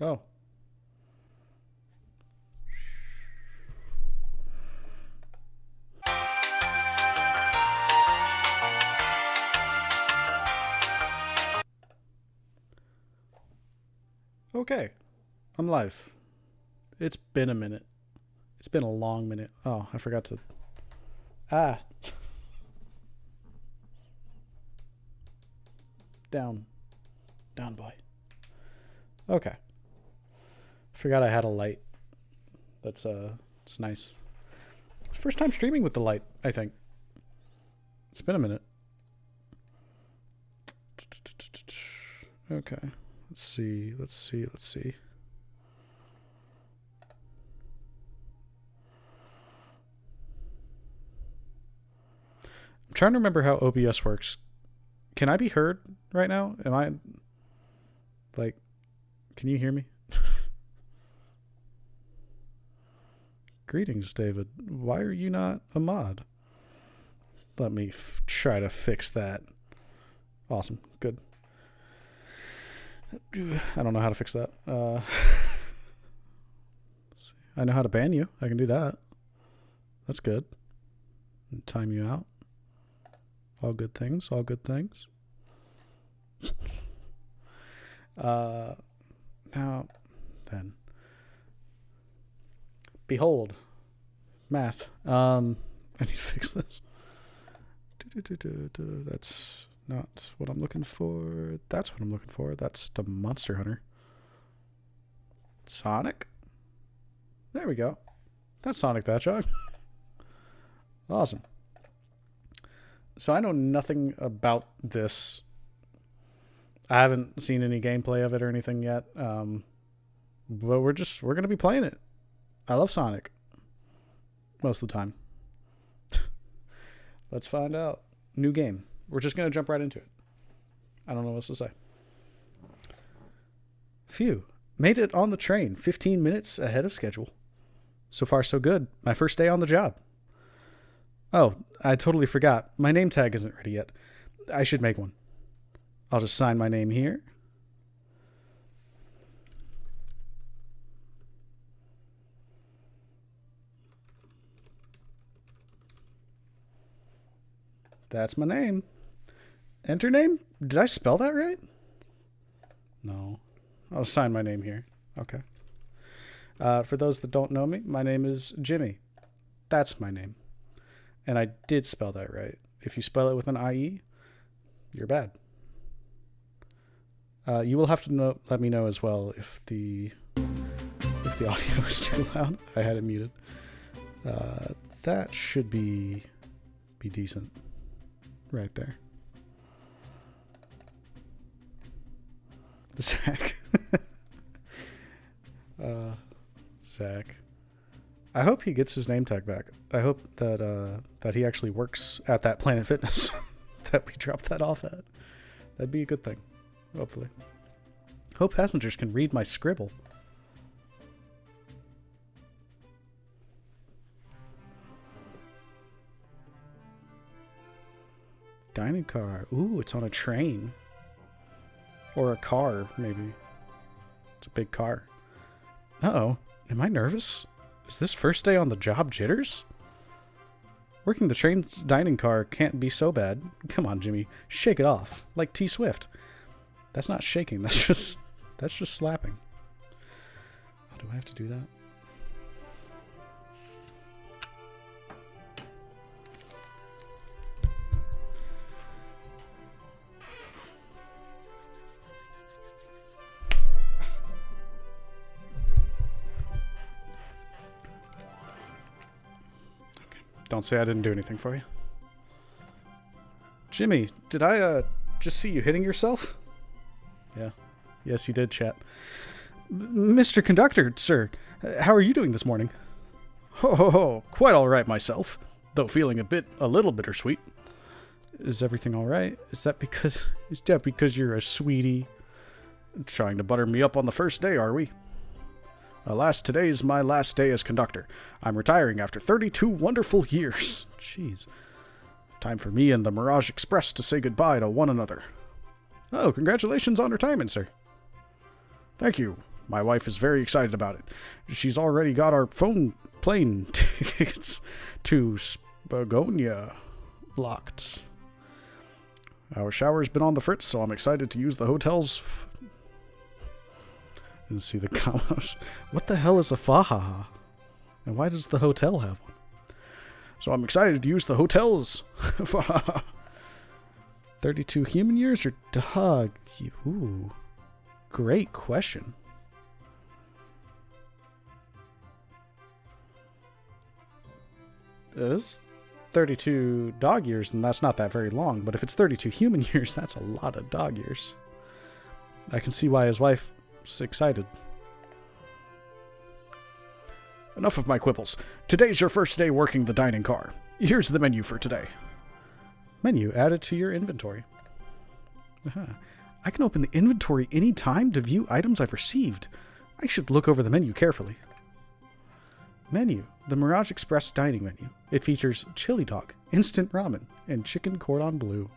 Oh. Okay. I'm live. It's been a minute. It's been a long minute. Oh, I forgot to... Ah. Down. Down, boy. Okay. Forgot I had a light. It's nice. It's the first time streaming with the light, I think. It's been a minute. Okay. Let's see. I'm trying to remember how OBS works. Can I be heard right now? Am I... Like... Can you hear me? Greetings, David. Why are you not a mod? Let me try to fix that. Awesome. Good. I don't know how to fix that. I know how to ban you. I can do that. That's good. Time you out. All good things. All good things. Now, then. Behold. Math. I need to fix this. That's not what I'm looking for. That's what I'm looking for. That's the Monster Hunter. Sonic? There we go. That's Sonic the Hedgehog. Awesome. So I know nothing about this. I haven't seen any gameplay of it or anything yet. But we're going to be playing it. I love Sonic. Most of the time. Let's find out. New game. We're just going to jump right into it. I don't know what else to say. Phew. Made it on the train 15 minutes ahead of schedule. So far, so good. My first day on the job. Oh, I totally forgot. My name tag isn't ready yet. I should make one. I'll just sign my name here. That's my name. Enter name? Did I spell that right? No. I'll sign my name here. Okay. For those that don't know me, my name is Jimmy. That's my name. And I did spell that right. If you spell it with an IE, you're bad. You will have to let me know as well if the audio is too loud. I had it muted. That should be decent. Right there. Zach. Zach. I hope he gets his name tag back. I hope that he actually works at that Planet Fitness that we dropped that off at. That'd be a good thing. Hopefully. Hope passengers can read my scribble. Dining car. Ooh, it's on a train. Or a car, maybe. It's a big car. Uh-oh. Am I nervous? Is this first day on the job jitters? Working the train's dining car can't be so bad. Come on, Jimmy. Shake it off. Like T Swift. That's not shaking. That's just slapping. Oh, do I have to do that? Don't say I didn't do anything for you. Jimmy, did I just see you hitting yourself? Yeah. Yes, you did, chat. Mr. Conductor, sir, how are you doing this morning? Ho ho ho, quite all right myself, though feeling a little bittersweet. Is everything all right? Is that because you're a sweetie? Trying to butter me up on the first day, are we? Alas, today's my last day as conductor. I'm retiring after 32 wonderful years. Jeez. Time for me and the Mirage Express to say goodbye to one another. Oh, congratulations on retirement, sir. Thank you. My wife is very excited about it. She's already got our plane tickets to Spagonia locked. Our shower's been on the fritz, so I'm excited to use the hotel's... and see the comments. What the hell is a fahaha? And why does the hotel have one? So I'm excited to use the hotel's... 32 human years or dog? Ooh. Great question. It is 32 dog years, and that's not that very long. But if it's 32 human years, that's a lot of dog years. I can see why his wife's excited. Enough of my quibbles. Today's your first day working the dining car. Here's the menu for today. Menu added to your inventory. I can open the inventory anytime to view items I've received. I should look over the menu carefully. Menu. The Mirage Express dining menu. It features chili dog, instant ramen, and chicken cordon bleu.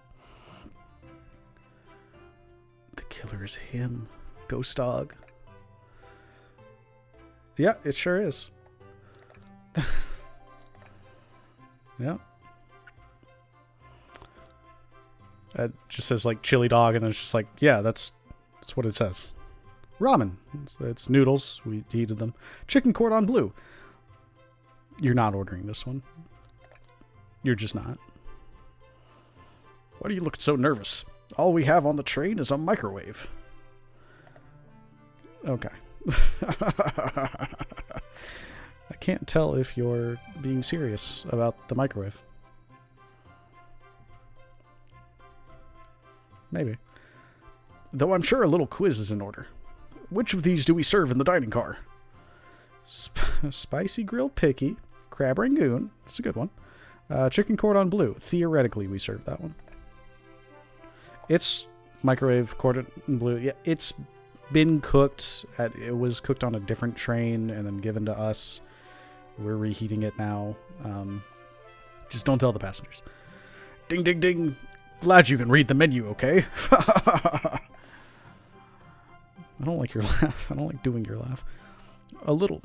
The killer is him. Ghost dog. Yeah, it sure is. Yeah. It just says like chili dog, and then it's just like, yeah, that's what it says. Ramen. It's noodles. We heated them. Chicken cordon bleu. You're not ordering this one. You're just not. Why do you look so nervous? All we have on the train is a microwave. Okay. I can't tell if you're being serious about the microwave. Maybe. Though I'm sure a little quiz is in order. Which of these do we serve in the dining car? Spicy grilled picky, crab rangoon. That's a good one. Chicken cordon bleu. Theoretically, we serve that one. It's microwave cordon bleu. Yeah, it's been cooked. It was cooked on a different train and then given to us. We're reheating it now. Just don't tell the passengers. Ding, ding, ding. Glad you can read the menu, okay? I don't like your laugh. I don't like doing your laugh. A little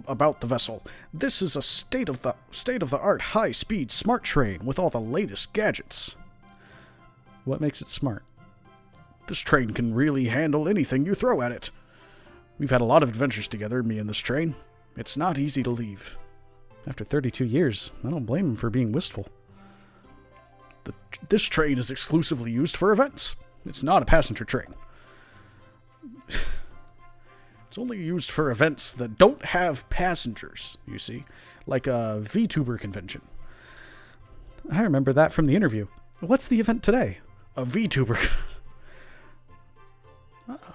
about the vessel. This is a state-of-the-art, high-speed, smart train with all the latest gadgets. What makes it smart? This train can really handle anything you throw at it. We've had a lot of adventures together, me and this train. It's not easy to leave. After 32 years, I don't blame him for being wistful. This train is exclusively used for events. It's not a passenger train. It's only used for events that don't have passengers, you see. Like a VTuber convention. I remember that from the interview. What's the event today? A VTuber.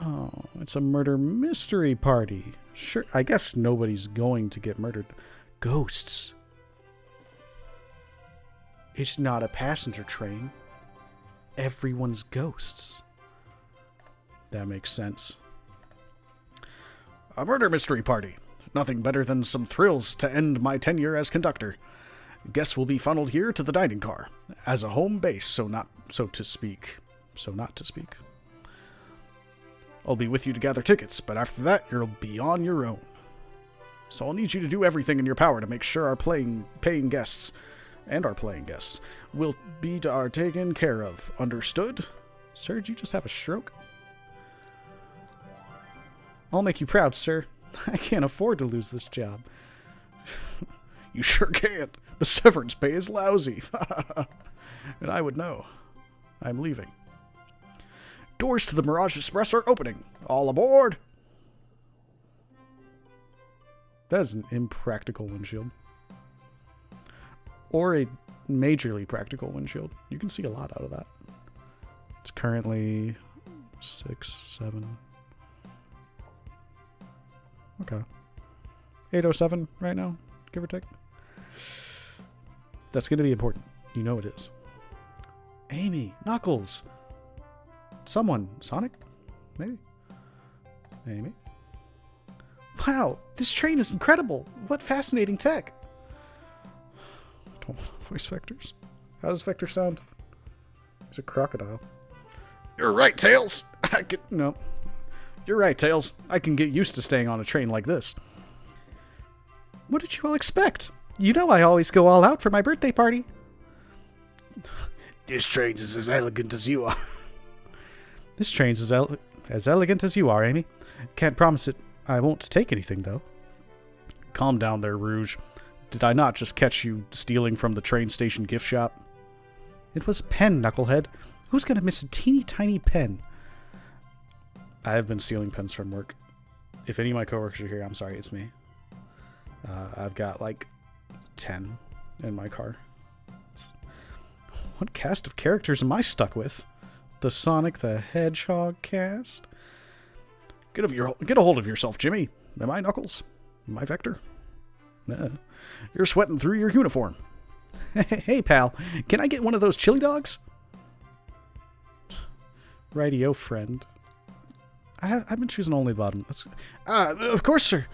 Oh, it's a murder mystery party. Sure, I guess nobody's going to get murdered. Ghosts. It's not a passenger train. Everyone's ghosts. That makes sense. A murder mystery party. Nothing better than some thrills to end my tenure as conductor. Guests will be funneled here to the dining car as a home base, so not to speak. I'll be with you to gather tickets, but after that, you'll be on your own. So I'll need you to do everything in your power to make sure our paying guests will be taken care of. Understood? Sir, did you just have a stroke? I'll make you proud, sir. I can't afford to lose this job. You sure can't. The severance pay is lousy. And I would know. I'm leaving. Doors to the Mirage Express are opening. All aboard! That is an impractical windshield. Or a majorly practical windshield. You can see a lot out of that. It's currently 6, 7... Okay. 807 right now, give or take. That's going to be important. You know it is. Amy, Knuckles. Someone. Sonic? Maybe. Amy. Wow, this train is incredible. What fascinating tech. Voice vectors. How does Vector sound? He's a crocodile. You're right, Tails. No. You're right, Tails. I can get used to staying on a train like this. What did you all expect? You know I always go all out for my birthday party. This train's is as elegant as you are. This train's as elegant as you are, Amy. Can't promise it. I won't take anything, though. Calm down there, Rouge. Did I not just catch you stealing from the train station gift shop? It was a pen, Knucklehead. Who's gonna miss a teeny tiny pen? I have been stealing pens from work. If any of my coworkers are here, I'm sorry, it's me. I've got like 10 in my car. What cast of characters am I stuck with? The Sonic the Hedgehog cast? Get a hold of yourself, Jimmy. Am I Knuckles? Am I Vector? You're sweating through your uniform. Hey, pal. Can I get one of those chili dogs? Rightio, friend. I've been choosing only the bottom. Of course, sir.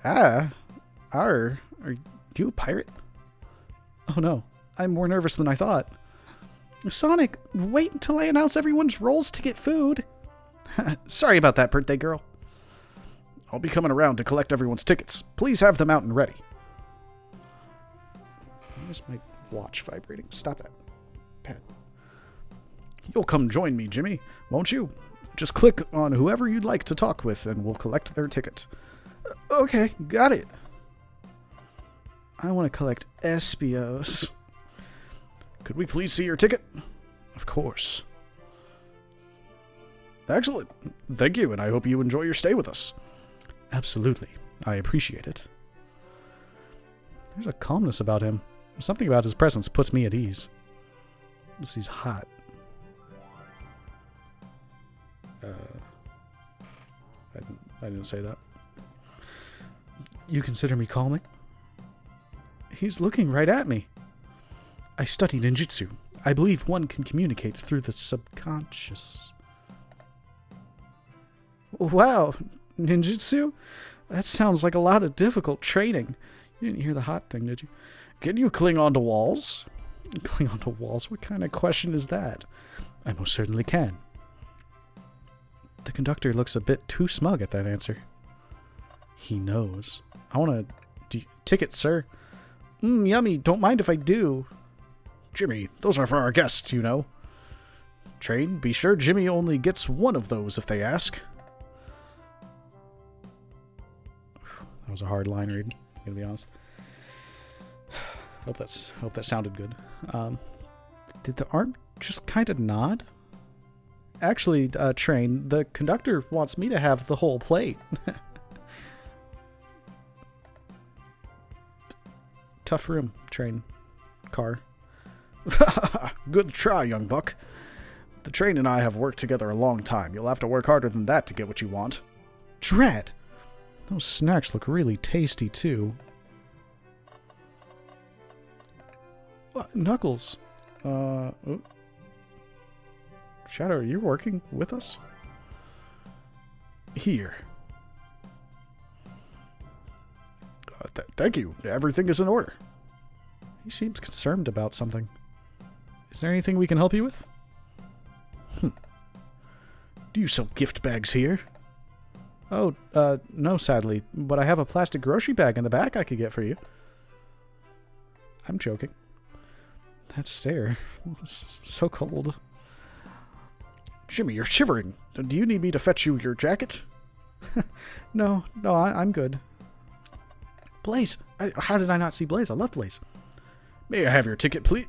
Are you a pirate? Oh no, I'm more nervous than I thought. Sonic, wait until I announce everyone's roles to get food. Sorry about that, birthday girl. I'll be coming around to collect everyone's tickets. Please have them out and ready. Where's my watch vibrating? Stop that. Pen. You'll come join me, Jimmy, won't you? Just click on whoever you'd like to talk with and we'll collect their ticket. Okay, got it. I want to collect Espios. Could we please see your ticket? Of course. Excellent. Thank you, and I hope you enjoy your stay with us. Absolutely. I appreciate it. There's a calmness about him. Something about his presence puts me at ease. Just he's hot. I didn't say that. You consider me calming? He's looking right at me. I study ninjutsu. I believe one can communicate through the subconscious. Wow, ninjutsu? That sounds like a lot of difficult training. You didn't hear the hot thing, did you? Can you cling onto walls? Cling onto walls? What kind of question is that? I most certainly can. The conductor looks a bit too smug at that answer. He knows. I want a ticket, sir. Yummy. Don't mind if I do. Jimmy, those are for our guests, you know. Train, be sure Jimmy only gets one of those if they ask. That was a hard line read, I'm gonna be honest. Hope that sounded good. Did the arm just kind of nod? Actually, Train, the conductor wants me to have the whole plate. Tough room, Train. Car. Good try, young buck. The Train and I have worked together a long time. You'll have to work harder than that to get what you want. Dread! Those snacks look really tasty, too. What? Knuckles. Shadow, are you working with us? Here. Thank you. Everything is in order. He seems concerned about something. Is there anything we can help you with? Do you sell gift bags here? Oh, no, sadly. But I have a plastic grocery bag in the back I could get for you. I'm joking. That stare. So cold. Jimmy, you're shivering. Do you need me to fetch you your jacket? No, I'm good. Blaze! How did I not see Blaze? I love Blaze. May I have your ticket, please?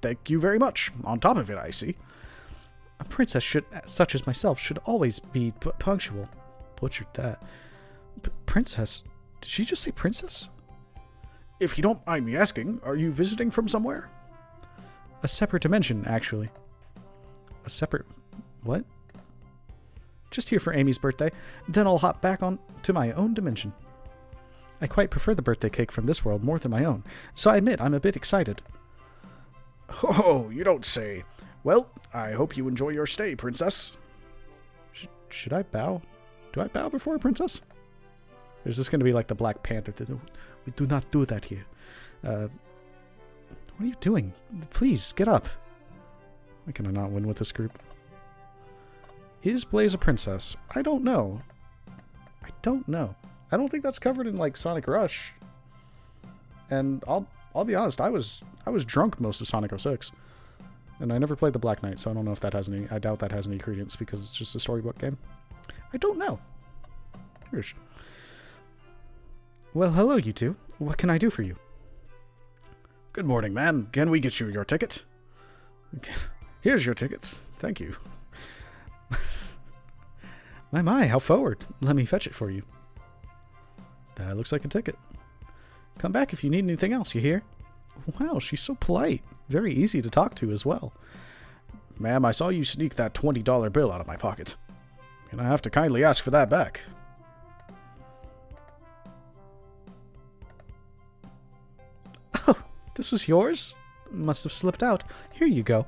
Thank you very much. On top of it, I see. A princess such as myself should always be punctual. Butchered that. Princess? Did she just say princess? If you don't mind me asking, are you visiting from somewhere? A separate dimension, actually. A separate... what? Just here for Amy's birthday. Then I'll hop back on to my own dimension. I quite prefer the birthday cake from this world more than my own, so I admit I'm a bit excited. Oh, you don't say. Well, I hope you enjoy your stay, princess. Should I bow? Do I bow before a princess? Or is this going to be like the Black Panther? We do not do that here. What are you doing? Please, get up. Why can I not win with this group? Is Blaze a princess? I don't know. I don't know. I don't think that's covered in, like, Sonic Rush. And I'll be honest, I was drunk most of Sonic 06. And I never played the Black Knight, so I don't know if that has any... I doubt that has any credence because it's just a storybook game. I don't know. Here's. Well, hello, you two. What can I do for you? Good morning, man. Can we get you your ticket? Okay. Here's your ticket. Thank you. My, how forward. Let me fetch it for you. That looks like a ticket. Come back if you need anything else, you hear? Wow, she's so polite. Very easy to talk to as well. Ma'am, I saw you sneak that $20 bill out of my pocket. And I have to kindly ask for that back. Oh, this was yours? Must have slipped out. Here you go.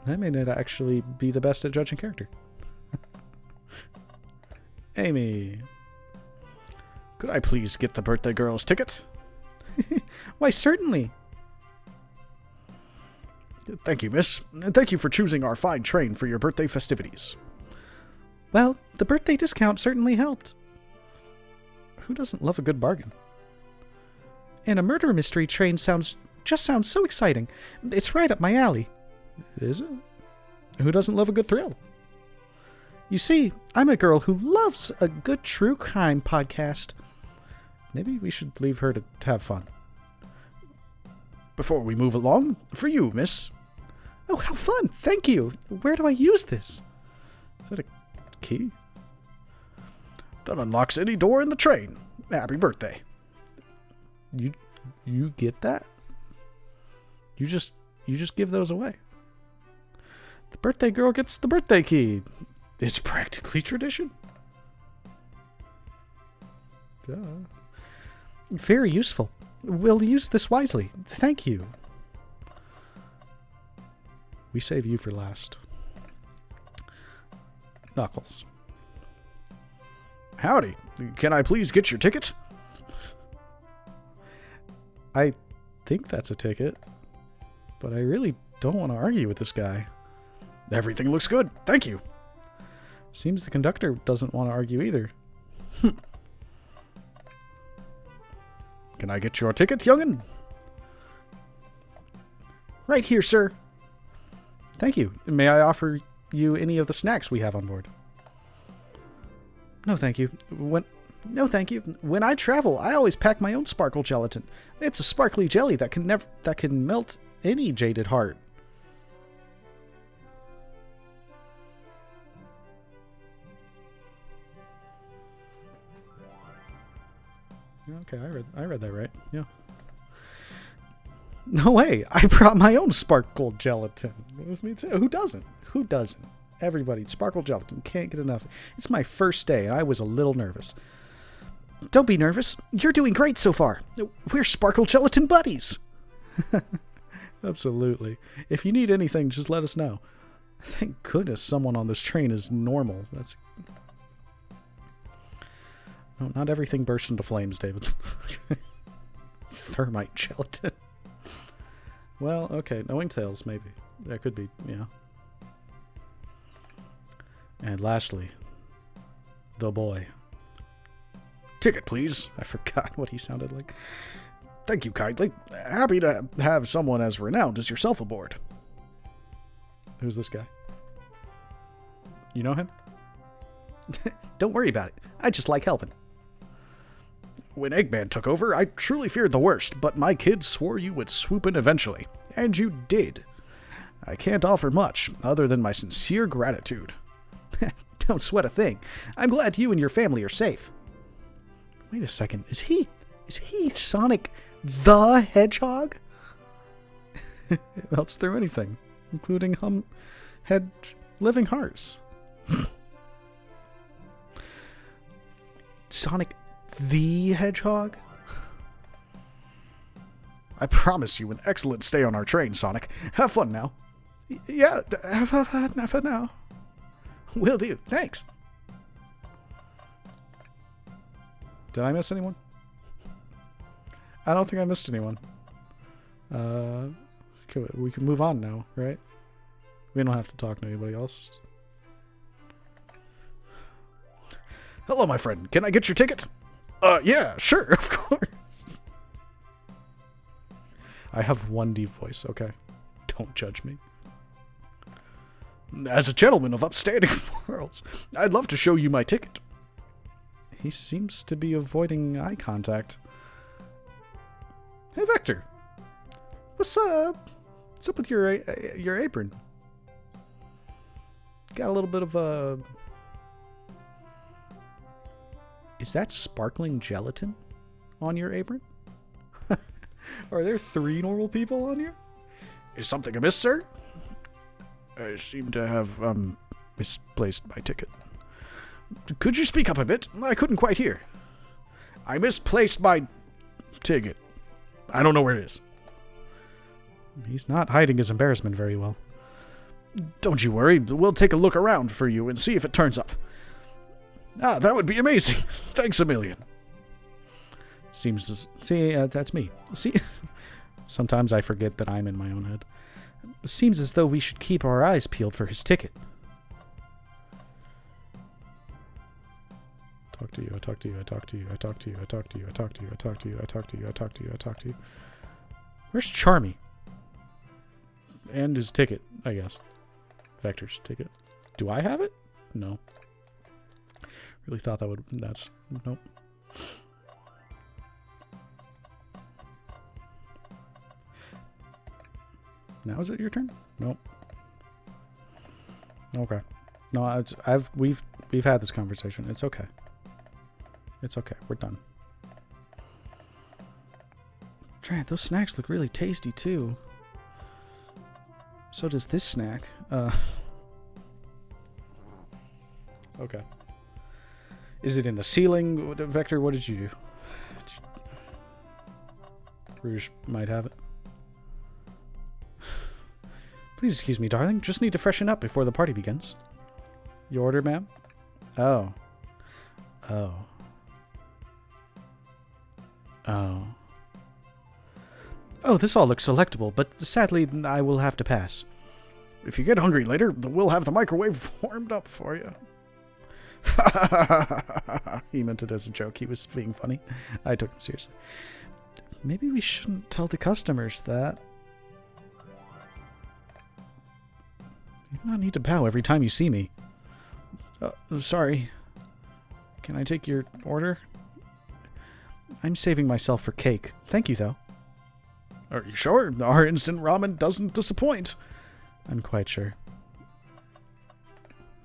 That may not actually be the best at judging character. Amy. Could I please get the birthday girl's ticket? Why, certainly. Thank you, miss. And thank you for choosing our fine train for your birthday festivities. Well, the birthday discount certainly helped. Who doesn't love a good bargain? And a murder mystery train sounds so exciting. It's right up my alley. Is it? Who doesn't love a good thrill? You see, I'm a girl who loves a good true crime podcast. Maybe we should leave her to have fun. Before we move along, for you, miss. Oh, how fun! Thank you! Where do I use this? Is that a key? That unlocks any door in the train. Happy birthday. You get that? You just give those away. The birthday girl gets the birthday key. It's practically tradition. Duh. Very useful. We'll use this wisely. Thank you. We save you for last. Knuckles. Howdy. Can I please get your ticket? I think that's a ticket, but I really don't want to argue with this guy. Everything looks good. Thank you. Seems the conductor doesn't want to argue either. Can I get your ticket, young'un? Right here, sir. Thank you. May I offer you any of the snacks we have on board? No, thank you. No, thank you. When I travel, I always pack my own sparkle gelatin. It's a sparkly jelly that can melt any jaded heart. Okay, I read that right. Yeah. No way! I brought my own sparkle gelatin with me too. Who doesn't? Who doesn't? Everybody, sparkle gelatin. Can't get enough. It's my first day, and I was a little nervous. Don't be nervous. You're doing great so far. We're sparkle gelatin buddies. Absolutely. If you need anything, just let us know. Thank goodness someone on this train is normal. That's... No, not everything bursts into flames, David. Thermite gelatin. Well, okay, knowing tails, maybe. That could be, yeah. And lastly, the boy. Ticket, please. I forgot what he sounded like. Thank you kindly. Happy to have someone as renowned as yourself aboard. Who's this guy? You know him? Don't worry about it. I just like helping. When Eggman took over, I truly feared the worst, but my kids swore you would swoop in eventually. And you did. I can't offer much, other than my sincere gratitude. Don't sweat a thing. I'm glad you and your family are safe. Wait a second. Is he Sonic the Hedgehog? It melts through anything, including living hearts. Sonic the Hedgehog? I promise you an excellent stay on our train, Sonic. Have fun now. Yeah, have fun now. Will do. Thanks. Did I miss anyone? I don't think I missed anyone. We can move on now, right? We don't have to talk to anybody else. Hello, my friend. Can I get your ticket? Yeah, sure, of course. I have one deep voice, okay? Don't judge me. As a gentleman of upstanding morals, I'd love to show you my ticket. He seems to be avoiding eye contact. Hey, Vector. What's up? What's up with your apron? Got a little bit of a... Is that sparkling gelatin on your apron? Are there 3 normal people on here? Is something amiss, sir? I seem to have, misplaced my ticket. Could you speak up a bit? I couldn't quite hear. I misplaced my ticket. I don't know where it is. He's not hiding his embarrassment very well. Don't you worry. We'll take a look around for you and see if it turns up. Ah, that would be amazing. Thanks a million. That's me. See, sometimes I forget that I'm in my own head. Seems as though we should keep our eyes peeled for his ticket. Talk to you, I talk to you, I talk to you, I talk to you, I talk to you, I talk to you, I talk to you, I talk to you, I talk to you, I talk to you. Where's Charmy? And his ticket, I guess. Vector's ticket. Do I have it? No. Really thought that would... That's... Nope. Now is it your turn? Nope. Okay. No, we've had this conversation. It's okay. It's okay. We're done. Trant, those snacks look really tasty too. So does this snack. Okay. Is it in the ceiling? Vector, what did you do? Rouge might have it. Please excuse me, darling. Just need to freshen up before the party begins. Your order, ma'am? Oh. Oh. Oh. Oh, this all looks selectable, but sadly, I will have to pass. If you get hungry later, we'll have the microwave warmed up for you. He meant it as a joke. He was being funny. I took him seriously. Maybe we shouldn't tell the customers that. You do not need to bow every time you see me. Sorry. Can I take your order? I'm saving myself for cake. Thank you, though. Are you sure? Our instant ramen doesn't disappoint. I'm quite sure.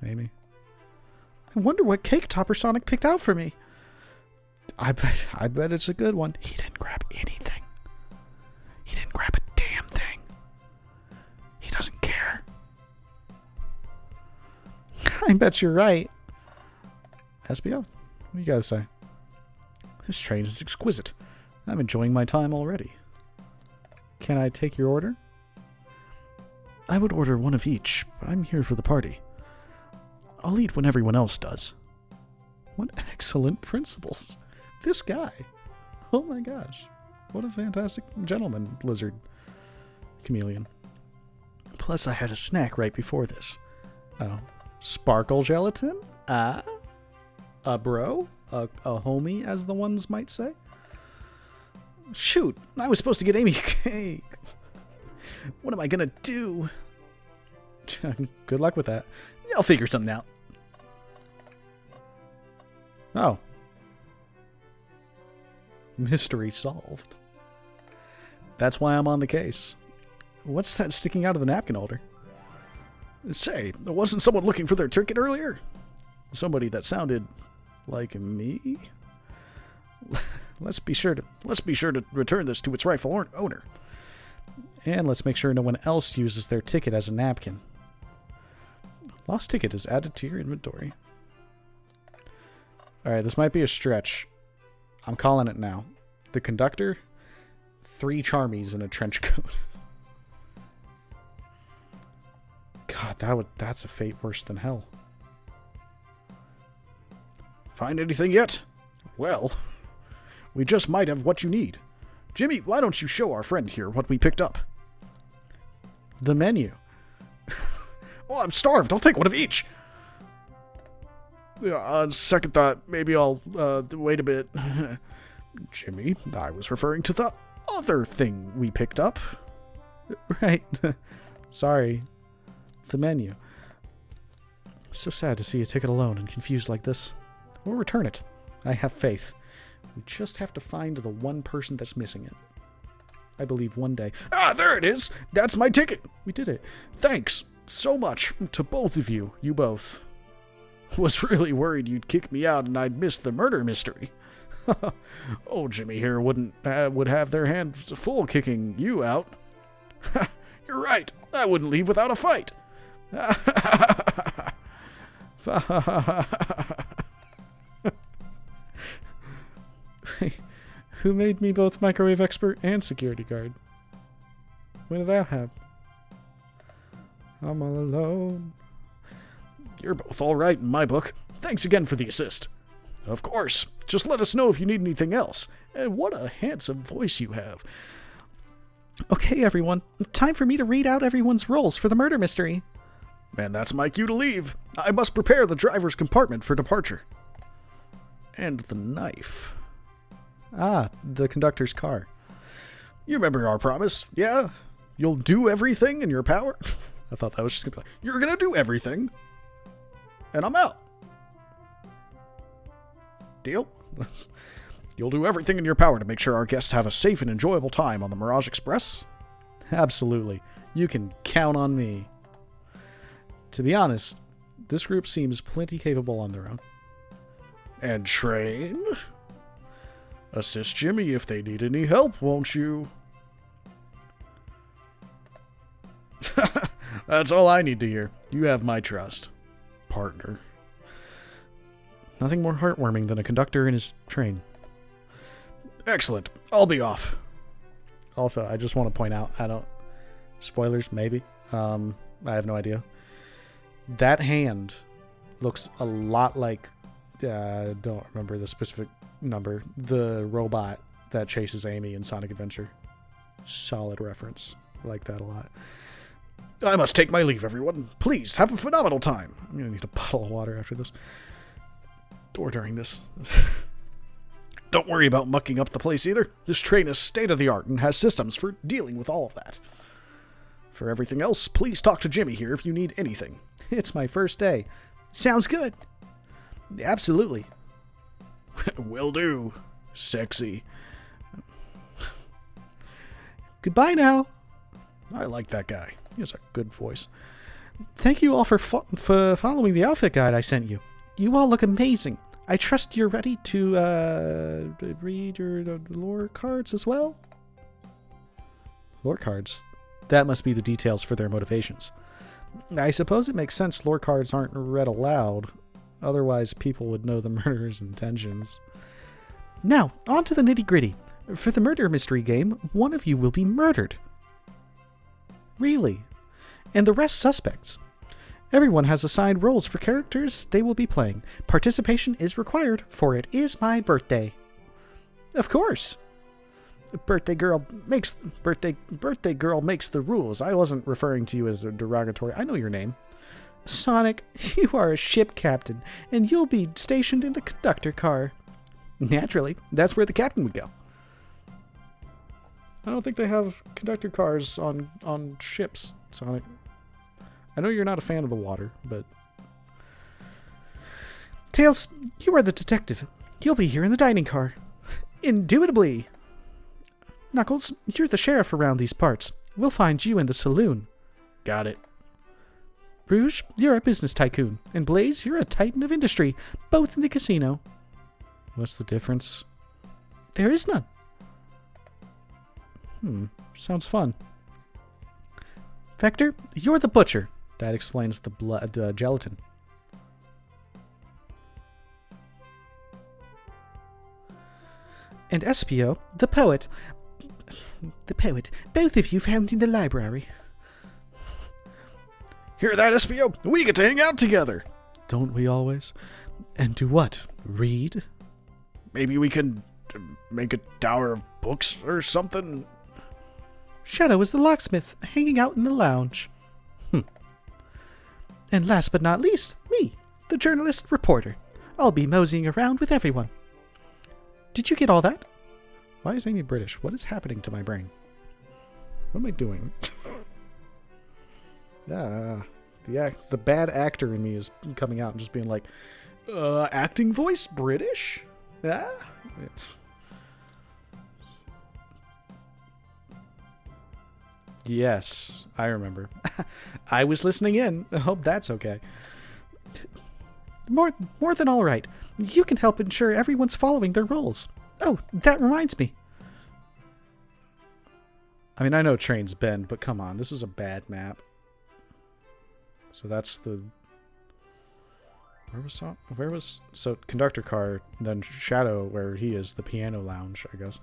Maybe. I wonder what cake Topper Sonic picked out for me. I bet it's a good one. He didn't grab anything. He didn't grab a damn thing. He doesn't care. I bet you're right. SBO, what do you gotta say? This train is exquisite. I'm enjoying my time already. Can I take your order? I would order one of each, but I'm here for the party. I'll eat when everyone else does. What excellent principles. This guy. Oh my gosh. What a fantastic gentleman, lizard chameleon. Plus, I had a snack right before this. Oh. Sparkle gelatin? Ah? A bro? A homie, as the ones might say? Shoot, I was supposed to get Amy a cake. What am I gonna do? Good luck with that. I'll figure something out. Oh. Mystery solved. That's why I'm on the case. What's that sticking out of the napkin holder? Say, wasn't someone looking for their ticket earlier? Somebody that sounded like me? Let's be sure to return this to its rightful owner. And let's make sure no one else uses their ticket as a napkin. Lost ticket is added to your inventory. Alright, this might be a stretch. I'm calling it now. The conductor, 3 Charmies in a trench coat. God, that's a fate worse than hell. Find anything yet? Well, we just might have what you need. Jimmy, why don't you show our friend here what we picked up? The menu. Oh, I'm starved. I'll take one of each. On second thought, maybe I'll wait a bit. Jimmy, I was referring to the other thing we picked up. Right. Sorry. The menu. So sad to see a ticket alone and confused like this. We'll return it. I have faith. We just have to find the one person that's missing it. I believe one day. Ah, there it is! That's my ticket! We did it. Thanks so much to both of you. You both. Was really worried you'd kick me out and I'd miss the murder mystery. Oh, Jimmy here would have their hands full kicking you out. You're right. I wouldn't leave without a fight. Who made me both microwave expert and security guard? When did that happen? I'm all alone. You're both all right in my book. Thanks again for the assist. Of course. Just let us know if you need anything else. And what a handsome voice you have. Okay, everyone. Time for me to read out everyone's roles for the murder mystery. And that's my cue to leave. I must prepare the driver's compartment for departure. And the knife. Ah, the conductor's car. You remember our promise, yeah? You'll do everything in your power? I thought that was just going to be like, you're going to do everything. And I'm out. Deal? You'll do everything in your power to make sure our guests have a safe and enjoyable time on the Mirage Express? Absolutely. You can count on me. To be honest, this group seems plenty capable on their own. And train? Assist Jimmy if they need any help, won't you? That's all I need to hear. You have my trust, partner. Nothing more heartwarming than a conductor in his train. Excellent. I'll be off. Also, I just want to point out, spoilers, maybe. I have no idea. That hand looks a lot like, I don't remember the specific number, the robot that chases Amy in Sonic Adventure. Solid reference. I like that a lot. I must take my leave, everyone. Please, have a phenomenal time. I'm going to need a bottle of water after this. Or during this. Don't worry about mucking up the place either. This train is state-of-the-art and has systems for dealing with all of that. For everything else, please talk to Jimmy here if you need anything. It's my first day. Sounds good. Absolutely. Will do. Sexy. Goodbye now. I like that guy. He has a good voice. Thank you all for following the outfit guide I sent you. You all look amazing. I trust you're ready to read your lore cards as well? Lore cards? That must be the details for their motivations. I suppose it makes sense lore cards aren't read aloud. Otherwise, people would know the murderer's intentions. Now, on to the nitty-gritty. For the murder mystery game, one of you will be murdered. Really? And the rest suspects. Everyone has assigned roles for characters they will be playing. Participation is required, for it is my birthday. Of course. Birthday girl makes the rules. I wasn't referring to you as a derogatory. I know your name. Sonic, you are a ship captain, and you'll be stationed in the conductor car. Naturally, that's where the captain would go. I don't think they have conductor cars on ships, Sonic. I know you're not a fan of the water, but... Tails, you are the detective. You'll be here in the dining car. Indubitably. Knuckles, you're the sheriff around these parts. We'll find you in the saloon. Got it. Rouge, you're a business tycoon. And Blaze, you're a titan of industry, both in the casino. What's the difference? There is none. Sounds fun. Vector, you're the butcher. That explains the blood gelatin. And Espio, the poet. The poet. Both of you found in the library. Hear that, Espio? We get to hang out together. Don't we always? And do what? Read? Maybe we can make a tower of books or something. Shadow is the locksmith, hanging out in the lounge. And last but not least, me, the journalist reporter. I'll be moseying around with everyone. Did you get all that? Why is Amy British? What is happening to my brain? What am I doing? The bad actor in me is coming out and just being like, acting voice British? Yeah. Yes, I remember. I was listening in. I hope that's okay. More than all right. You can help ensure everyone's following their roles. Oh, that reminds me. I mean, I know trains bend, but come on, this is a bad map. So that's the... Where was... So, conductor car, then Shadow, where he is, the piano lounge, I guess.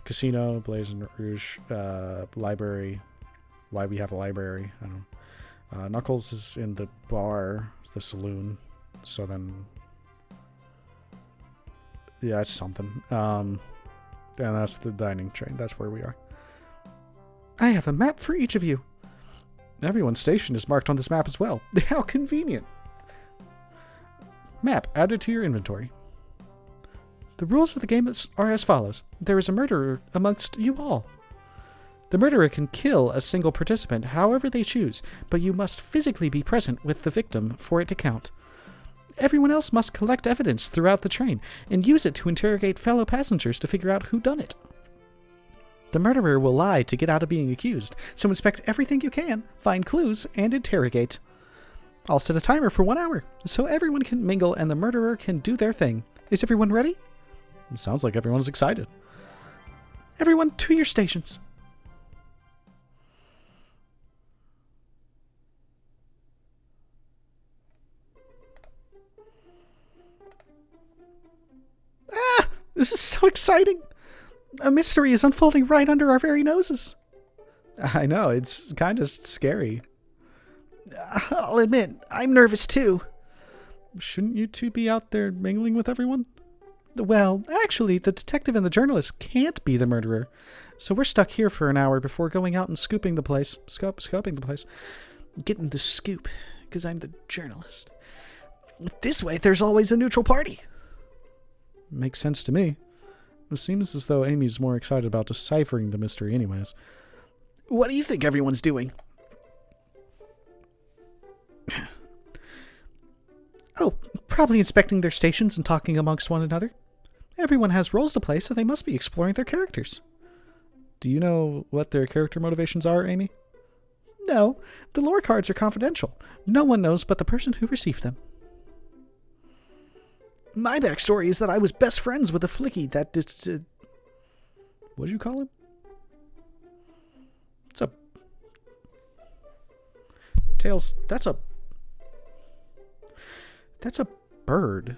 Casino, Blazing Rouge, library. Why we have a library, I don't know. Knuckles is in the bar, the saloon. So then... Yeah, it's something. And that's the dining train. That's where we are. I have a map for each of you. Everyone's station is marked on this map as well. How convenient. Map added to your inventory. The rules of the game are as follows. There is a murderer amongst you all. The murderer can kill a single participant however they choose, but you must physically be present with the victim for it to count. Everyone else must collect evidence throughout the train and use it to interrogate fellow passengers to figure out who done it. The murderer will lie to get out of being accused, so inspect everything you can, find clues, and interrogate. I'll set a timer for 1 hour, so everyone can mingle and the murderer can do their thing. Is everyone ready? Sounds like everyone's excited. Everyone to your stations. Ah! This is so exciting! A mystery is unfolding right under our very noses. I know, it's kind of scary. I'll admit, I'm nervous too. Shouldn't you two be out there mingling with everyone? Well, actually, the detective and the journalist can't be the murderer. So we're stuck here for an hour before going out and scooping the place. Scoping the place. Getting the scoop, because I'm the journalist. This way, there's always a neutral party. Makes sense to me. It seems as though Amy's more excited about deciphering the mystery anyways. What do you think everyone's doing? Oh, probably inspecting their stations and talking amongst one another. Everyone has roles to play, so they must be exploring their characters. Do you know what their character motivations are, Amy? No, the lore cards are confidential. No one knows but the person who received them. My backstory is that I was best friends with a flicky that did... What'd you call him? It's a... Tails, that's a... That's a bird.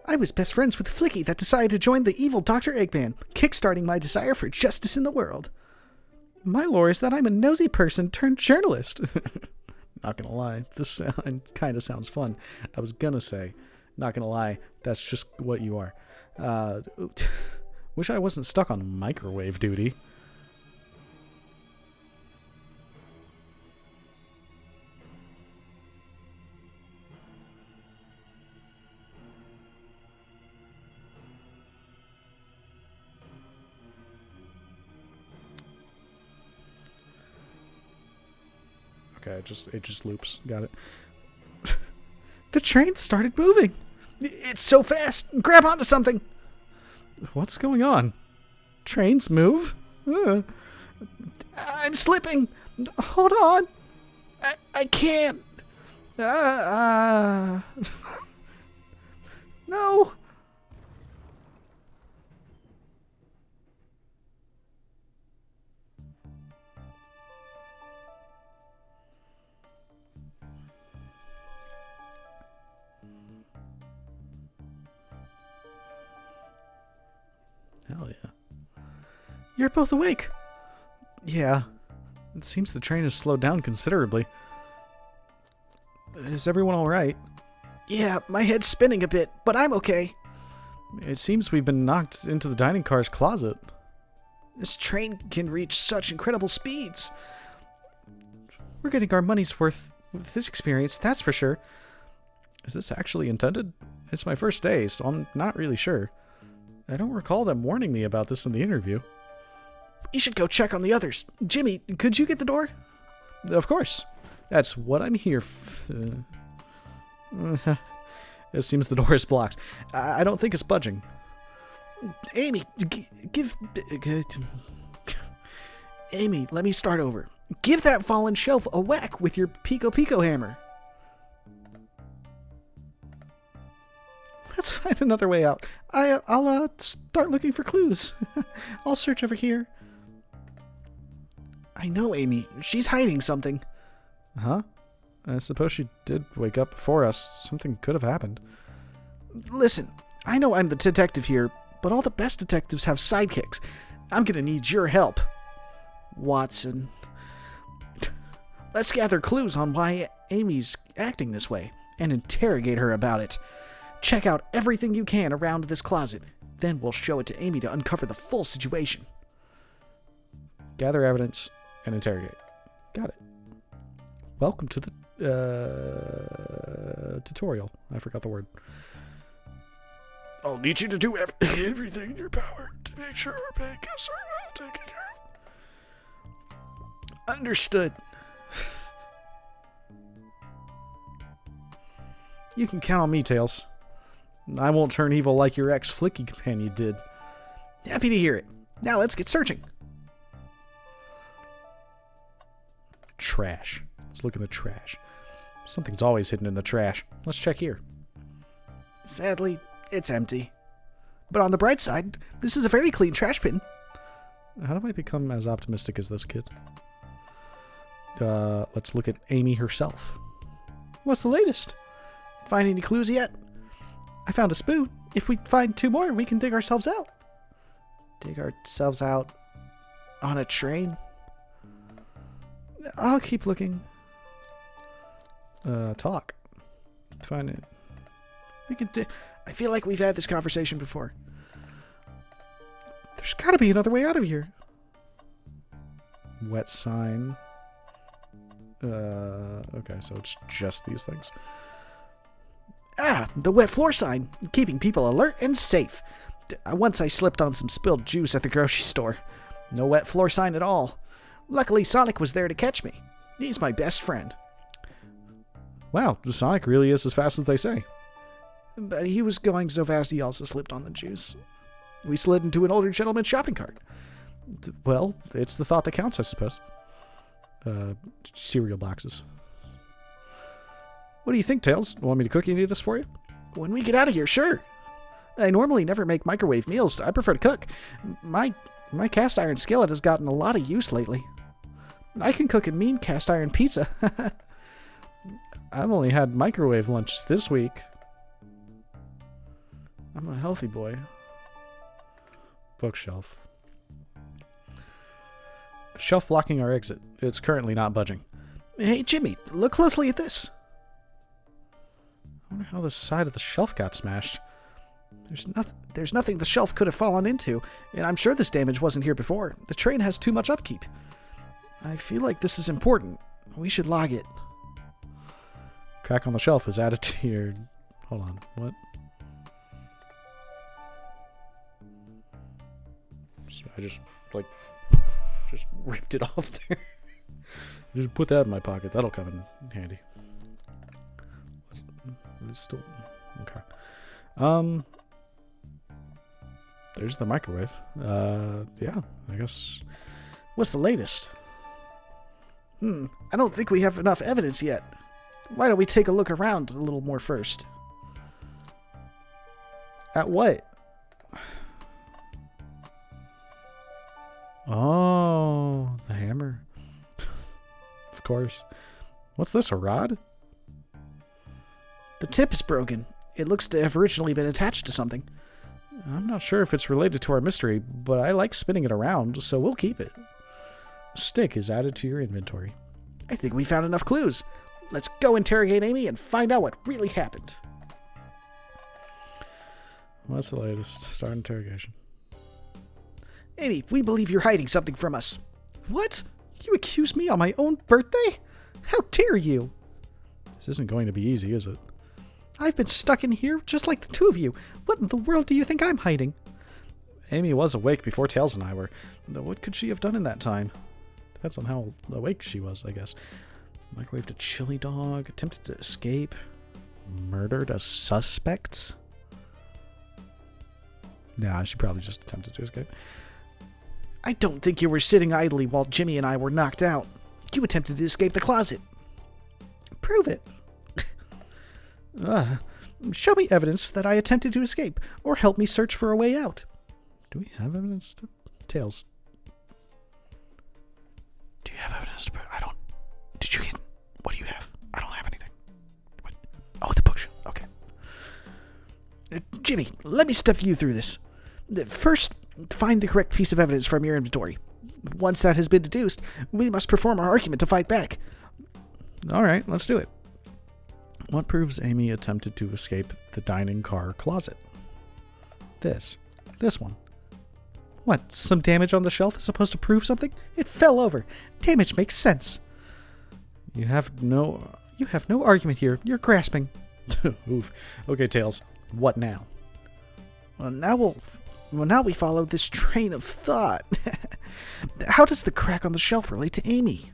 I was best friends with the flicky that decided to join the evil Dr. Eggman, kickstarting my desire for justice in the world. My lore is that I'm a nosy person turned journalist. Not gonna lie, this kind of sounds fun. I was gonna say, not gonna lie, that's just what you are. Wish I wasn't stuck on microwave duty. Okay, it just loops. Got it. The train started moving. It's so fast. Grab onto something. What's going on? Trains move? I'm slipping. Hold on. I can't. No. Hell yeah. You're both awake. Yeah. It seems the train has slowed down considerably. Is everyone all right? Yeah, my head's spinning a bit, but I'm okay. It seems we've been knocked into the dining car's closet. This train can reach such incredible speeds. We're getting our money's worth with this experience, that's for sure. Is this actually intended? It's my first day, so I'm not really sure. I don't recall them warning me about this in the interview. We should go check on the others. Jimmy, could you get the door? Of course. That's what I'm here It seems the door is blocked. I don't think it's budging. Amy, Amy, let me start over. Give that fallen shelf a whack with your Pico Pico hammer. Let's find another way out. I'll start looking for clues. I'll search over here. I know, Amy. She's hiding something. Huh? I suppose she did wake up before us. Something could have happened. Listen, I know I'm the detective here, but all the best detectives have sidekicks. I'm gonna need your help, Watson. Let's gather clues on why Amy's acting this way and interrogate her about it. Check out everything you can around this closet. Then we'll show it to Amy to uncover the full situation. Gather evidence and interrogate. Got it. Welcome to the tutorial. I forgot the word. I'll need you to do everything in your power to make sure our paying guests are well taken care of. Understood. You can count on me, Tails. I won't turn evil like your ex-flicky companion did. Happy to hear it. Now let's get searching. Trash. Let's look in the trash. Something's always hidden in the trash. Let's check here. Sadly, it's empty. But on the bright side, this is a very clean trash bin. How do I become as optimistic as this kid? Let's look at Amy herself. What's the latest? Find any clues yet? I found a spoon. If we find 2 more, we can dig ourselves out. Dig ourselves out on a train? I'll keep looking. Talk. Find it. We can I feel like we've had this conversation before. There's gotta be another way out of here. Wet sign. Okay, so it's just these things. Ah, the wet floor sign, keeping people alert and safe. Once I slipped on some spilled juice at the grocery store. No wet floor sign at all. Luckily, Sonic was there to catch me. He's my best friend. Wow, the Sonic really is as fast as they say. But he was going so fast he also slipped on the juice. We slid into an older gentleman's shopping cart. Well, it's the thought that counts, I suppose. Cereal boxes. What do you think, Tails? Want me to cook any of this for you? When we get out of here, sure. I normally never make microwave meals. I prefer to cook. My cast iron skillet has gotten a lot of use lately. I can cook a mean cast iron pizza. I've only had microwave lunches this week. I'm a healthy boy. Bookshelf. The shelf blocking our exit. It's currently not budging. Hey, Jimmy, look closely at this. I wonder how the side of the shelf got smashed. There's nothing the shelf could have fallen into, and I'm sure this damage wasn't here before. The train has too much upkeep. I feel like this is important. We should log it. Crack on the shelf is added to your... Hold on, what? I just ripped it off there. Just put that in my pocket. That'll come in handy. It's still... Okay. There's the microwave. Yeah, I guess... What's the latest? I don't think we have enough evidence yet. Why don't we take a look around a little more first? At what? Oh, the hammer. Of course. What's this, a rod? The tip is broken. It looks to have originally been attached to something. I'm not sure if it's related to our mystery, but I like spinning it around, so we'll keep it. A stick is added to your inventory. I think we found enough clues. Let's go interrogate Amy and find out what really happened. What's the latest? Start interrogation. Amy, we believe you're hiding something from us. What? You accuse me on my own birthday? How dare you? This isn't going to be easy, is it? I've been stuck in here just like the two of you. What in the world do you think I'm hiding? Amy was awake before Tails and I were. What could she have done in that time? Depends on how awake she was, I guess. Microwaved a chili dog, attempted to escape, murdered a suspect? Nah, she probably just attempted to escape. I don't think you were sitting idly while Jimmy and I were knocked out. You attempted to escape the closet. Prove it. Show me evidence that I attempted to escape, or help me search for a way out. Do we have evidence to... Tails. Do you have evidence to prove? I don't... Did you get... What do you have? I don't have anything. What? Oh, the bookshelf. Okay. Jimmy, let me step you through this. First, find the correct piece of evidence from your inventory. Once that has been deduced, we must perform our argument to fight back. Alright, let's do it. What proves Amy attempted to escape the dining car closet? This one. What, some damage on the shelf is supposed to prove something? It fell over. Damage makes sense. You have no argument here. You're grasping. Oof. Okay, Tails. What now? Well, now we follow this train of thought. How does the crack on the shelf relate to Amy?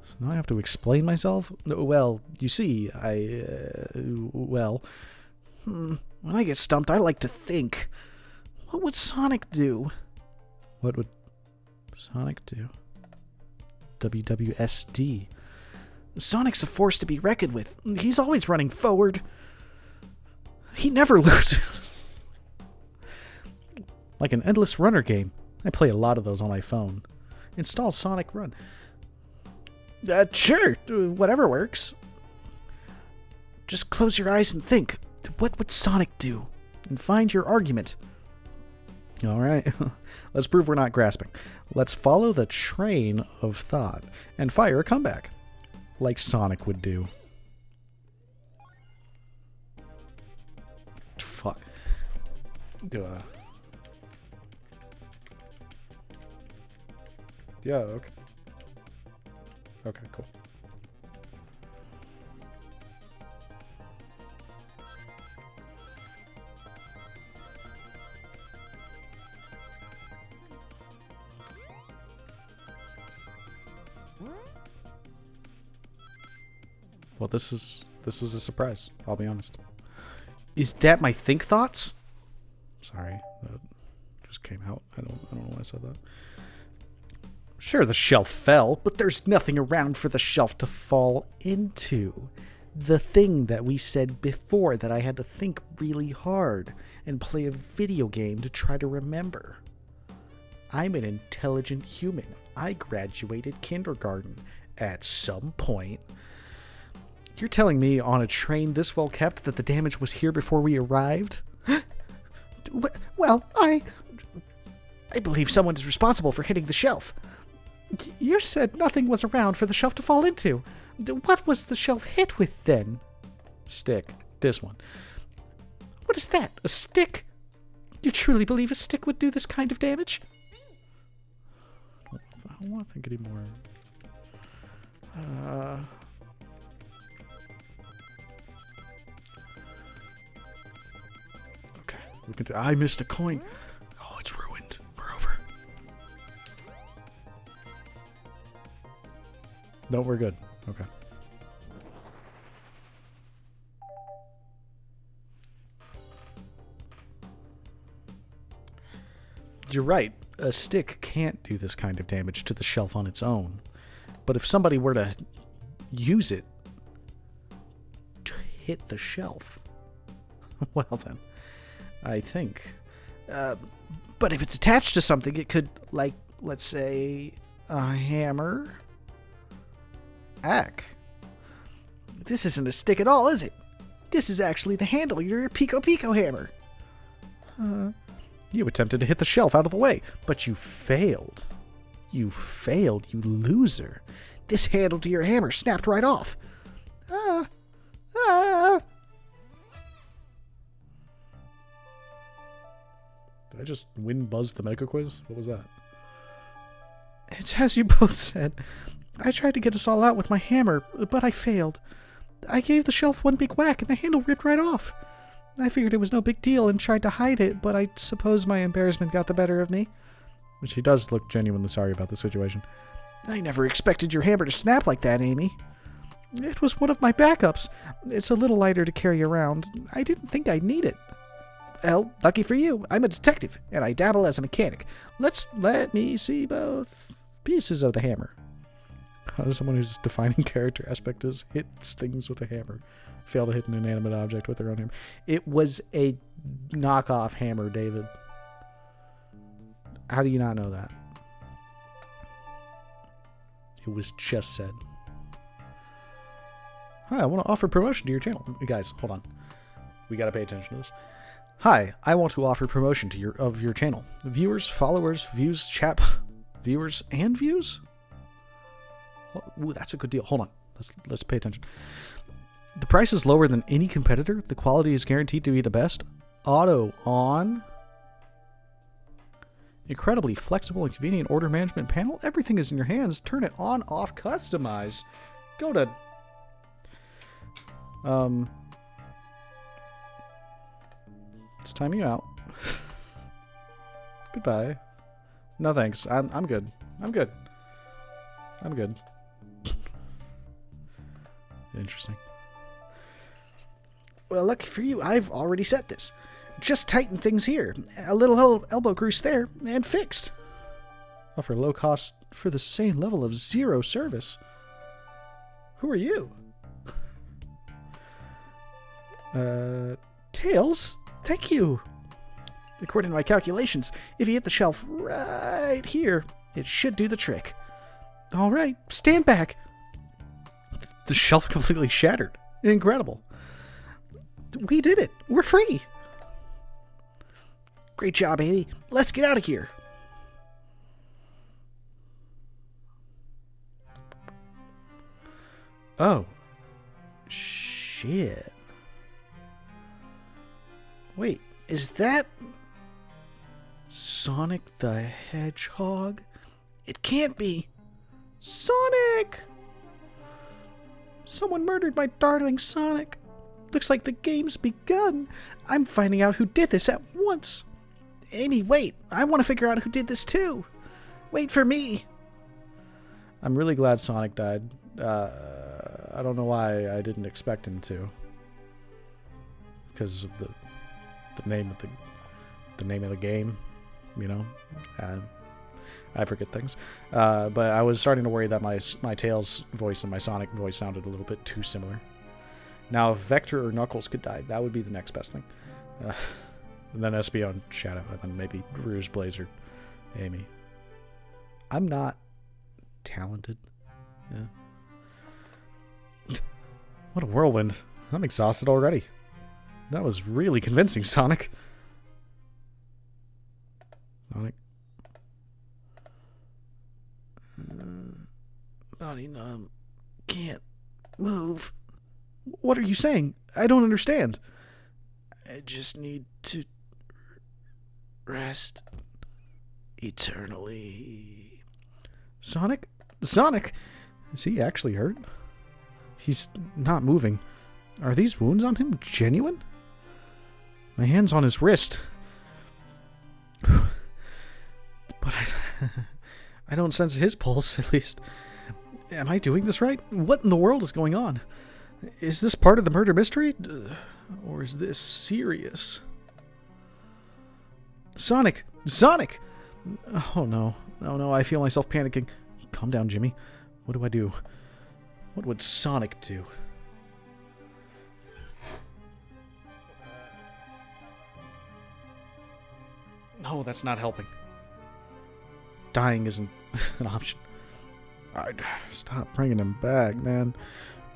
So now I have to explain myself? Well, you see, When I get stumped, I like to think. What would Sonic do? What would Sonic do? WWSD. Sonic's a force to be reckoned with. He's always running forward. He never loses. Like an endless runner game. I play a lot of those on my phone. Install Sonic Run. Sure, whatever works. Just close your eyes and think. What would Sonic do? And find your argument. Alright, let's prove we're not grasping. Let's follow the train of thought and fire a comeback. Like Sonic would do. Fuck. Yeah, okay. Okay, cool. Well, this is a surprise, I'll be honest. Is that my think thoughts? Sorry, that just came out. I don't know why I said that. Sure, the shelf fell, but there's nothing around for the shelf to fall into. The thing that we said before that I had to think really hard and play a video game to try to remember. I'm an intelligent human. I graduated kindergarten at some point. You're telling me on a train this well kept that the damage was here before we arrived? Well, I believe someone is responsible for hitting the shelf. You said nothing was around for the shelf to fall into. What was the shelf hit with then? Stick. This one. What is that? A stick? You truly believe a stick would do this kind of damage? I don't want to think anymore. Okay. We can I missed a coin. Oh, it's ruined. We're over. No, we're good. Okay. You're right. A stick can't do this kind of damage to the shelf on its own. But if somebody were to use it to hit the shelf, well then, I think. But if it's attached to something, it could, like, let's say, a hammer. Ack. This isn't a stick at all, is it? This is actually the handle of your Pico Pico hammer. You attempted to hit the shelf out of the way, but you failed. You failed, you loser. This handle to your hammer snapped right off. Ah! Ah! Did I just win Buzz the Mega Quiz? What was that? It's as you both said. I tried to get us all out with my hammer, but I failed. I gave the shelf one big whack and the handle ripped right off. I figured it was no big deal and tried to hide it, but I suppose my embarrassment got the better of me. But she does look genuinely sorry about the situation. I never expected your hammer to snap like that, Amy. It was one of my backups. It's a little lighter to carry around. I didn't think I'd need it. Well, lucky for you, I'm a detective, and I dabble as a mechanic. Let me see both pieces of the hammer. How does someone whose defining character aspect is hits things with a hammer fail to hit an inanimate object with their own hammer? It was a knockoff hammer, David. How do you not know that? It was just said. Hi, I want to offer promotion to your channel. Guys, hold on. We got to pay attention to this. Hi, I want to offer promotion to your channel. Viewers, followers, views, chat, viewers, and views? Ooh, that's a good deal. Hold on. Let's pay attention. The price is lower than any competitor. The quality is guaranteed to be the best. Auto on. Incredibly flexible and convenient order management panel. Everything is in your hands. Turn it on, off, customize. Go to... It's timing you out. Goodbye. No thanks. I'm good. I'm good. I'm good. Interesting. Well, lucky for you, I've already set this. Just tighten things here. A little elbow grease there, and fixed. Offer low cost for the same level of zero service. Who are you? Tails? Thank you. According to my calculations, if you hit the shelf right here, it should do the trick. All right, stand back. The shelf completely shattered. Incredible. We did it. We're free. Great job, Amy. Let's get out of here. Oh. Shit. Wait, is that Sonic the Hedgehog? It can't be. Sonic! Someone murdered my darling Sonic. Looks like the game's begun. I'm finding out who did this at once. Amy, wait. I want to figure out who did this too. Wait for me. I'm really glad Sonic died. I don't know why I didn't expect him to. Because of the name of the game, you know. I forget things. But I was starting to worry that my Tails voice and my Sonic voice sounded a little bit too similar. Now, if Vector or Knuckles could die, that would be the next best thing. And then Espeon Shadow, and then maybe Rouge Blazer Amy. I'm not talented. Yeah. What a whirlwind. I'm exhausted already. That was really convincing, Sonic. Sonic. Body numb. Can't move. What are you saying? I don't understand. I just need to rest eternally. Sonic? Sonic! Is he actually hurt? He's not moving. Are these wounds on him genuine? My hand's on his wrist. But I don't sense his pulse, at least. Am I doing this right? What in the world is going on? Is this part of the murder mystery? Or is this serious? Sonic! Sonic! Oh no. Oh no, I feel myself panicking. Calm down, Jimmy. What do I do? What would Sonic do? No, that's not helping. Dying isn't an option. I'd stop bringing him back, man.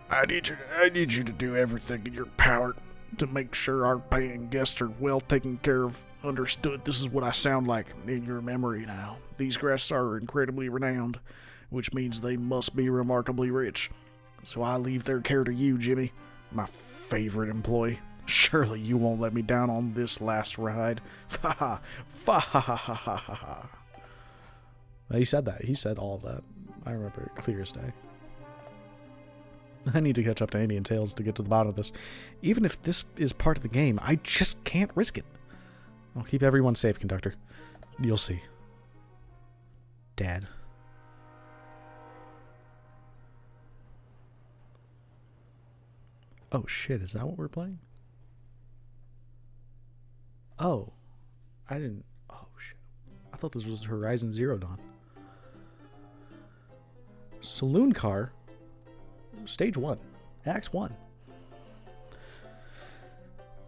I need you to do everything in your power to make sure our paying guests are well taken care of. Understood? This is what I sound like in your memory now. These guests are incredibly renowned, which means they must be remarkably rich. So I leave their care to you, Jimmy, my favorite employee. Surely you won't let me down on this last ride. Fa ha, fa ha ha ha ha ha. He said that. He said all of that. I remember it clear as day. I need to catch up to Amy and Tails to get to the bottom of this. Even if this is part of the game, I just can't risk it. I'll keep everyone safe, Conductor. You'll see. Dad. Oh shit, is that what we're playing? Oh. I didn't... Oh shit. I thought this was Horizon Zero Dawn. Saloon car. Stage 1. Act 1.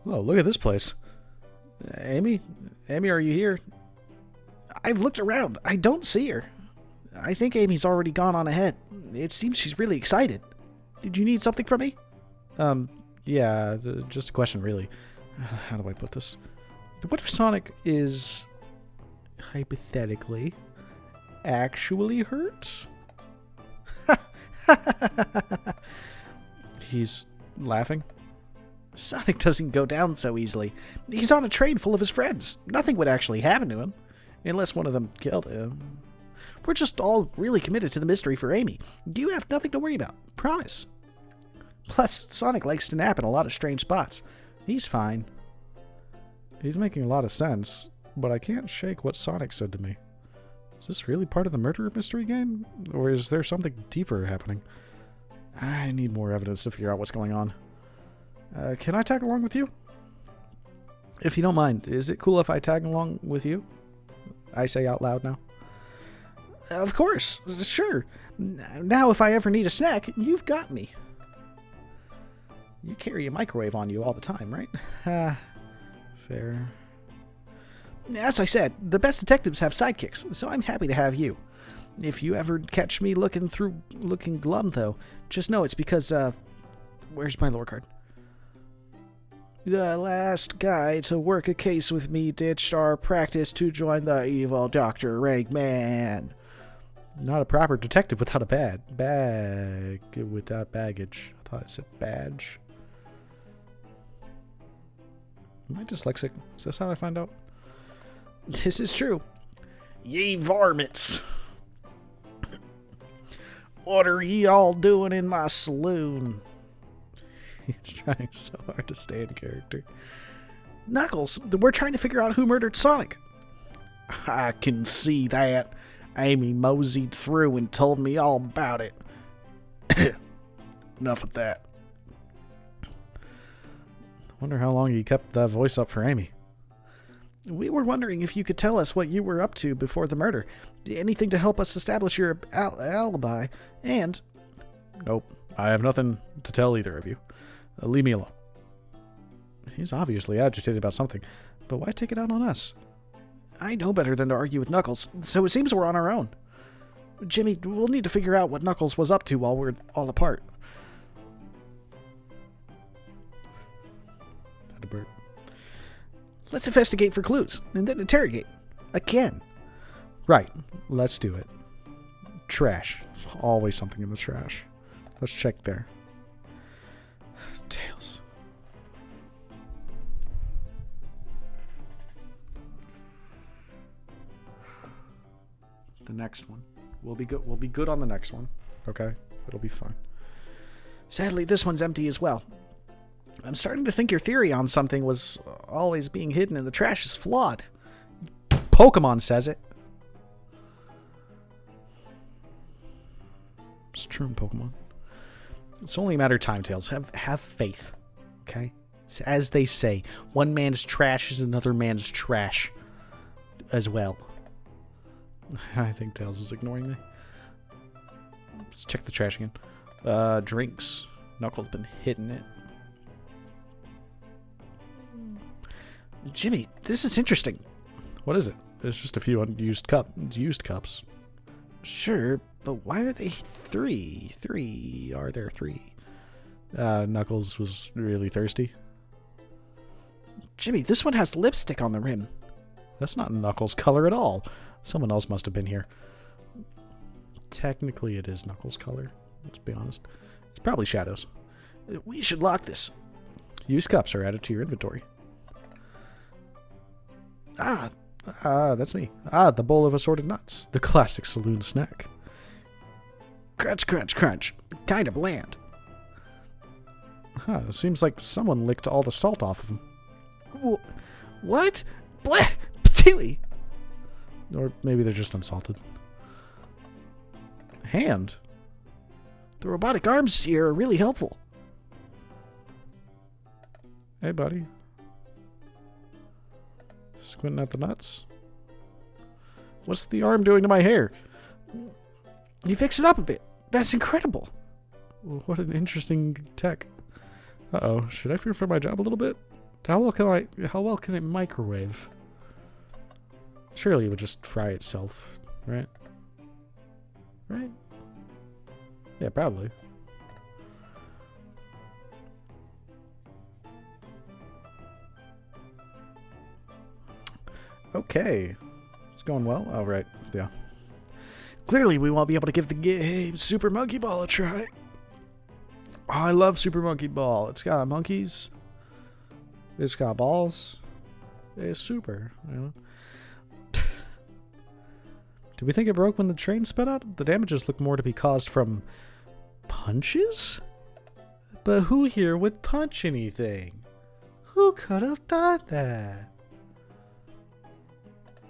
Oh, look at this place. Amy? Amy, are you here? I've looked around. I don't see her. I think Amy's already gone on ahead. It seems she's really excited. Did you need something from me? Yeah, just a question, really. How do I put this? What if Sonic is, hypothetically, actually hurt? He's laughing. Sonic doesn't go down so easily. He's on a train full of his friends. Nothing would actually happen to him, unless one of them killed him. We're just all really committed to the mystery for Amy. You have nothing to worry about. Promise. Plus, Sonic likes to nap in a lot of strange spots. He's fine. He's making a lot of sense, but I can't shake what Sonic said to me. Is this really part of the murder mystery game? Or is there something deeper happening? I need more evidence to figure out what's going on. Can I tag along with you? If you don't mind, is it cool if I tag along with you? I say out loud now. Of course, sure. Now if I ever need a snack, you've got me. You carry a microwave on you all the time, right? Fair. As I said, the best detectives have sidekicks, so I'm happy to have you. If you ever catch me looking glum, though, just know it's because, where's my lore card? The last guy to work a case with me ditched our practice to join the evil Dr. Eggman. Not a proper detective without a without baggage. I thought it said badge. Am I dyslexic? Is this how I find out? This is true. Ye varmints. What are ye all doing in my saloon? He's trying so hard to stay in character. Knuckles, we're trying to figure out who murdered Sonic. I can see that. Amy moseyed through and told me all about it. Enough of that. Wonder how long you kept that voice up for Amy. We were wondering if you could tell us what you were up to before the murder. Anything to help us establish your alibi, and... Nope. I have nothing to tell either of you. Leave me alone. He's obviously agitated about something, but why take it out on us? I know better than to argue with Knuckles, so it seems we're on our own. Jimmy, we'll need to figure out what Knuckles was up to while we're all apart. Had a burp. Let's investigate for clues, and then interrogate. Again. Right. Let's do it. Trash. Always something in the trash. Let's check there. Tails. The next one. We'll be good. We'll be good on the next one. Okay? It'll be fine. Sadly, this one's empty as well. I'm starting to think your theory on something was always being hidden in the trash is flawed. Pokemon says it. It's true in Pokemon. It's only a matter of time, Tails. Have faith. Okay? It's as they say. One man's trash is another man's trash. As well. I think Tails is ignoring me. Let's check the trash again. Drinks. Knuckles been hitting it. Jimmy, this is interesting. What is it? There's just a few unused used cups. Sure, but why are they three? Are there three? Knuckles was really thirsty. Jimmy, this one has lipstick on the rim. That's not Knuckles' color at all. Someone else must have been here. Technically, it is Knuckles' color. Let's be honest. It's probably shadows. We should lock this. Used cups are added to your inventory. That's me. The bowl of assorted nuts. The classic saloon snack. Crunch, crunch, crunch. Kind of bland. Seems like someone licked all the salt off of them. What? Blah! Patili! Or maybe they're just unsalted. Hand? The robotic arms here are really helpful. Hey, buddy. Squinting at the nuts. What's the arm doing to my hair? You fix it up a bit. That's incredible. What an interesting tech. Uh-oh. Should I fear for my job a little bit? How well can it microwave? Surely it would just fry itself, right? Right? Yeah, probably. Okay. It's going well. Oh, right. Yeah. Clearly, we won't be able to give the game Super Monkey Ball a try. Oh, I love Super Monkey Ball. It's got monkeys. It's got balls. It's super. You know? Do we think it broke when the train sped up? The damages look more to be caused from punches? But who here would punch anything? Who could have done that?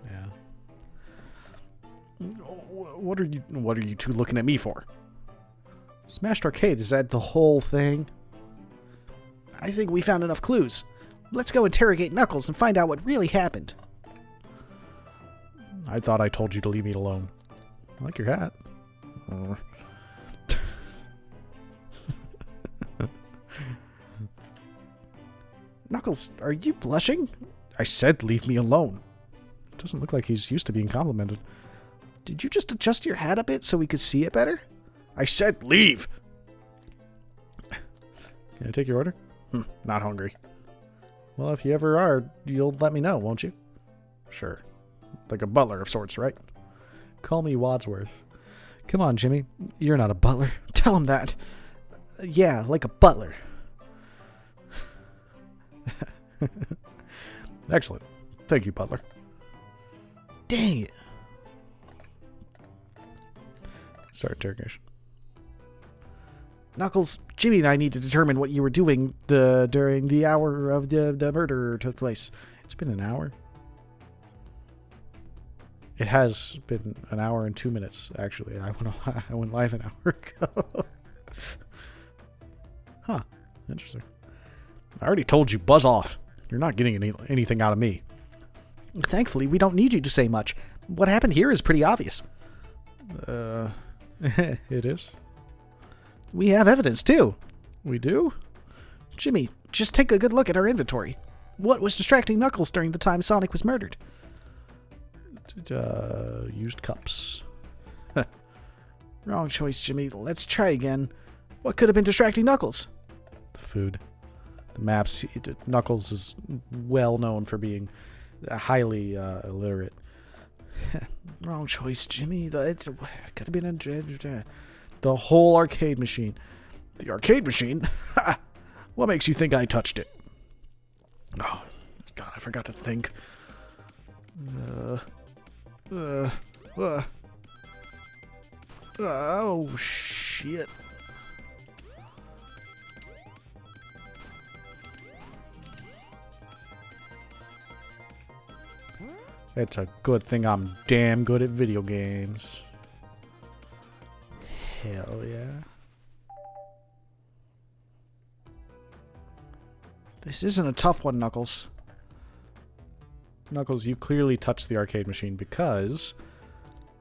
Yeah. What are you two looking at me for? Smashed Arcade, is that the whole thing? I think we found enough clues. Let's go interrogate Knuckles and find out what really happened. I thought I told you to leave me alone. I like your hat. Knuckles, are you blushing? I said leave me alone. It doesn't look like he's used to being complimented. Did you just adjust your hat a bit so we could see it better? I said leave! Can I take your order? Not hungry. Well, if you ever are, you'll let me know, won't you? Sure. Like a butler of sorts, right? Call me Wadsworth. Come on, Jimmy. You're not a butler. Tell him that. Yeah, like a butler. Excellent. Thank you, butler. Dang it. Start interrogation. Knuckles, Jimmy and I need to determine what you were doing during the hour of the murder took place. It's been an hour. It has been an hour and 2 minutes, actually. I went live an hour ago. Huh. Interesting. I already told you, buzz off. You're not getting anything out of me. Thankfully, we don't need you to say much. What happened here is pretty obvious. It is. We have evidence, too. We do? Jimmy, just take a good look at our inventory. What was distracting Knuckles during the time Sonic was murdered? Used cups. Wrong choice, Jimmy. Let's try again. What could have been distracting Knuckles? The food. The maps. Knuckles is well known for being highly illiterate. Wrong choice, Jimmy. It could have been the whole arcade machine. The arcade machine? What makes you think I touched it? Oh, God, I forgot to think. Oh, shit. It's a good thing I'm damn good at video games. Hell yeah. This isn't a tough one, Knuckles. Knuckles, you clearly touched the arcade machine because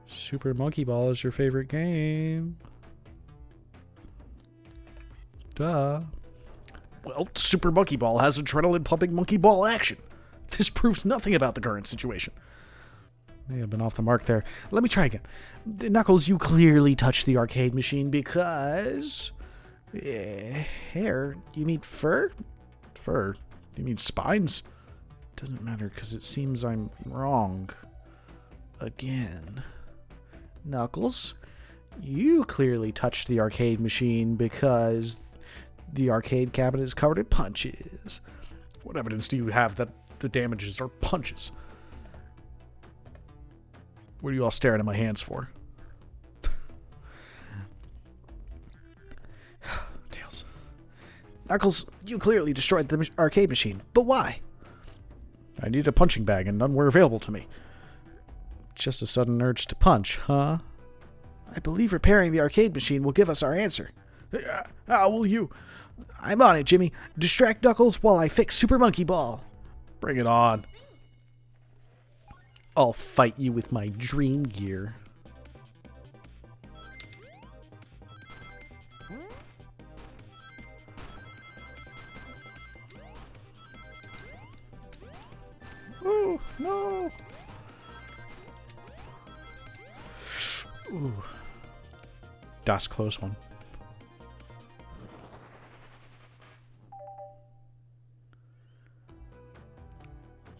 Super Monkey Ball is your favorite game. Duh. Well, Super Monkey Ball has adrenaline-pumping monkey ball action. This proves nothing about the current situation. May have been off the mark there. Let me try again. Knuckles, you clearly touched the arcade machine because... hair? You mean fur? Fur? You mean spines? Doesn't matter because it seems I'm wrong. Again. Knuckles, You clearly touched the arcade machine because the arcade cabinet is covered in punches. What evidence do you have that the damages are punches? What are you all staring at my hands for? Tails. Knuckles, you clearly destroyed the arcade machine, but why? I need a punching bag and none were available to me. Just a sudden urge to punch, huh? I believe repairing the arcade machine will give us our answer. How will you? I'm on it, Jimmy. Distract Knuckles while I fix Super Monkey Ball. Bring it on. I'll fight you with my dream gear. Oh, no. Ooh. That's a close one.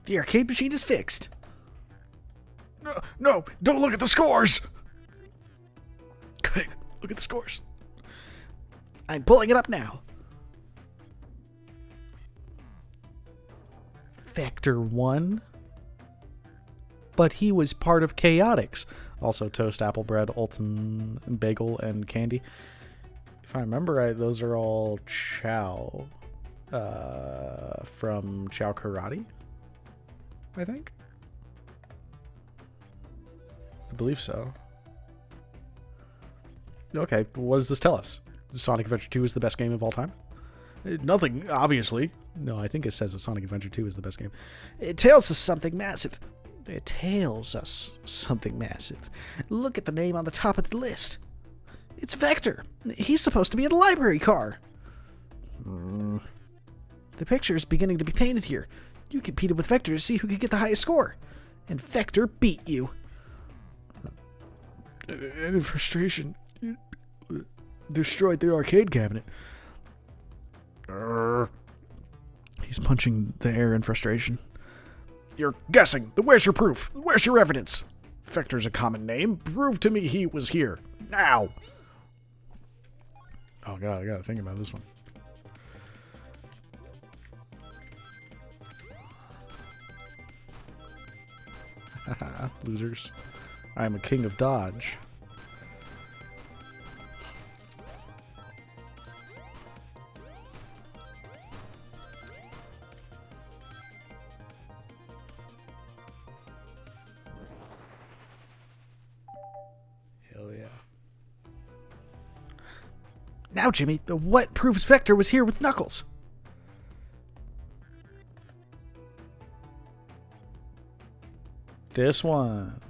The arcade machine is fixed. No, don't look at the scores. Quick, look at the scores. I'm pulling it up now. Vector won. But he was part of Chaotix. Also toast, apple bread, Ultim, bagel, and candy. If I remember right, those are all Chow. From Chow Karate, I think. I believe so. Okay, what does this tell us? Sonic Adventure 2 is the best game of all time? Nothing, obviously. No, I think it says that Sonic Adventure 2 is the best game. It tells us something massive. It tells us something massive. Look at the name on the top of the list. It's Vector. He's supposed to be in the library car. The picture is beginning to be painted here. You competed with Vector to see who could get the highest score. And Vector beat you. And in frustration, you destroyed the arcade cabinet. He's punching the air in frustration. You're guessing. Where's your proof? Where's your evidence? Vector's a common name. Prove to me he was here. Now! Oh god, I gotta think about this one. Haha, losers. I am a king of dodge. Hell yeah. Now, Jimmy, what proves Vector was here with Knuckles? This one.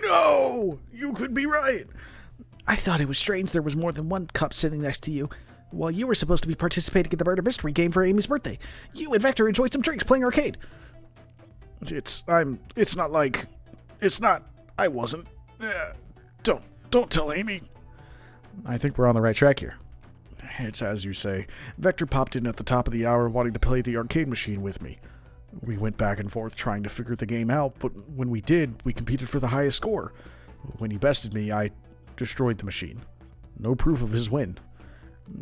No! You could be right. I thought it was strange there was more than one cup sitting next to you. While you were supposed to be participating in the murder mystery game for Amy's birthday, you and Vector enjoyed some drinks playing arcade. I wasn't. Don't tell Amy. I think we're on the right track here. It's as you say. Vector popped in at the top of the hour wanting to play the arcade machine with me. We went back and forth trying to figure the game out, but when we did, we competed for the highest score. When he bested me, I destroyed the machine. No proof of his win.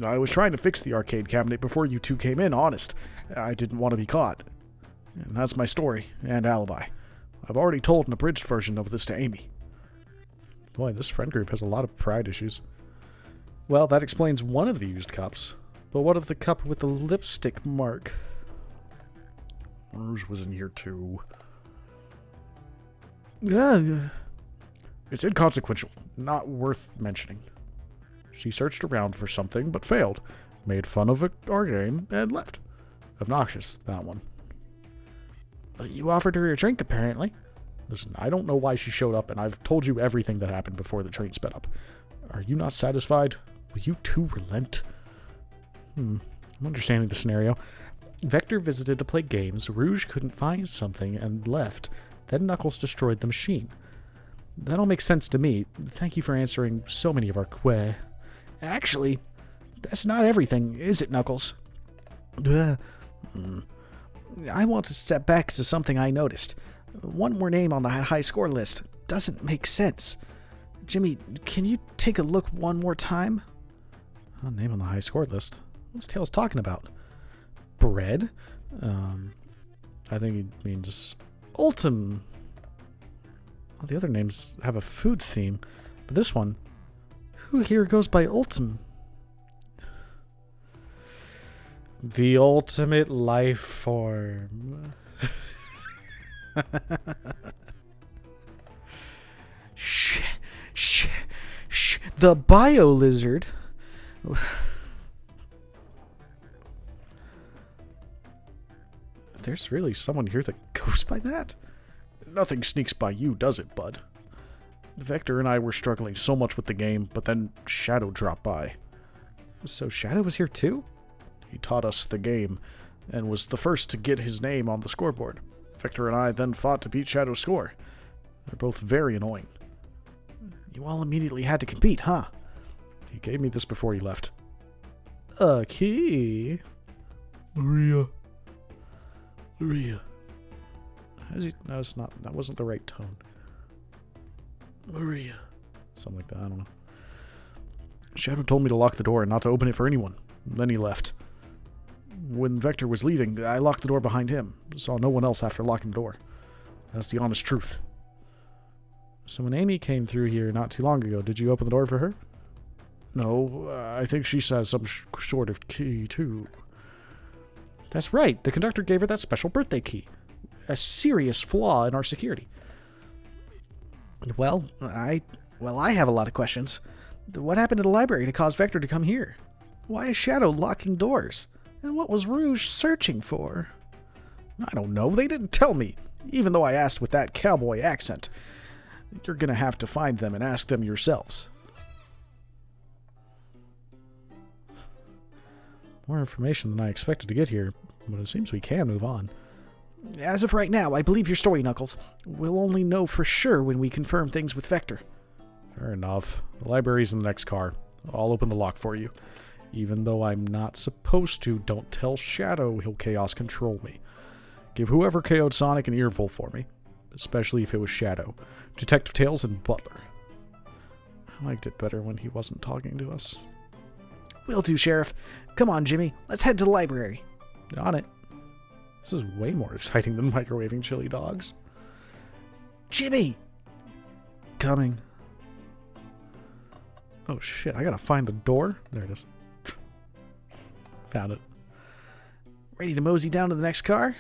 I was trying to fix the arcade cabinet before you two came in, honest. I didn't want to be caught. And that's my story and alibi. I've already told an abridged version of this to Amy. Boy, this friend group has a lot of pride issues. Well, that explains one of the used cups. But what of the cup with the lipstick mark? Rouge was in here too. It's inconsequential, not worth mentioning. She searched around for something, but failed. Made fun of our game, and left. Obnoxious, that one. But you offered her a drink, apparently. Listen, I don't know why she showed up, and I've told you everything that happened before the train sped up. Are you not satisfied? Will you two relent? I'm understanding the scenario. Vector visited to play games, Rouge couldn't find something, and left. Then Knuckles destroyed the machine. That all makes sense to me. Thank you for answering so many of our questions. Actually, that's not everything, is it, Knuckles? I want to step back to something I noticed. One more name on the high score list doesn't make sense. Jimmy, can you take a look one more time? Oh, name on the high score list. What's Tails talking about? Bread? I think he means Ultim. All the other names have a food theme, but this one, who here goes by Ultim? The ultimate life form. Shh. The bio lizard. There's really someone here that goes by that? Nothing sneaks by you, does it, bud? Vector and I were struggling so much with the game, but then Shadow dropped by. So Shadow was here too? He taught us the game, and was the first to get his name on the scoreboard. Vector and I then fought to beat Shadow's score. They're both very annoying. You all immediately had to compete, huh? He gave me this before he left. A key? Maria. How's he? No, it's not. That wasn't the right tone. Maria. Something like that. I don't know. Shadow told me to lock the door and not to open it for anyone. Then he left. When Vector was leaving, I locked the door behind him. Saw no one else after locking the door. That's the honest truth. So when Amy came through here not too long ago, did you open the door for her? No, I think she has some sort of key, too. That's right. The conductor gave her that special birthday key. A serious flaw in our security. Well, I have a lot of questions. What happened to the library to cause Vector to come here? Why is Shadow locking doors? And what was Rouge searching for? I don't know. They didn't tell me, even though I asked with that cowboy accent. You're gonna have to find them and ask them yourselves. More information than I expected to get here, but it seems we can move on. As of right now, I believe your story, Knuckles. We'll only know for sure when we confirm things with Vector. Fair enough. The library's in the next car. I'll open the lock for you. Even though I'm not supposed to, don't tell Shadow he'll chaos control me. Give whoever KO'd Sonic an earful for me. Especially if it was Shadow. Detective Tails and Butler. I liked it better when he wasn't talking to us. Will do, Sheriff. Come on, Jimmy. Let's head to the library. On it. This is way more exciting than microwaving chili dogs. Jimmy! Coming. Oh shit, I gotta find the door. There it is. Found it. Ready to mosey down to the next car?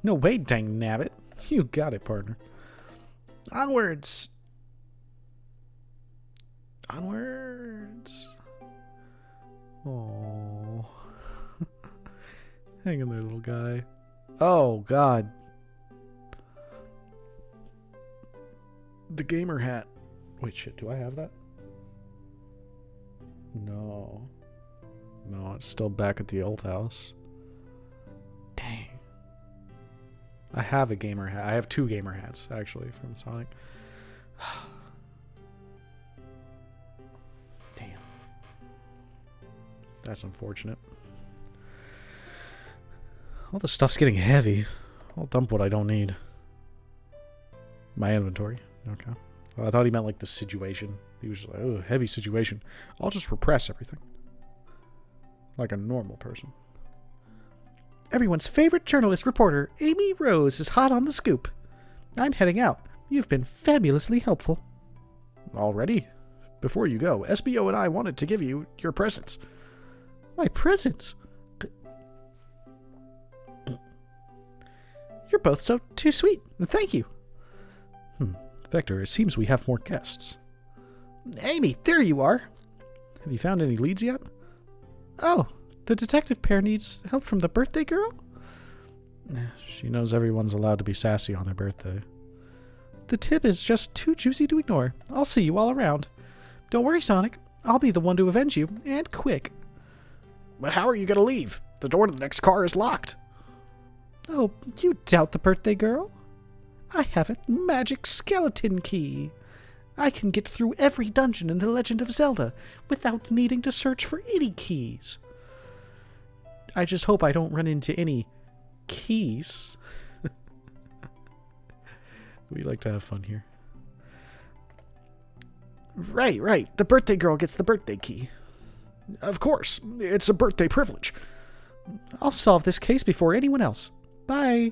No way, dang nabbit. You got it, partner. Onwards! Onwards. Oh. Hang in there, little guy. Oh, God. The gamer hat. Wait, shit, do I have that? No. No, it's still back at the old house. Dang. I have a gamer hat. I have 2 gamer hats, actually, from Sonic. Damn. That's unfortunate. All the stuff's getting heavy. I'll dump what I don't need. My inventory. Okay. Well, I thought he meant like the situation. He was like, oh, heavy situation. I'll just repress everything. Like a normal person. Everyone's favorite journalist reporter, Amy Rose, is hot on the scoop. I'm heading out. You've been fabulously helpful. Already? Before you go, SBO and I wanted to give you your presents. My presents? You're both so too sweet. Thank you. Vector, it seems we have more guests. Amy, there you are. Have you found any leads yet? Oh, the detective pair needs help from the birthday girl? She knows everyone's allowed to be sassy on their birthday. The tip is just too juicy to ignore. I'll see you all around. Don't worry, Sonic. I'll be the one to avenge you, and quick. But how are you going to leave? The door to the next car is locked. Oh, you doubt the birthday girl? I have a magic skeleton key. I can get through every dungeon in The Legend of Zelda without needing to search for any keys. I just hope I don't run into any keys. We like to have fun here. Right. The birthday girl gets the birthday key. Of course. It's a birthday privilege. I'll solve this case before anyone else. Bye.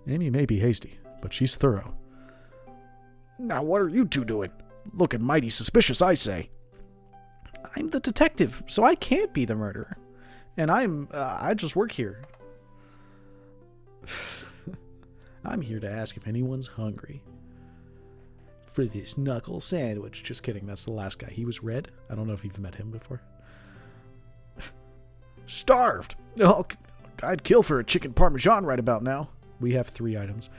Amy may be hasty, but she's thorough. Now what are you two doing? Looking mighty suspicious, I say. I'm the detective, so I can't be the murderer. And I just work here. I'm here to ask if anyone's hungry. For this knuckle sandwich. Just kidding, that's the last guy. He was red. I don't know if you've met him before. Starved. Oh, I'd kill for a chicken parmesan right about now. We have 3 items.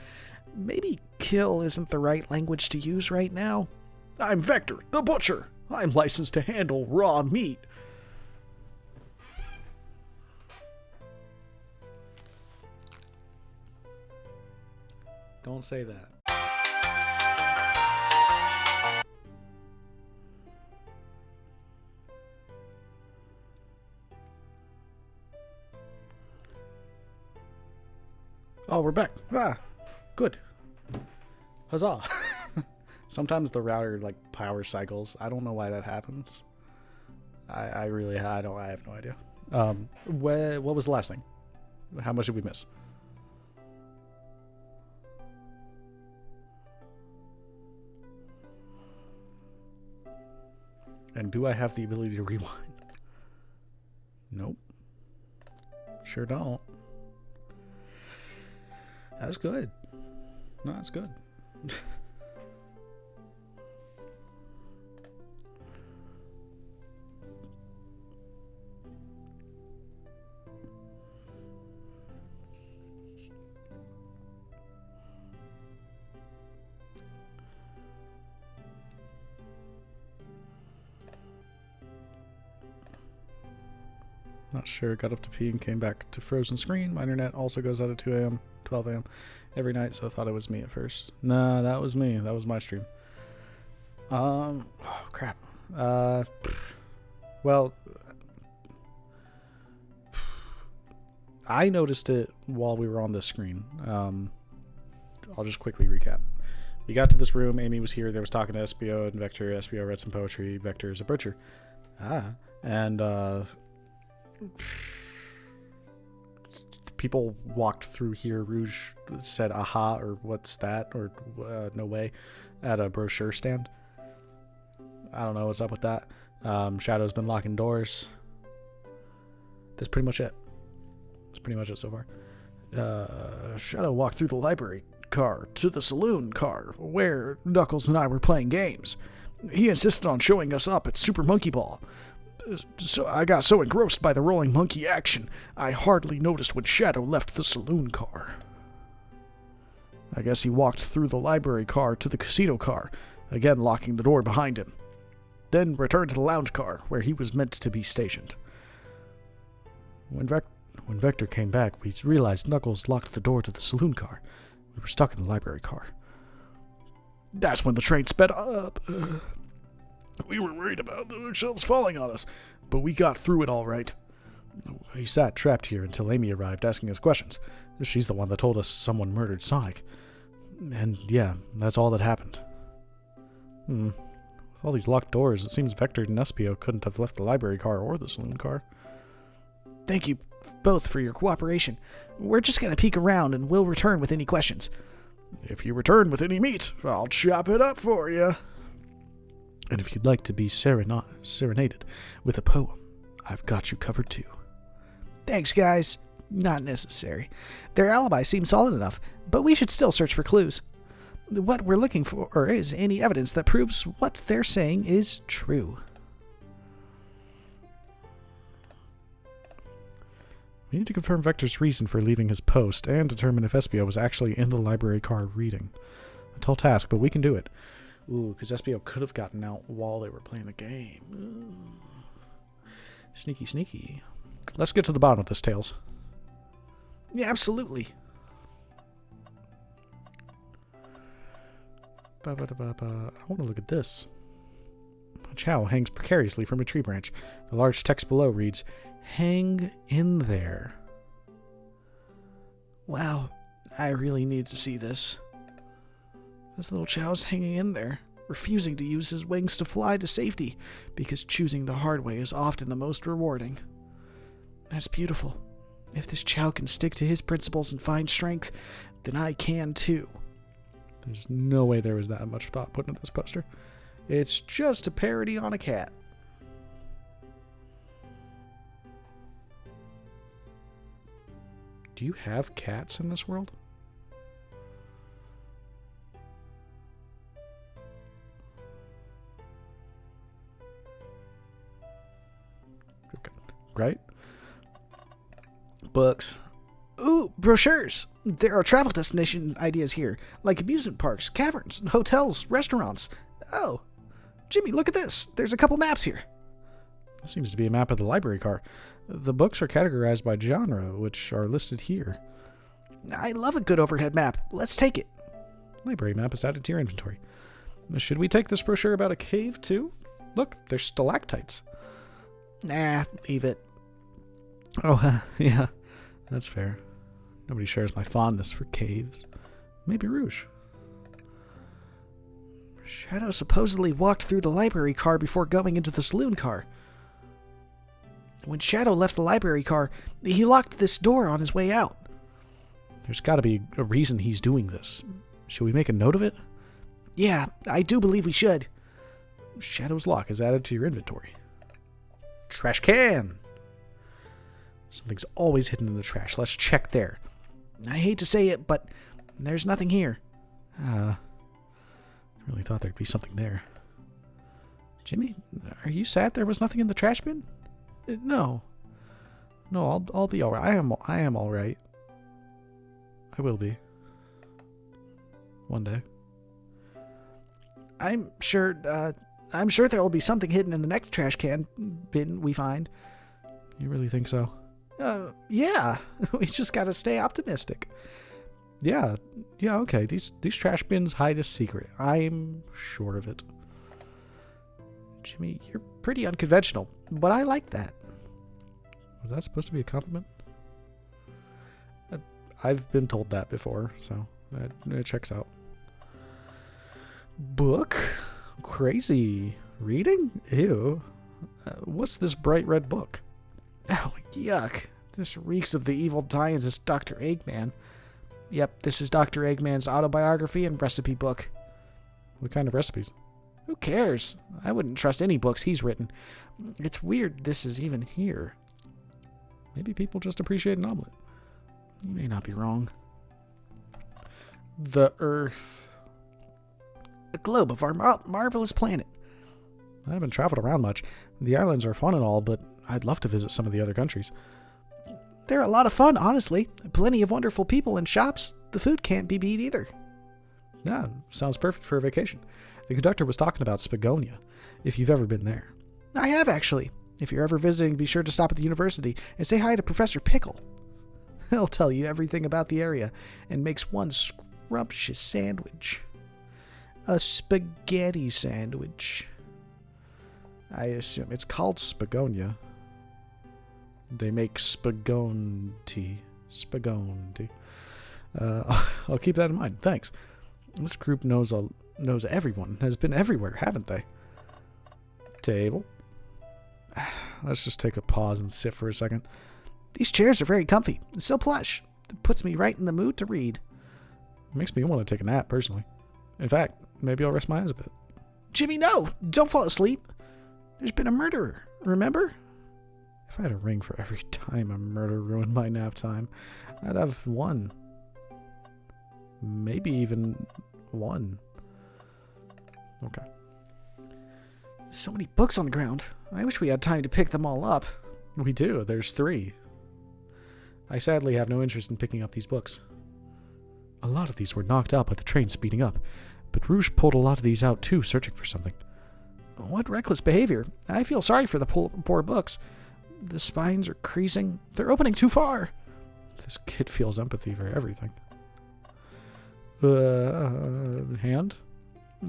Maybe kill isn't the right language to use right now. I'm Vector, the butcher. I'm licensed to handle raw meat. Don't say that. Oh, we're back. Ah, good. Huzzah. Sometimes the router, like, power cycles. I don't know why that happens. I have no idea. What was the last thing? How much did we miss? And do I have the ability to rewind? Nope. Sure don't. That's good. No, that's good. Not sure. Got up to pee and came back to frozen screen. My internet also goes out at 2 a.m., 12 a.m. every night, so I thought it was me at first. Nah, that was me. That was my stream. Oh, crap. Well, I noticed it while we were on this screen. I'll just quickly recap. We got to this room. Amy was here. They was talking to SBO and Vector. SBO read some poetry. Vector is a butcher. And people walked through here. Rouge said aha or what's that or no way at a brochure stand. I don't know what's up with that. Shadow's been locking doors. That's pretty much it. That's pretty much it so far. Shadow walked through the library car to the saloon car where Knuckles and I were playing games. He insisted on showing us up at Super Monkey Ball. So I got so engrossed by the rolling monkey action, I hardly noticed when Shadow left the saloon car. I guess he walked through the library car to the casino car, again locking the door behind him. Then returned to the lounge car, where he was meant to be stationed. When Vector came back, we realized Knuckles locked the door to the saloon car. We were stuck in the library car. That's when the train sped up. We were worried about the bookshelves falling on us, but we got through it all right. We sat trapped here until Amy arrived asking us questions. She's the one that told us someone murdered Sonic. And yeah, that's all that happened. With all these locked doors, it seems Vector and Espio couldn't have left the library car or the saloon car. Thank you both for your cooperation. We're just going to peek around and we'll return with any questions. If you return with any meat, I'll chop it up for you. And if you'd like to be serenaded with a poem, I've got you covered too. Thanks, guys. Not necessary. Their alibi seems solid enough, but we should still search for clues. What we're looking for is any evidence that proves what they're saying is true. We need to confirm Vector's reason for leaving his post and determine if Espio was actually in the library car reading. A tall task, but we can do it. Ooh, because Espio could have gotten out while they were playing the game. Ooh. Sneaky, sneaky. Let's get to the bottom of this, Tails. Yeah, absolutely. I want to look at this. A chow hangs precariously from a tree branch. The large text below reads, "Hang in there." Wow, I really need to see this. This little chow's hanging in there. refusing to use his wings to fly to safety because choosing the hard way is often the most rewarding. That's beautiful. If this Chow can stick to his principles and find strength, then I can too. There's no way there was that much thought put into this poster. It's just a parody on a cat. Do you have cats in this world? Okay. Right? Books. Ooh, brochures. There are travel destination ideas here, like amusement parks, caverns, hotels, restaurants. Oh, Jimmy, look at this. There's a couple maps here. This seems to be a map of the library car. The books are categorized by genre, which are listed here. I love a good overhead map. Let's take it. Library map is added to your inventory. Should we take this brochure about a cave, too? Look, there's stalactites. Nah, leave it. Oh, yeah, that's fair. Nobody shares my fondness for caves. Maybe Rouge. Shadow supposedly walked through the library car before going into the saloon car. When Shadow left the library car, he locked this door on his way out. There's got to be a reason he's doing this. Should we make a note of it? Yeah, I do believe we should. Shadow's lock is added to your inventory. Trash can! Something's always hidden in the trash. Let's check there. I hate to say it, but there's nothing here. I really thought there'd be something there. Jimmy, are you sad there was nothing in the trash bin? No. No, I'll be alright. I am alright. I will be. One day. I'm sure there will be something hidden in the next trash can bin we find. You really think so? Yeah. We just gotta stay optimistic. Yeah, okay. These trash bins hide a secret. I'm sure of it. Jimmy, you're pretty unconventional, but I like that. Was that supposed to be a compliment? I've been told that before, so it checks out. Book? Crazy. Reading? Ew. What's this bright red book? Oh, yuck. This reeks of the evil scientist Dr. Eggman. Yep, this is Dr. Eggman's autobiography and recipe book. What kind of recipes? Who cares? I wouldn't trust any books he's written. It's weird this is even here. Maybe people just appreciate an omelet. You may not be wrong. The Earth. A globe of our marvelous planet. I haven't traveled around much. The islands are fun and all, but I'd love to visit some of the other countries. They're a lot of fun, honestly. Plenty of wonderful people and shops. The food can't be beat either. Yeah, sounds perfect for a vacation. The conductor was talking about Spagonia, if you've ever been there. I have, actually. If you're ever visiting, be sure to stop at the university and say hi to Professor Pickle. He'll tell you everything about the area and makes one scrumptious sandwich. A spaghetti sandwich. I assume it's called Spagonia. They make spagonti. Spagonti. I'll keep that in mind. Thanks. This group knows everyone. Has been everywhere, haven't they? Table. Let's just take a pause and sit for a second. These chairs are very comfy. So plush. It puts me right in the mood to read. It makes me want to take a nap, personally. In fact, maybe I'll rest my eyes a bit. Jimmy, no! Don't fall asleep. There's been a murderer, remember? If I had a ring for every time a murder ruined my nap time, I'd have one. Maybe even one. Okay. So many books on the ground. I wish we had time to pick them all up. We do. There's 3. I sadly have no interest in picking up these books. A lot of these were knocked out by the train speeding up, but Rouge pulled a lot of these out too, searching for something. What reckless behavior. I feel sorry for the poor books. The spines are creasing. They're opening too far. This kid feels empathy for everything. Hand?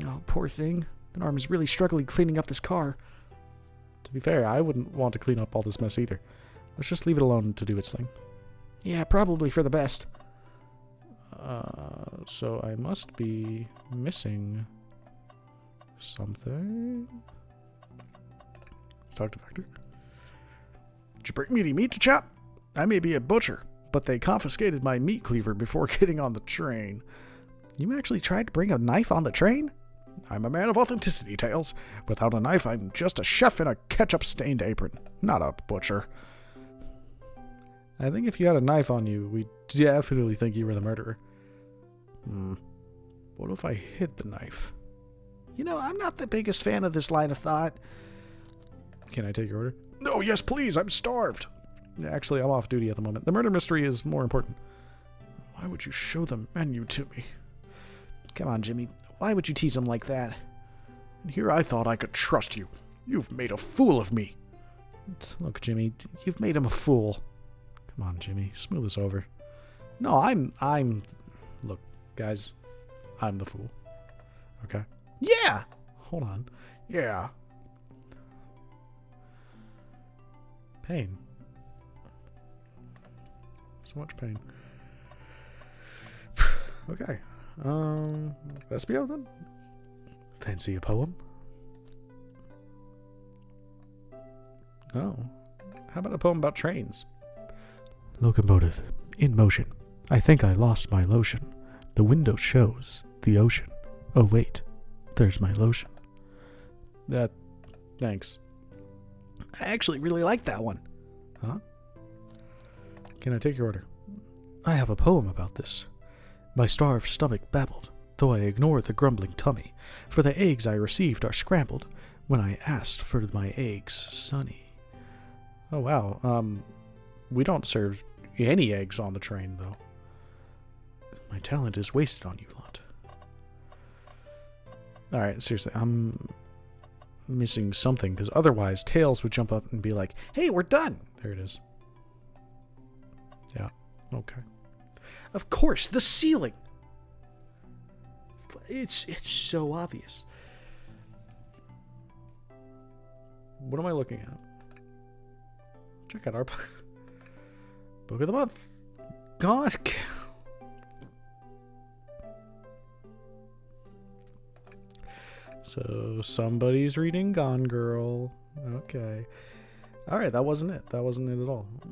Oh, poor thing. That arm is really struggling cleaning up this car. To be fair, I wouldn't want to clean up all this mess either. Let's just leave it alone to do its thing. Yeah, probably for the best. So I must be missing something. Talk to Vector. Did you bring me any meat to chop? I may be a butcher, but they confiscated my meat cleaver before getting on the train. You actually tried to bring a knife on the train? I'm a man of authenticity, Tails. Without a knife, I'm just a chef in a ketchup-stained apron, not a butcher. I think if you had a knife on you, we'd definitely think you were the murderer. What if I hid the knife? You know, I'm not the biggest fan of this line of thought. Can I take your order? No, yes, please. I'm starved. Actually, I'm off duty at the moment. The murder mystery is more important. Why would you show the menu to me? Come on, Jimmy. Why would you tease him like that? And here I thought I could trust you. You've made a fool of me. Look, Jimmy, you've made him a fool. Come on, Jimmy. Smooth this over. No, I'm... Look, guys, I'm the fool. Okay? Yeah! Hold on. Yeah. Pain. So much pain. Okay. SBO then? Fancy a poem? Oh. How about a poem about trains? Locomotive. In motion. I think I lost my lotion. The window shows the ocean. Oh wait. There's my lotion. Thanks. I actually really like that one. Huh? Can I take your order? I have a poem about this. My starved stomach babbled, though I ignore the grumbling tummy, for the eggs I received are scrambled when I asked for my eggs sunny. Oh wow, we don't serve any eggs on the train, though. My talent is wasted on you lot. Alright, seriously, I'm missing something, because otherwise Tails would jump up and be like, hey, we're done! There it is. Yeah, okay. Of course, the ceiling! It's so obvious. What am I looking at? Check out our book of the month. God. So somebody's reading Gone Girl. Okay. Alright, that wasn't it. That wasn't it at all. Okay.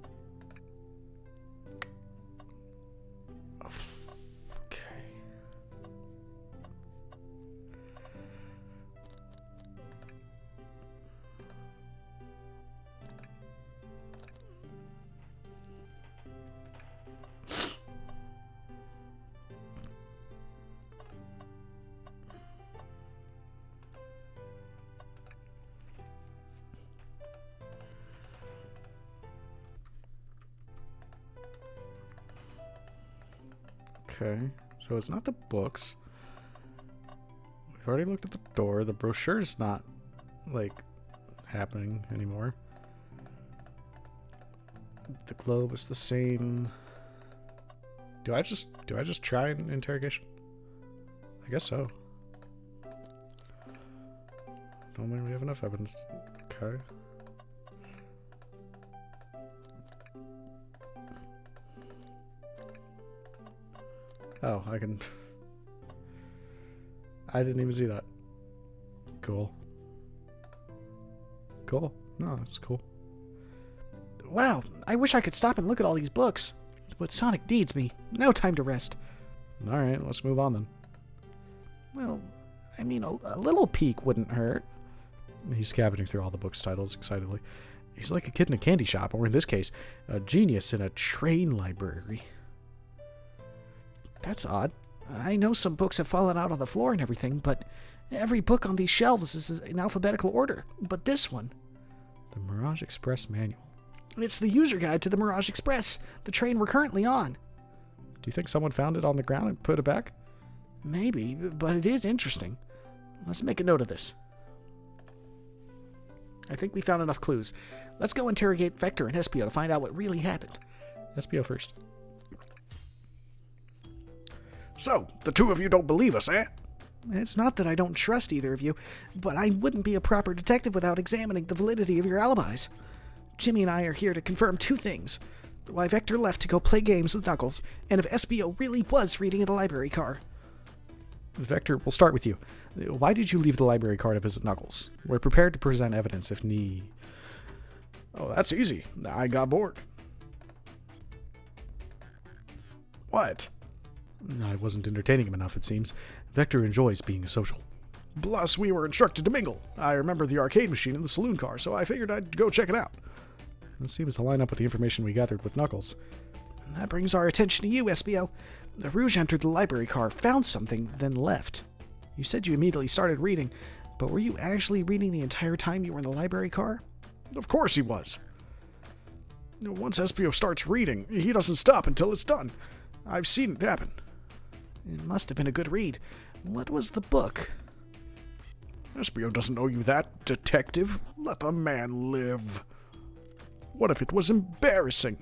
Okay, so it's not the books. We've already looked at the door. The brochure's not, like, happening anymore. The globe is the same. Do I just try an interrogation? I guess so. Don't think we have enough evidence. Okay. Oh, I can... I didn't even see that. Cool. Cool. No, that's cool. Wow, I wish I could stop and look at all these books. But Sonic needs me. No time to rest. Alright, let's move on then. Well, I mean, a little peek wouldn't hurt. He's scavenging through all the books titles excitedly. He's like a kid in a candy shop, or in this case, a genius in a train library. That's odd. I know some books have fallen out on the floor and everything, but every book on these shelves is in alphabetical order. But this one... The Mirage Express Manual. It's the user guide to the Mirage Express, the train we're currently on. Do you think someone found it on the ground and put it back? Maybe, but it is interesting. Let's make a note of this. I think we found enough clues. Let's go interrogate Vector and Espio to find out what really happened. Espio first. So, the two of you don't believe us, eh? It's not that I don't trust either of you, but I wouldn't be a proper detective without examining the validity of your alibis. Jimmy and I are here to confirm two things. Why Vector left to go play games with Knuckles, and if Espio really was reading in the library car. Vector, we'll start with you. Why did you leave the library car to visit Knuckles? We're prepared to present evidence if need. Oh, that's easy. I got bored. What? I wasn't entertaining him enough, it seems. Vector enjoys being social. Plus, we were instructed to mingle. I remember the arcade machine in the saloon car, so I figured I'd go check it out. It seems to line up with the information we gathered with Knuckles. And that brings our attention to you, Espio. The Rouge entered the library car, found something, then left. You said you immediately started reading, but were you actually reading the entire time you were in the library car? Of course he was. Once Espio starts reading, he doesn't stop until it's done. I've seen it happen. It must have been a good read. What was the book? Espio doesn't owe you that, detective. Let the man live. What if it was embarrassing?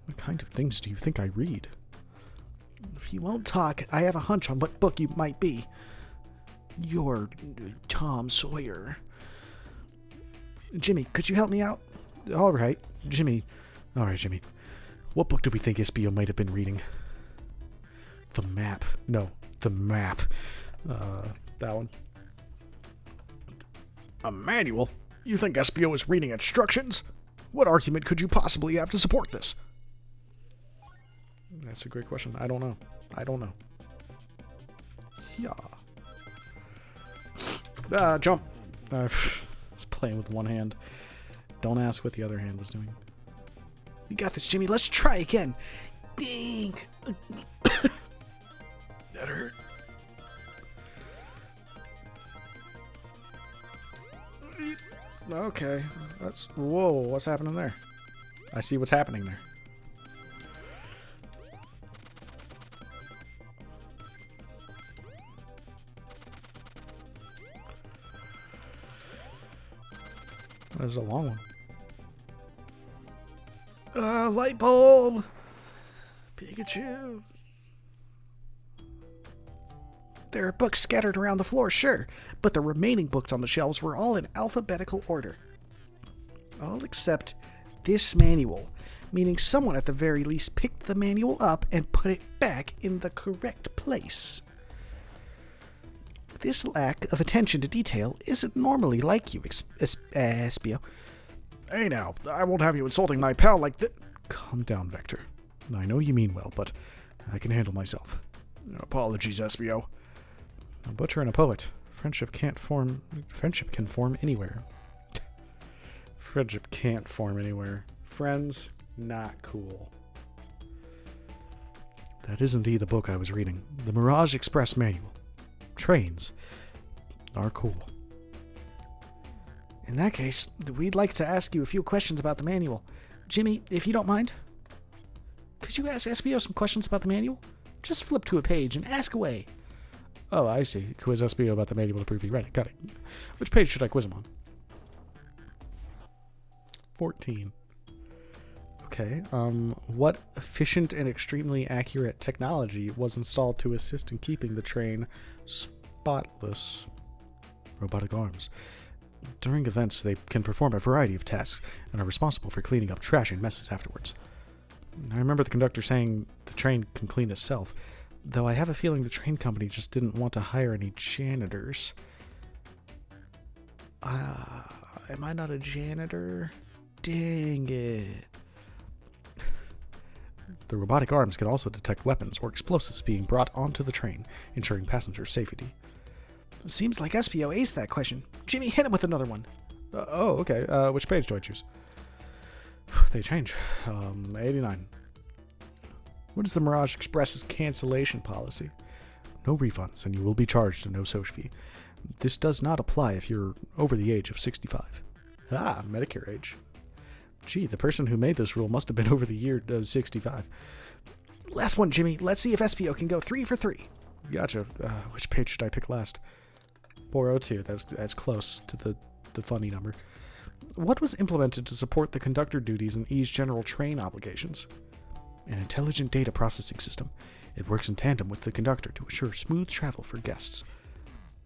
What kind of things do you think I read? If you won't talk, I have a hunch on what book you might be. You're Tom Sawyer. Jimmy, could you help me out? All right, Jimmy. What book do we think Espio might have been reading? The map. No, the map. That one. A manual? You think Espio is reading instructions? What argument could you possibly have to support this? That's a great question. I don't know. Yeah. Jump. I was playing with one hand. Don't ask what the other hand was doing. You got this, Jimmy. Let's try again. Ding. That hurt. Okay. Whoa, what's happening there? I see what's happening there. That was a long one. Light bulb. Pikachu. There are books scattered around the floor, sure, but the remaining books on the shelves were all in alphabetical order. All except this manual, meaning someone at the very least picked the manual up and put it back in the correct place. This lack of attention to detail isn't normally like you, Espio. Hey now, I won't have you insulting my pal like that. Calm down, Vector. I know you mean well, but I can handle myself. Apologies, Espio. A butcher and a poet. Friendship can form anywhere. Friendship can't form anywhere. Friends, not cool. That is indeed the book I was reading. The Mirage Express Manual. Trains are cool. In that case, we'd like to ask you a few questions about the manual. Jimmy, if you don't mind, could you ask Espio some questions about the manual? Just flip to a page and ask away. Oh, I see. Quiz Espio about the manual to prove he read it. Got it. Which page should I quiz him on? 14. Okay. What efficient and extremely accurate technology was installed to assist in keeping the train spotless? Robotic arms. During events, they can perform a variety of tasks and are responsible for cleaning up trash and messes afterwards. I remember the conductor saying the train can clean itself, though I have a feeling the train company just didn't want to hire any janitors. Am I not a janitor? Dang it. The robotic arms can also detect weapons or explosives being brought onto the train, ensuring passenger safety. Seems like Espio aced that question. Jimmy, hit him with another one. Okay. Which page do I choose? They change. 89. What is the Mirage Express's cancellation policy? No refunds, and you will be charged a no social fee. This does not apply if you're over the age of 65. Medicare age. Gee, the person who made this rule must have been over the year of 65. Last one, Jimmy. Let's see if Espio can go 3 for 3. Gotcha. Which page should I pick last? 402. That's close to the funny number. What was implemented to support the conductor duties and ease general train obligations? An intelligent data processing system. It works in tandem with the conductor to assure smooth travel for guests.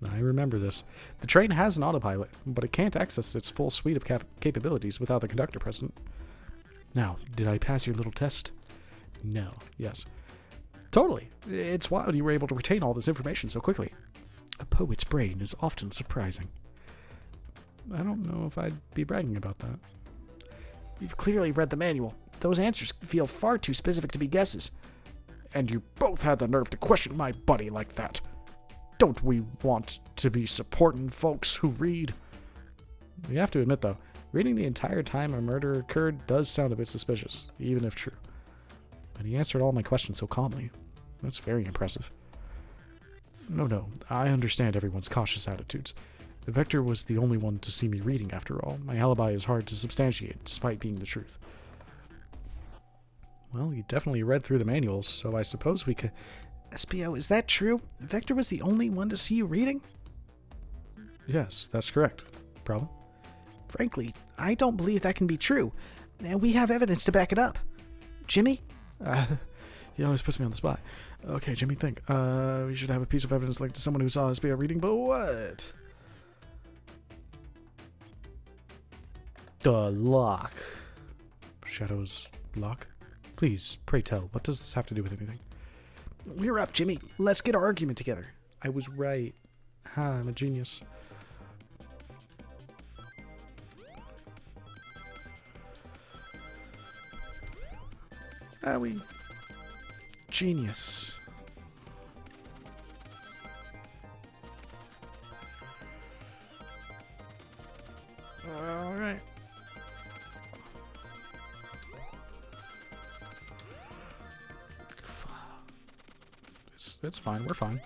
I remember this. The train has an autopilot, but it can't access its full suite of capabilities without the conductor present. Now, did I pass your little test? No. Yes. Totally. It's wild you were able to retain all this information so quickly. A poet's brain is often surprising. I don't know if I'd be bragging about that. You've clearly read the manual. Those answers feel far too specific to be guesses. And you both had the nerve to question my buddy like that. Don't we want to be supporting folks who read? You have to admit, though, reading the entire time a murder occurred does sound a bit suspicious, even if true. But he answered all my questions so calmly. That's very impressive. No, I understand everyone's cautious attitudes. Vector was the only one to see me reading, after all. My alibi is hard to substantiate, despite being the truth. Well, you definitely read through the manuals, so I suppose we could... SPO, is that true? Vector was the only one to see you reading? Yes, that's correct. Problem? Frankly, I don't believe that can be true, and we have evidence to back it up. Jimmy? He always puts me on the spot. Okay, Jimmy, think. We should have a piece of evidence linked to someone who saw SPO reading, but what? The lock. Shadow's lock? Please, pray tell, what does this have to do with anything? We're up, Jimmy. Let's get our argument together. I was right. Ha, I'm a genius. Genius. All right. It's fine. We're fine.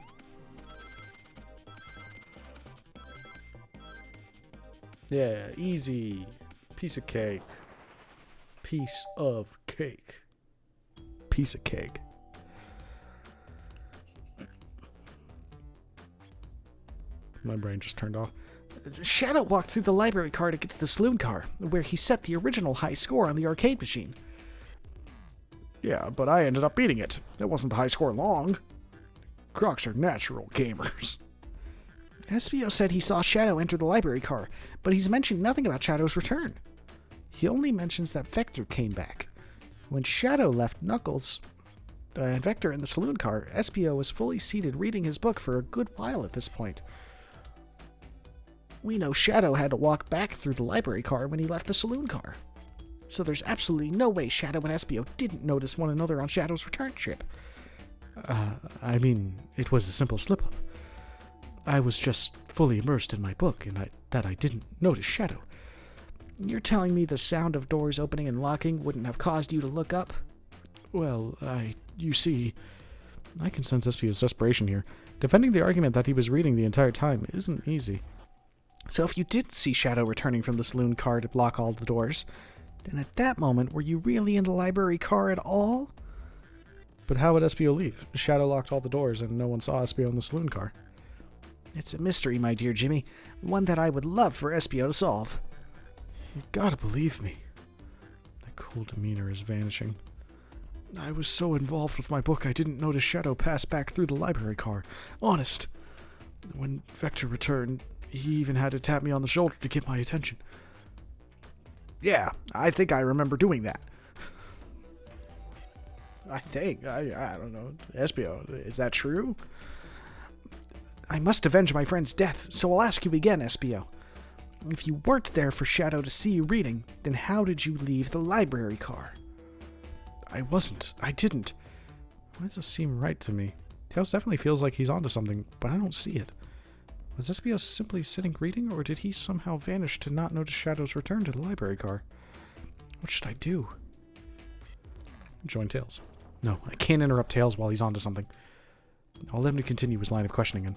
Yeah, easy. Piece of cake. Piece of cake. Piece of cake. My brain just turned off. Shadow walked through the library car to get to the saloon car, where he set the original high score on the arcade machine. Yeah, but I ended up beating it. It wasn't the high score long. Crocs are natural gamers. SPO said he saw Shadow enter the library car, but he's mentioned nothing about Shadow's return. He only mentions that Vector came back. When Shadow left Knuckles and Vector in the saloon car, SPO was fully seated reading his book for a good while at this point. We know Shadow had to walk back through the library car when he left the saloon car. So there's absolutely no way Shadow and SPO didn't notice one another on Shadow's return trip. I mean, it was a simple slip-up. I was just fully immersed in my book, and I didn't notice Shadow. You're telling me the sound of doors opening and locking wouldn't have caused you to look up? Well, you see, I can sense SPO's desperation here. Defending the argument that he was reading the entire time isn't easy. So if you did see Shadow returning from the saloon car to block all the doors, then at that moment, were you really in the library car at all? But how would SPO leave? Shadow locked all the doors and no one saw SPO in the saloon car. It's a mystery, my dear Jimmy. One that I would love for SPO to solve. You gotta believe me. That cool demeanor is vanishing. I was so involved with my book I didn't notice Shadow pass back through the library car. Honest. When Vector returned, he even had to tap me on the shoulder to get my attention. Yeah, I think I remember doing that. I don't know. SPO, is that true? I must avenge my friend's death, so I'll ask you again, SPO. If you weren't there for Shadow to see you reading, then how did you leave the library car? I wasn't. I didn't. Why does this seem right to me? Tails definitely feels like he's onto something, but I don't see it. Was SPO simply sitting reading, or did he somehow vanish to not notice Shadow's return to the library car? What should I do? Join Tails. No, I can't interrupt Tails while he's onto something. I'll let him to continue his line of questioning and...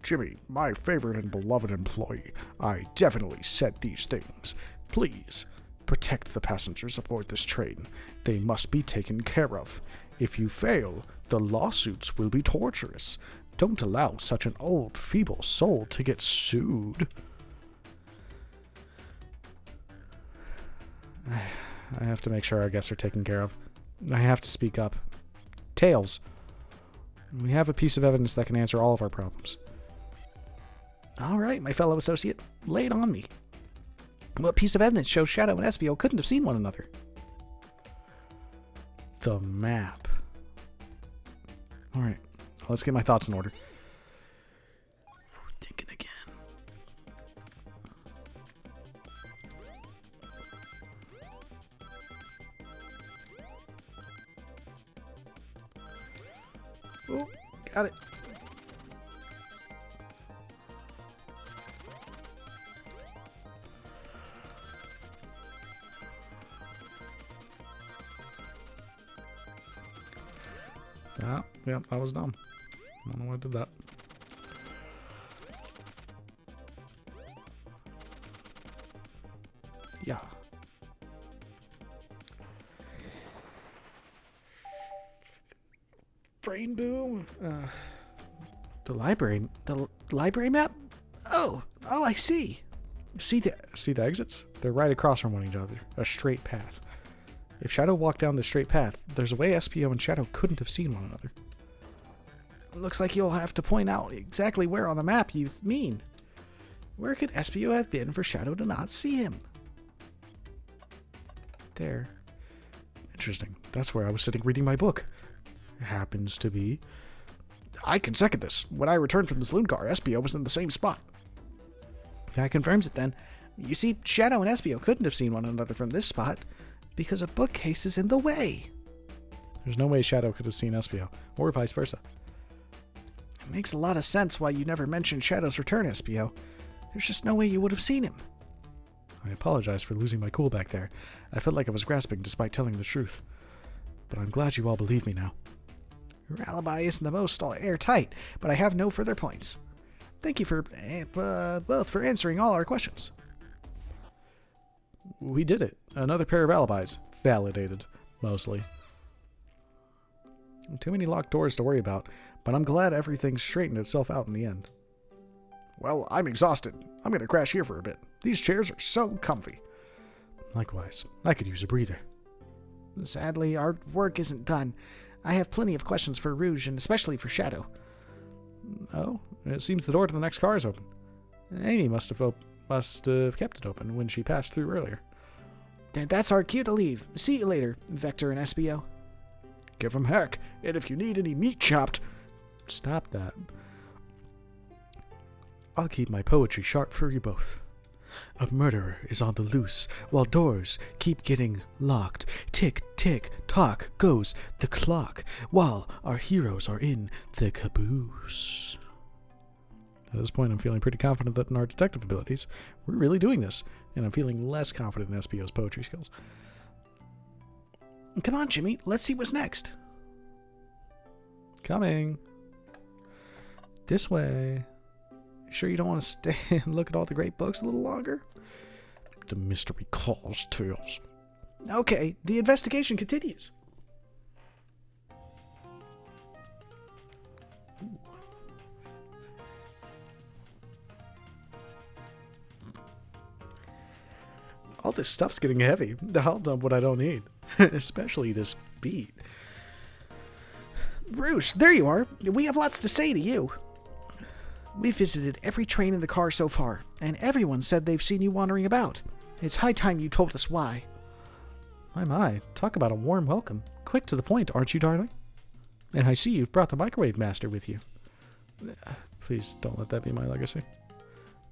Jimmy, my favorite and beloved employee, I definitely said these things. Please, protect the passengers aboard this train. They must be taken care of. If you fail, the lawsuits will be torturous. Don't allow such an old, feeble soul to get sued. I have to make sure our guests are taken care of. I have to speak up. Tails, we have a piece of evidence that can answer all of our problems. All right, my fellow associate, lay it on me. What piece of evidence shows Shadow and SPO couldn't have seen one another? The map. Alright, let's get my thoughts in order. Thinking again. Oh, got it. Ah, yeah, that was dumb. I don't know why I did that. Yeah. Brain boom. The library map? Oh, I see. See the exits? They're right across from one another. A straight path. If Shadow walked down this straight path, there's a way SPO and Shadow couldn't have seen one another. Looks like you'll have to point out exactly where on the map you mean. Where could SPO have been for Shadow to not see him? There. Interesting. That's where I was sitting reading my book. It happens to be. I can second this. When I returned from the saloon car, SPO was in the same spot. That confirms it then. You see, Shadow and SPO couldn't have seen one another from this spot because a bookcase is in the way. There's no way Shadow could have seen SPO, or vice versa. It makes a lot of sense why you never mentioned Shadow's return, SPO. There's just no way you would have seen him. I apologize for losing my cool back there. I felt like I was grasping despite telling the truth. But I'm glad you all believe me now. Your alibi isn't the most airtight, but I have no further points. Thank you for both for answering all our questions. We did it. Another pair of alibis. Validated. Mostly. Too many locked doors to worry about, but I'm glad everything straightened itself out in the end. Well, I'm exhausted. I'm going to crash here for a bit. These chairs are so comfy. Likewise. I could use a breather. Sadly, our work isn't done. I have plenty of questions for Rouge, and especially for Shadow. Oh, it seems the door to the next car is open. Amy must have kept it open when she passed through earlier. And that's our cue to leave. See you later, Vector and SBO. Give 'em heck, and if you need any meat chopped... Stop that. I'll keep my poetry sharp for you both. A murderer is on the loose, while doors keep getting locked. Tick, tick, tock goes the clock, while our heroes are in the caboose. At this point, I'm feeling pretty confident that in our detective abilities, we're really doing this, and I'm feeling less confident in SPO's poetry skills. Come on, Jimmy, let's see what's next. Coming. This way. Sure you don't want to stay and look at all the great books a little longer? The mystery calls tales. Okay, the investigation continues. All this stuff's getting heavy. I'll dump what I don't need. Especially this beat. Rouge, there you are. We have lots to say to you. We visited every train in the car so far, and everyone said they've seen you wandering about. It's high time you told us why. My, talk about a warm welcome. Quick to the point, aren't you, darling? And I see you've brought the microwave master with you. Please don't let that be my legacy.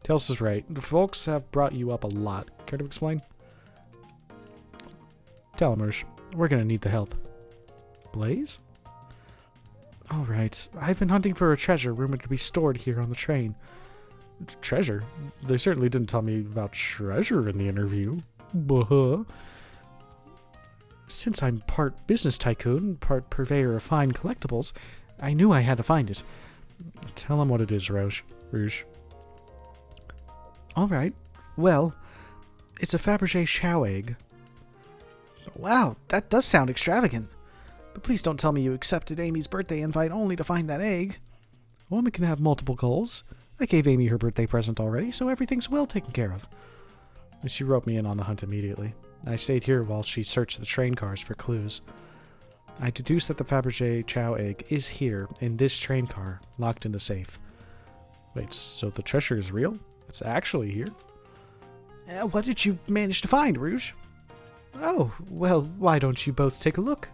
Tails is right. The folks have brought you up a lot. Care to explain? Tell him, Rouge. We're gonna need the help. Blaze? All right. I've been hunting for a treasure rumored to be stored here on the train. Treasure? They certainly didn't tell me about treasure in the interview. Buh-huh. Since I'm part business tycoon, part purveyor of fine collectibles, I knew I had to find it. Tell him what it is, Rouge. All right. Well, it's a Fabergé chow egg. Wow, that does sound extravagant. But please don't tell me you accepted Amy's birthday invite only to find that egg. A woman can have multiple goals. I gave Amy her birthday present already, so everything's well taken care of. She roped me in on the hunt immediately. I stayed here while she searched the train cars for clues. I deduced that the Fabergé chow egg is here in this train car, locked in a safe. Wait, so the treasure is real? It's actually here? What did you manage to find, Rouge? Oh, well, why don't you both take a look?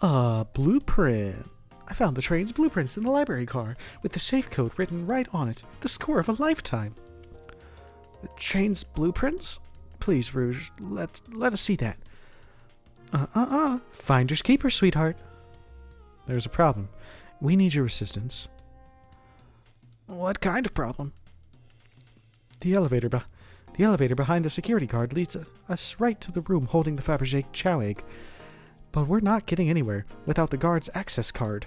A blueprint. I found the train's blueprints in the library car, with the safe code written right on it. The score of a lifetime. The train's blueprints? Please, Rouge, let us see that. Finders keepers, sweetheart. There's a problem. We need your assistance. What kind of problem? The elevator behind the security guard leads us right to the room holding the Fabergé chow egg. But we're not getting anywhere without the guard's access card.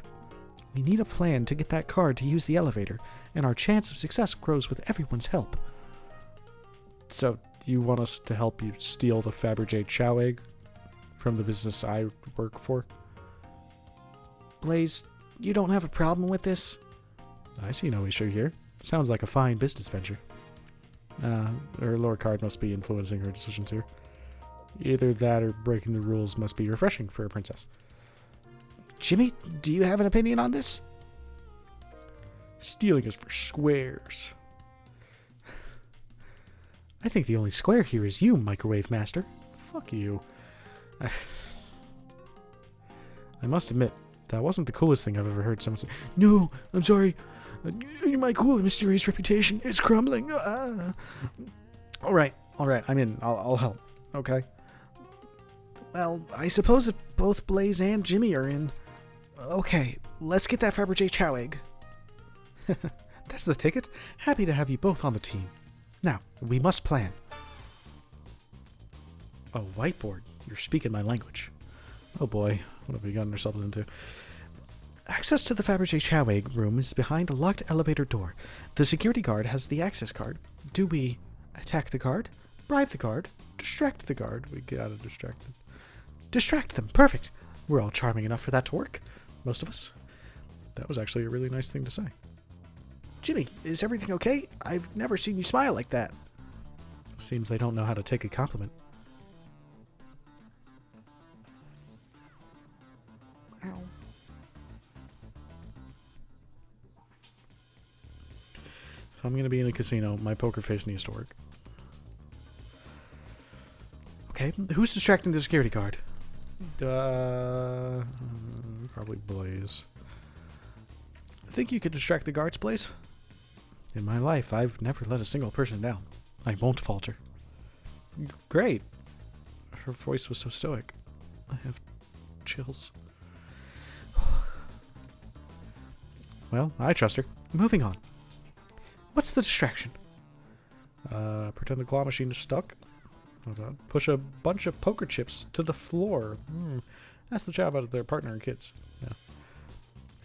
We need a plan to get that card to use the elevator, and our chance of success grows with everyone's help. So, you want us to help you steal the Fabergé chow egg from the business I work for? Blaze, you don't have a problem with this? I see no issue here. Sounds like a fine business venture. Her lore card must be influencing her decisions here. Either that or breaking the rules must be refreshing for a princess. Jimmy, do you have an opinion on this? Stealing is for squares. I think the only square here is you, Microwave Master. Fuck you. I must admit, that wasn't the coolest thing I've ever heard someone say. No, I'm sorry. My cool and mysterious reputation is crumbling. All right. I'm in. I'll help. Okay. Well, I suppose if both Blaze and Jimmy are in. Okay, let's get that Fabergé chow egg. That's the ticket. Happy to have you both on the team. Now, we must plan. A whiteboard. You're speaking my language. Oh boy, what have we gotten ourselves into? Access to the Fabergé chow egg room is behind a locked elevator door. The security guard has the access card. Do we attack the guard? Bribe the guard? Distract the guard? We gotta distract them. Distract them. Perfect. We're all charming enough for that to work. Most of us. That was actually a really nice thing to say. Jimmy, is everything okay? I've never seen you smile like that. Seems they don't know how to take a compliment. Ow. If I'm gonna be in a casino, my poker face needs to work. Okay, who's distracting the security guard? Probably Blaze. Think you could distract the guards, Blaze? In my life, I've never let a single person down. I won't falter. Great. Her voice was so stoic. I have chills. Well, I trust her. Moving on. What's the distraction? Pretend the claw machine is stuck. Hold on. Push a bunch of poker chips to the floor. That's the job out of their partner and kids. Yeah.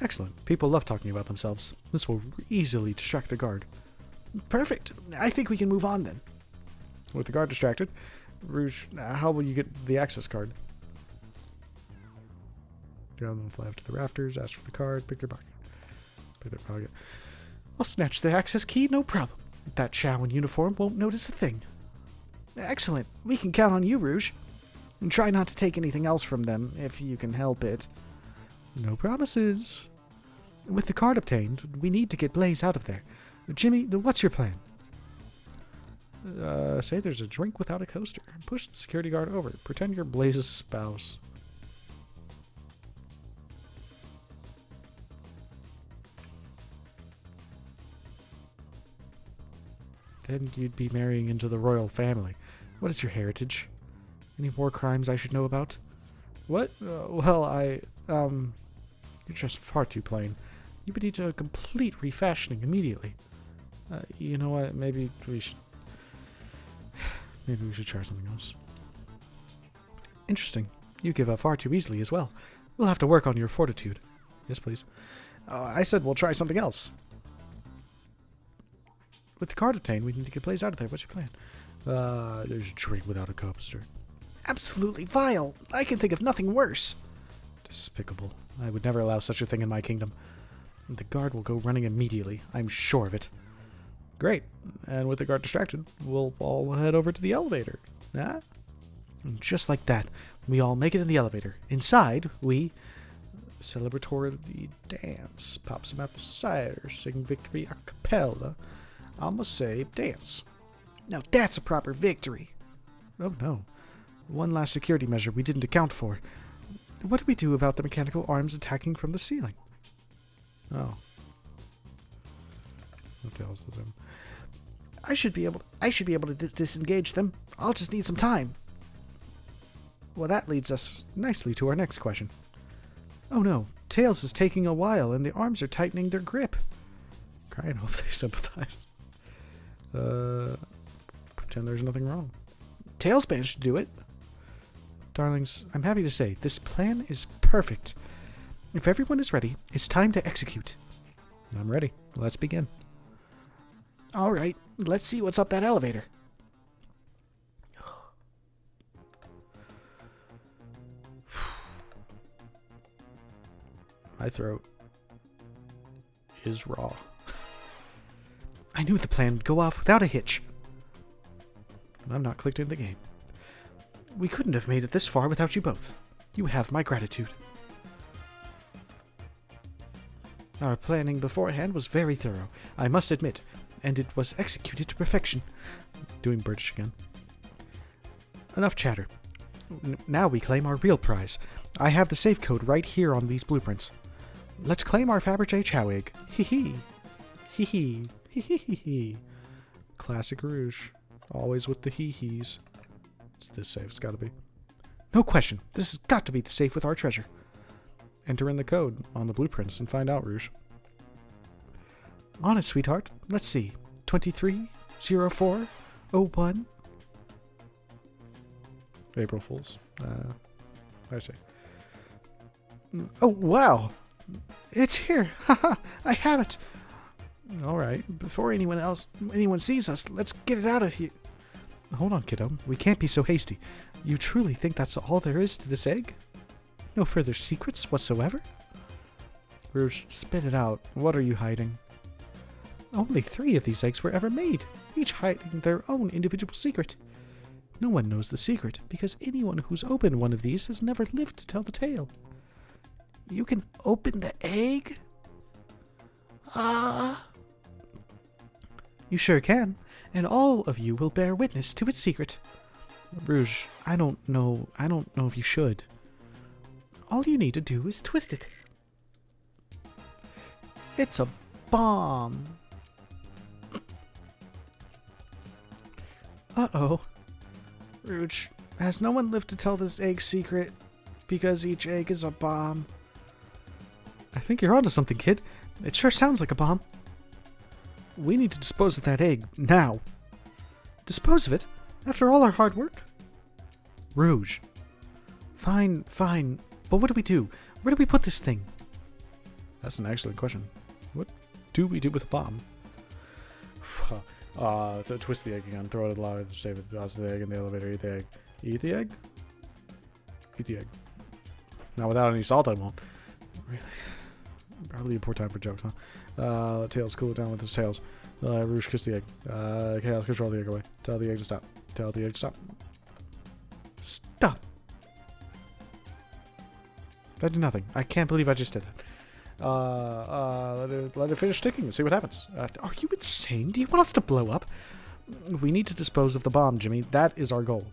Excellent. People love talking about themselves. This will easily distract the guard. Perfect. I think we can move on then. With the guard distracted, Rouge, how will you get the access card? Grab them, fly up to the rafters, ask for the card, pick their pocket. Pick their pocket. I'll snatch the access key, no problem. That chow in uniform won't notice a thing. Excellent. We can count on you, Rouge. And try not to take anything else from them, if you can help it. No promises. With the card obtained, we need to get Blaze out of there. Jimmy, what's your plan? Say there's a drink without a coaster. Push the security guard over. Pretend you're Blaze's spouse. Then you'd be marrying into the royal family. What is your heritage? Any war crimes I should know about? What? You're just far too plain. You would need a complete refashioning immediately. You know what? Maybe we should try something else. Interesting. You give up far too easily as well. We'll have to work on your fortitude. Yes, please. I said we'll try something else. With the card obtained, we need to get Blaze out of there. What's your plan? There's a drink without a coaster. Absolutely vile. I can think of nothing worse. Despicable. I would never allow such a thing in my kingdom. The guard will go running immediately. I'm sure of it. Great. And with the guard distracted, we'll all head over to the elevator. Ah? And just like that, we all make it in the elevator. Inside, we... Celebratory dance. Pop some apple cider. Sing victory a cappella. I'ma say dance. Now that's a proper victory. Oh no. One last security measure we didn't account for. what do we do about the mechanical arms attacking from the ceiling? Oh. What the hell is this? I should be able to disengage them. I'll just need some time. Well, that leads us nicely to our next question. Oh no, Tails is taking a while and the arms are tightening their grip. Cry and hope they sympathize. Pretend there's nothing wrong. Tails managed to do it. Darlings, I'm happy to say this plan is perfect. If everyone is ready, it's time to execute. I'm ready. Let's begin. All right, let's see what's up that elevator. My throat is raw. I knew the plan would go off without a hitch. I'm not clicked into the game. We couldn't have made it this far without you both. You have my gratitude. Our planning beforehand was very thorough, I must admit, and it was executed to perfection. Doing British again. Enough chatter. Now we claim our real prize. I have the safe code right here on these blueprints. Let's claim our Fabergé Chow egg. Hee hee. Hee hee. Hee hee hee hee. Classic Rouge. Always with the hee-hees. It's this safe, it's gotta be. No question. This has got to be the safe with our treasure. Enter in the code on the blueprints and find out, Rouge. Honest, sweetheart. Let's see. 230401. April Fools. I see. Oh, wow. It's here. Haha, I have it. All right. Before anyone sees us, let's get it out of here. Hold on, kiddo. We can't be so hasty. You truly think that's all there is to this egg? No further secrets whatsoever? Rouge, spit it out. What are you hiding? Only 3 of these eggs were ever made, each hiding their own individual secret. No one knows the secret, because anyone who's opened one of these has never lived to tell the tale. You can open the egg? You sure can, and all of you will bear witness to its secret. Rouge, I don't know if you should. All you need to do is twist it. It's a bomb. Uh-oh. Rouge, has no one lived to tell this egg secret? Because each egg is a bomb. I think you're onto something, kid. It sure sounds like a bomb. We need to dispose of that egg, now. Dispose of it? After all our hard work? Rouge. Fine. But what do we do? Where do we put this thing? That's an excellent question. What do we do with a bomb? To twist the egg again, throw it alive, save it, toss the egg in the elevator, eat the egg. Eat the egg? Eat the egg. Now without any salt I won't. Really? Probably a poor time for jokes, huh? Tails, cool it down with his tails. Rouge, kiss the egg. Chaos, control the egg away. Tell the egg to stop. Tell the egg to stop. Stop. I did nothing. I can't believe I just did that. Let it finish ticking and see what happens. Are you insane? Do you want us to blow up? We need to dispose of the bomb, Jimmy. That is our goal.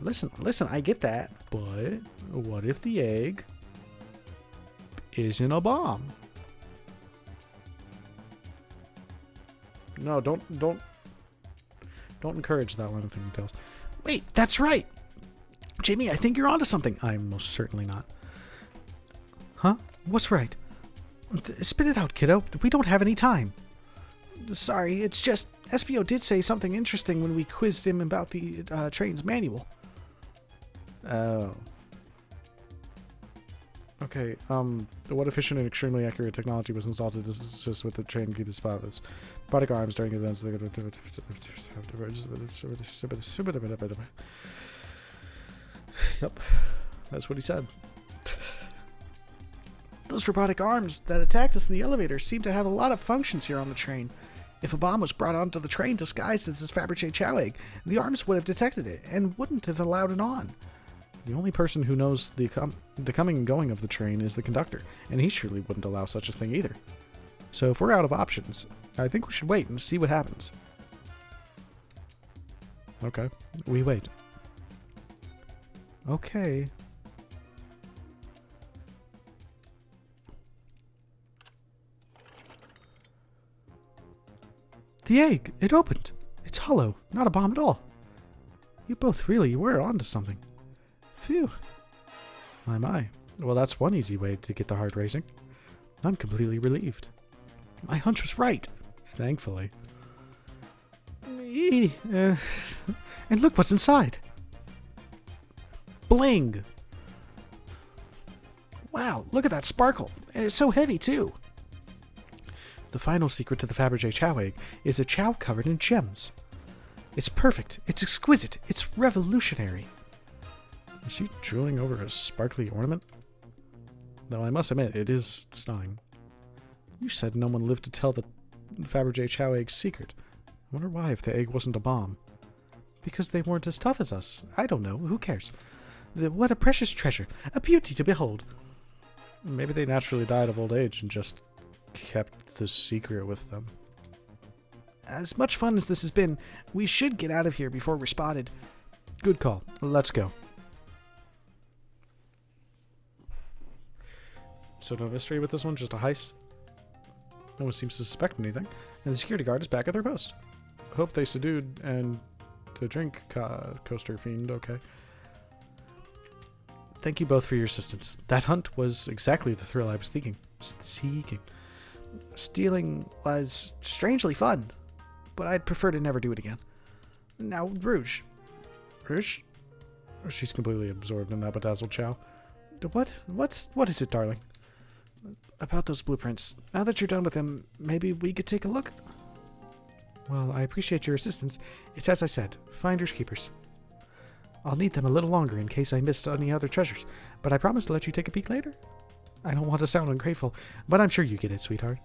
Listen, I get that. But what if the egg isn't a bomb? No, don't encourage that line of thinking, Tails. Wait, that's right. Jimmy, I think you're onto something. I'm most certainly not. Huh? What's right? Spit it out, kiddo. We don't have any time. Sorry, it's just SPO did say something interesting when we quizzed him about the train's manual. Oh. Okay, what efficient and extremely accurate technology was installed to assist with the train key to spot this? Robotic arms during events. Yep, that's what he said. Those robotic arms that attacked us in the elevator seem to have a lot of functions here on the train. If a bomb was brought onto the train disguised as this Fabergé Chow egg, the arms would have detected it and wouldn't have allowed it on. The only person who knows the coming and going of the train is the conductor, and he surely wouldn't allow such a thing either. So if we're out of options, I think we should wait and see what happens. Okay, we wait. Okay. The egg! It opened! It's hollow, not a bomb at all. You both really were onto something. Phew. My. Well, that's one easy way to get the heart racing. I'm completely relieved. My hunch was right. Thankfully. And look what's inside. Bling! Wow, look at that sparkle. And it's so heavy, too. The final secret to the Fabergé Chow egg is a chow covered in gems. It's perfect. It's exquisite. It's revolutionary. Is she drooling over a sparkly ornament? Though I must admit, it is stunning. You said no one lived to tell the Fabergé Chow egg's secret. I wonder why if the egg wasn't a bomb. Because they weren't as tough as us. I don't know. Who cares? What a precious treasure. A beauty to behold. Maybe they naturally died of old age and just kept the secret with them. As much fun as this has been, we should get out of here before we're spotted. Good call. Let's go. So no mystery with this one, just a heist. No one seems to suspect anything, and the security guard is back at their post. Hope they subdued and the drink coaster fiend okay. Thank you both for your assistance. That hunt was exactly the thrill I was seeking. Stealing was strangely fun, but I'd prefer to never do it again. Now, Rouge. Rouge? She's completely absorbed in that bedazzled chow. What is it, darling? About those blueprints. Now that you're done with them, maybe we could take a look? Well, I appreciate your assistance. It's as I said, finders keepers. I'll need them a little longer in case I missed any other treasures, but I promise to let you take a peek later. I don't want to sound ungrateful, but I'm sure you get it, sweetheart.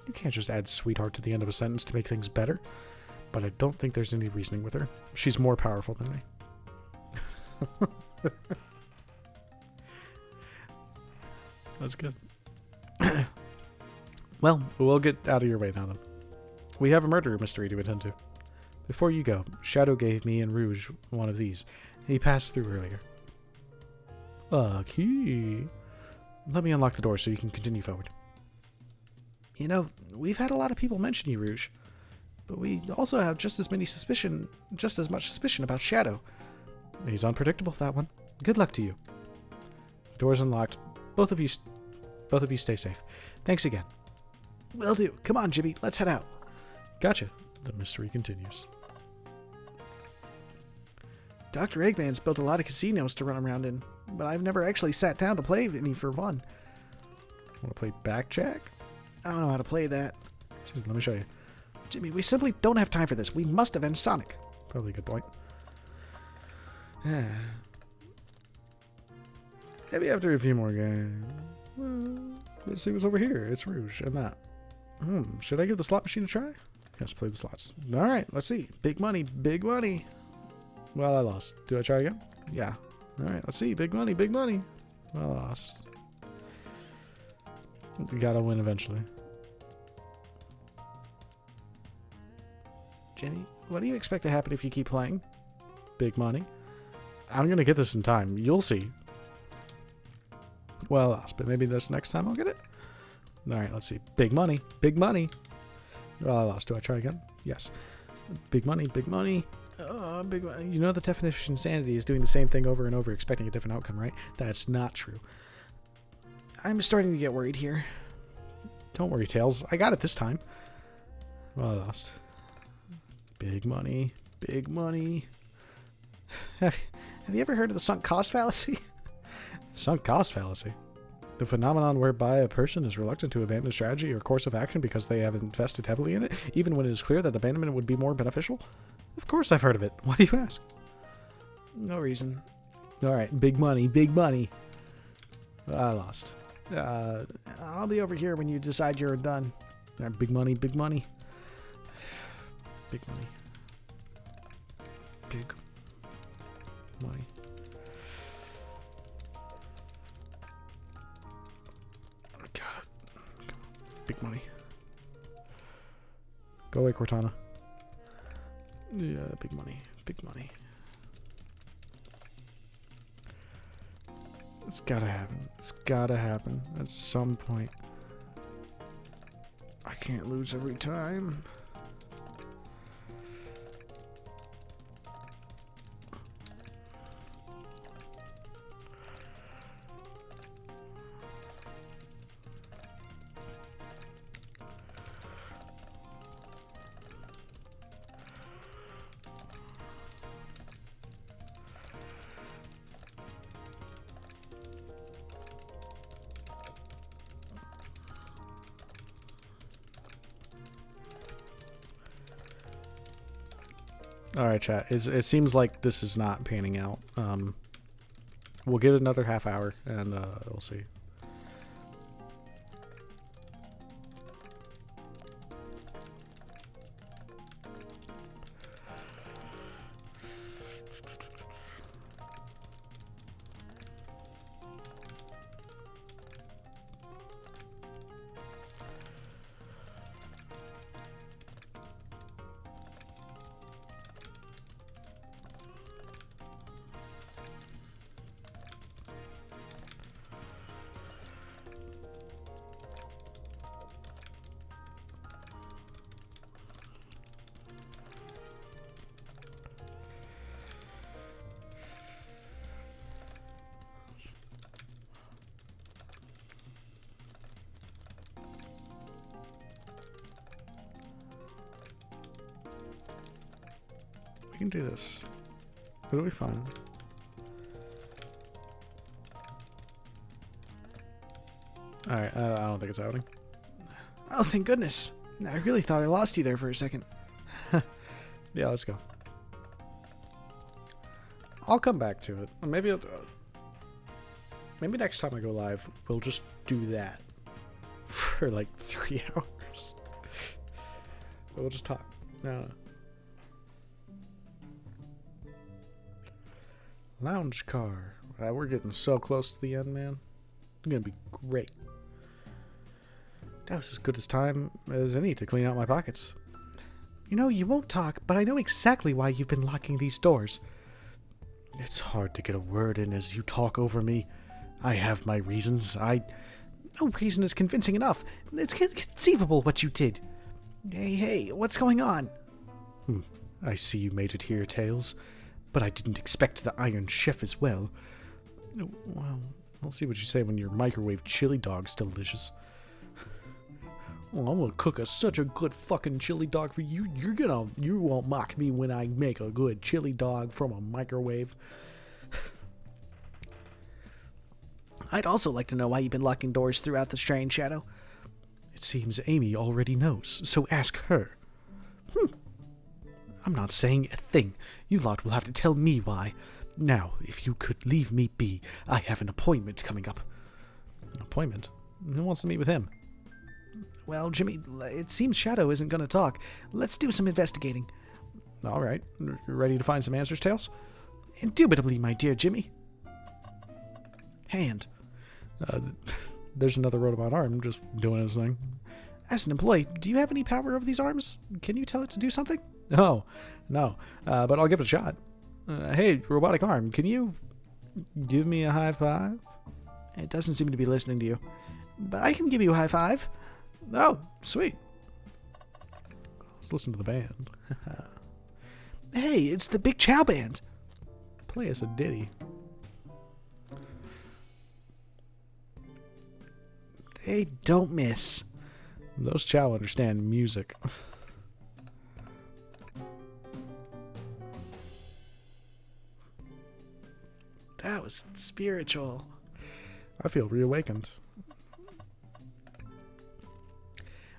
You can't just add sweetheart to the end of a sentence to make things better, but I don't think there's any reasoning with her. She's more powerful than me. That's good. Well, we'll get out of your way now, then. We have a murder mystery to attend to. Before you go, Shadow gave me and Rouge one of these. He passed through earlier. A key. Let me unlock the door so you can continue forward. You know, we've had a lot of people mention you, Rouge. But we also have just as much suspicion about Shadow. He's unpredictable, that one. Good luck to you. The door's unlocked. Both of you stay safe. Thanks again. Will do. Come on, Jimmy. Let's head out. Gotcha. The mystery continues. Dr. Eggman's built a lot of casinos to run around in, but I've never actually sat down to play any for one. Want to play Backjack? I don't know how to play that. Jeez, let me show you. Jimmy, we simply don't have time for this. We must avenge Sonic. Probably a good point. Maybe after a few more games. Well, let's see what's over here. It's Rouge and that. Should I give the slot machine a try? Yes, play the slots. Alright, let's see. Big money, big money. Well, I lost. Do I try again? Yeah. Alright, let's see. Big money, big money. Well, I lost. We gotta win eventually. Jenny, what do you expect to happen if you keep playing? Big money. I'm gonna get this in time. You'll see. Well, I lost, but maybe this next time I'll get it. Alright, let's see. Big money, big money. Well, I lost. Do I try again? Yes. Big money, big money. Big money. You know the definition of insanity is doing the same thing over and over, expecting a different outcome, right? That's not true. I'm starting to get worried here. Don't worry, Tails. I got it this time. Well, I lost. Big money, big money. Have you ever heard of the sunk cost fallacy? Sunk cost fallacy? The phenomenon whereby a person is reluctant to abandon a strategy or course of action because they have invested heavily in it, even when it is clear that abandonment would be more beneficial? Of course I've heard of it. Why do you ask? No reason. Alright, big money, big money. I lost. I'll be over here when you decide you're done. Alright, big money, big money. Big money. Big money. Big money. Go away, Cortana. Yeah, big money. Big money. It's gotta happen. It's gotta happen at some point. I can't lose every time. Alright, chat. It seems like this is not panning out. We'll give it another half hour, and we'll see. We can do this. It'll be fun. Alright, I don't think it's happening. Oh, thank goodness. I really thought I lost you there for a second. Yeah, let's go. I'll come back to it. Maybe maybe next time I go live, we'll just do that for like 3 hours. We'll just talk. No. Lounge car. We're getting so close to the end, man. It's gonna be great. That was as good as time as any to clean out my pockets. You know, you won't talk, but I know exactly why you've been locking these doors. It's hard to get a word in as you talk over me. I have my reasons. No reason is convincing enough. It's conceivable what you did. Hey, what's going on? I see you made it here, Tails. But I didn't expect the Iron Chef as well. Well, I'll see what you say when your microwave chili dog's delicious. Well, I'm gonna cook such a good fucking chili dog for you. You won't mock me when I make a good chili dog from a microwave. I'd also like to know why you've been locking doors throughout the strange shadow. It seems Amy already knows, so ask her. I'm not saying a thing. You lot will have to tell me why. Now, if you could leave me be, I have an appointment coming up. An appointment? Who wants to meet with him? Well, Jimmy, it seems Shadow isn't going to talk. Let's do some investigating. All right. Ready to find some answers, Tails? Indubitably, my dear Jimmy. Hand. There's another robot arm just doing his thing. As an employee, do you have any power over these arms? Can you tell it to do something? Oh, no. But I'll give it a shot. Hey, robotic arm, can you give me a high five? It doesn't seem to be listening to you. But I can give you a high five. Oh, sweet. Let's listen to the band. Hey, it's the Big Chow Band. Play us a ditty. They don't miss. Those Chow understand music. That was spiritual. I feel reawakened.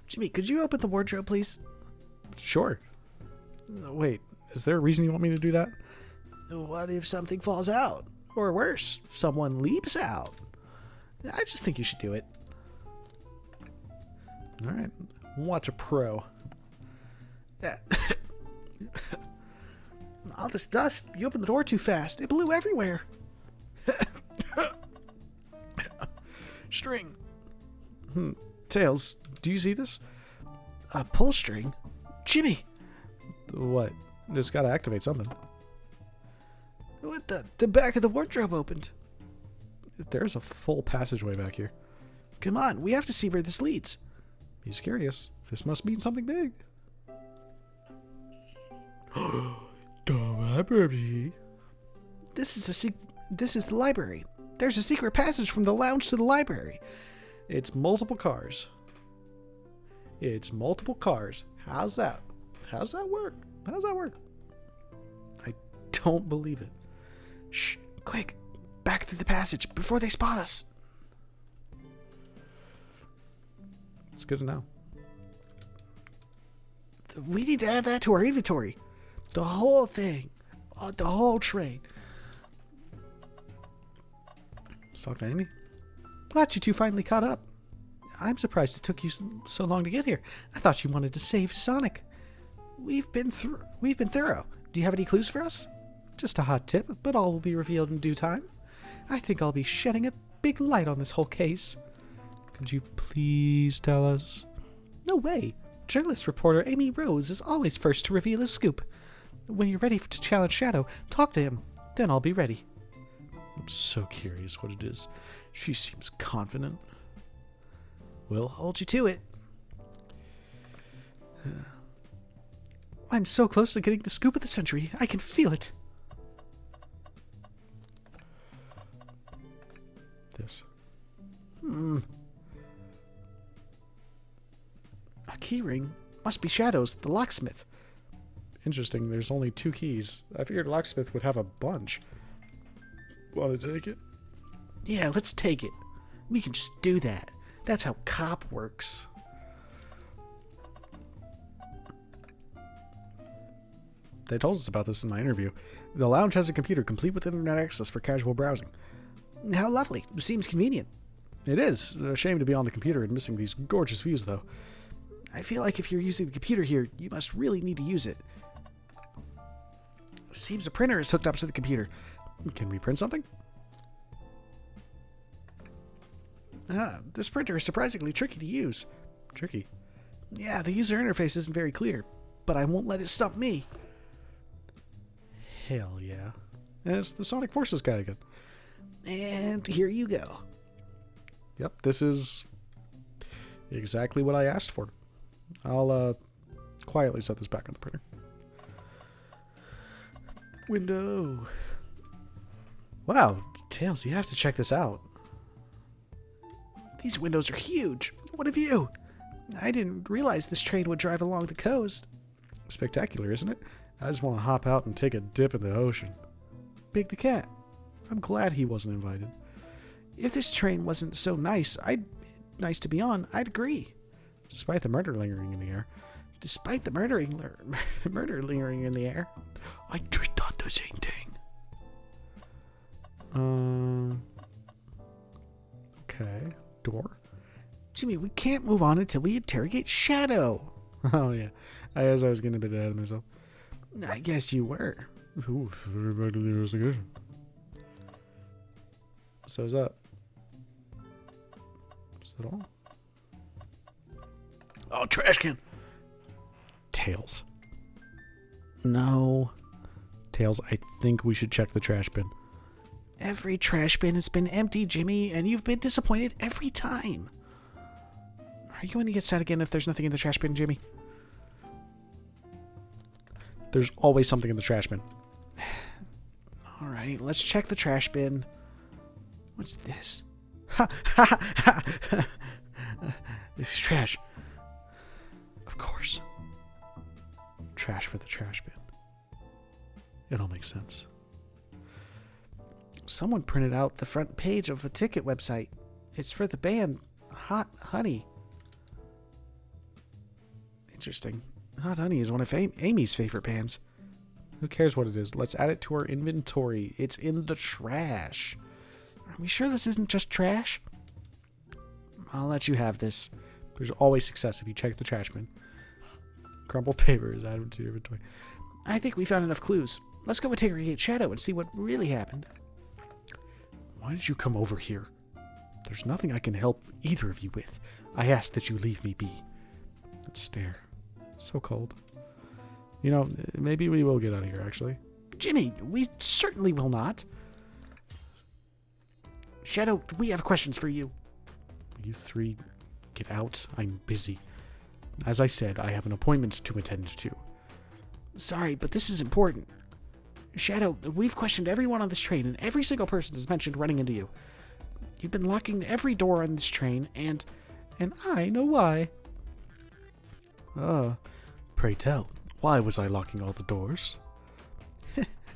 Jimmy, could you open the wardrobe, please? Sure. Wait, is there a reason you want me to do that? What if something falls out? Or worse, someone leaps out? I just think you should do it. All right. Watch a pro. All this dust. You opened the door too fast. It blew everywhere. String. Tails, do you see this? A pull string? Jimmy! What? Just gotta activate something. What the back of the wardrobe opened. There's a full passageway back here. Come on, we have to see where this leads. He's curious. This must mean something big. The library. This is the library. There's a secret passage from the lounge to the library. It's multiple cars. It's multiple cars. How's that? How's that work? How's that work? I don't believe it. Shh, quick. Back through the passage before they spot us. It's good to know. We need to add that to our inventory. The whole thing. The whole train. Let's talk to Amy. Glad you two finally caught up. I'm surprised it took you so long to get here. I thought you wanted to save Sonic. We've been thorough. Do you have any clues for us? Just a hot tip, but all will be revealed in due time. I think I'll be shedding a big light on this whole case. Could you please tell us? No way. Journalist reporter Amy Rose is always first to reveal a scoop. When you're ready to challenge Shadow, talk to him. Then I'll be ready. I'm so curious what it is. She seems confident. We'll hold you to it. I'm so close to getting the scoop of the century. I can feel it. This. A keyring. Must be Shadow's, the locksmith. Interesting, there's only 2 keys. I figured locksmith would have a bunch. Want to take it? Yeah, let's take it. We can just do that. That's how cop works. They told us about this in my interview. The lounge has a computer complete with internet access for casual browsing. How lovely. Seems convenient. It is. A shame to be on the computer and missing these gorgeous views, though. I feel like if you're using the computer here, you must really need to use it. Seems a printer is hooked up to the computer. Can we print something? This printer is surprisingly tricky to use. Tricky? Yeah, the user interface isn't very clear, but I won't let it stump me. Hell yeah. And it's the Sonic Forces guy again. And here you go. Yep, this is exactly what I asked for. I'll quietly set this back on the printer. Window. Wow, Tails, you have to check this out. These windows are huge. What a view. I didn't realize this train would drive along the coast. Spectacular, isn't it? I just want to hop out and take a dip in the ocean. Big the cat. I'm glad he wasn't invited. If this train wasn't so nice to be on, I'd agree. Despite the murder lingering in the air. Despite the murder lingering in the air. I just thought the same thing. Okay. Door? Jimmy, we can't move on until we interrogate Shadow. Oh, yeah. As I was getting a bit ahead of myself. I guess you were. Ooh, very back to the investigation. So is that all? Oh, trash can. Tails. No. Tails, I think we should check the trash bin. Every trash bin has been empty, Jimmy, and you've been disappointed every time. Are you going to get sad again if there's nothing in the trash bin, Jimmy? There's always something in the trash bin. All right, let's check the trash bin. What's this? It's trash. Of course. Trash for the trash bin. It all makes sense. Someone printed out the front page of a ticket website. It's for the band Hot Honey. Interesting. Hot Honey is one of Amy's favorite bands. Who cares what it is? Let's add it to our inventory. It's in the trash. Are we sure this isn't just trash? I'll let you have this. There's always success if you check the trash bin. Crumpled paper is added to your inventory. I think we found enough clues. Let's go interrogate Shadow and see what really happened. Why did you come over here? There's nothing I can help either of you with. I ask that you leave me be. That stare. So cold. You know, maybe we will get out of here, actually. Jimmy, we certainly will not. Shadow, we have questions for you. You three get out. I'm busy. As I said, I have an appointment to attend to. Sorry, but this is important. Shadow, we've questioned everyone on this train, and every single person has mentioned running into you. You've been locking every door on this train, and I know why. Pray tell, why was I locking all the doors?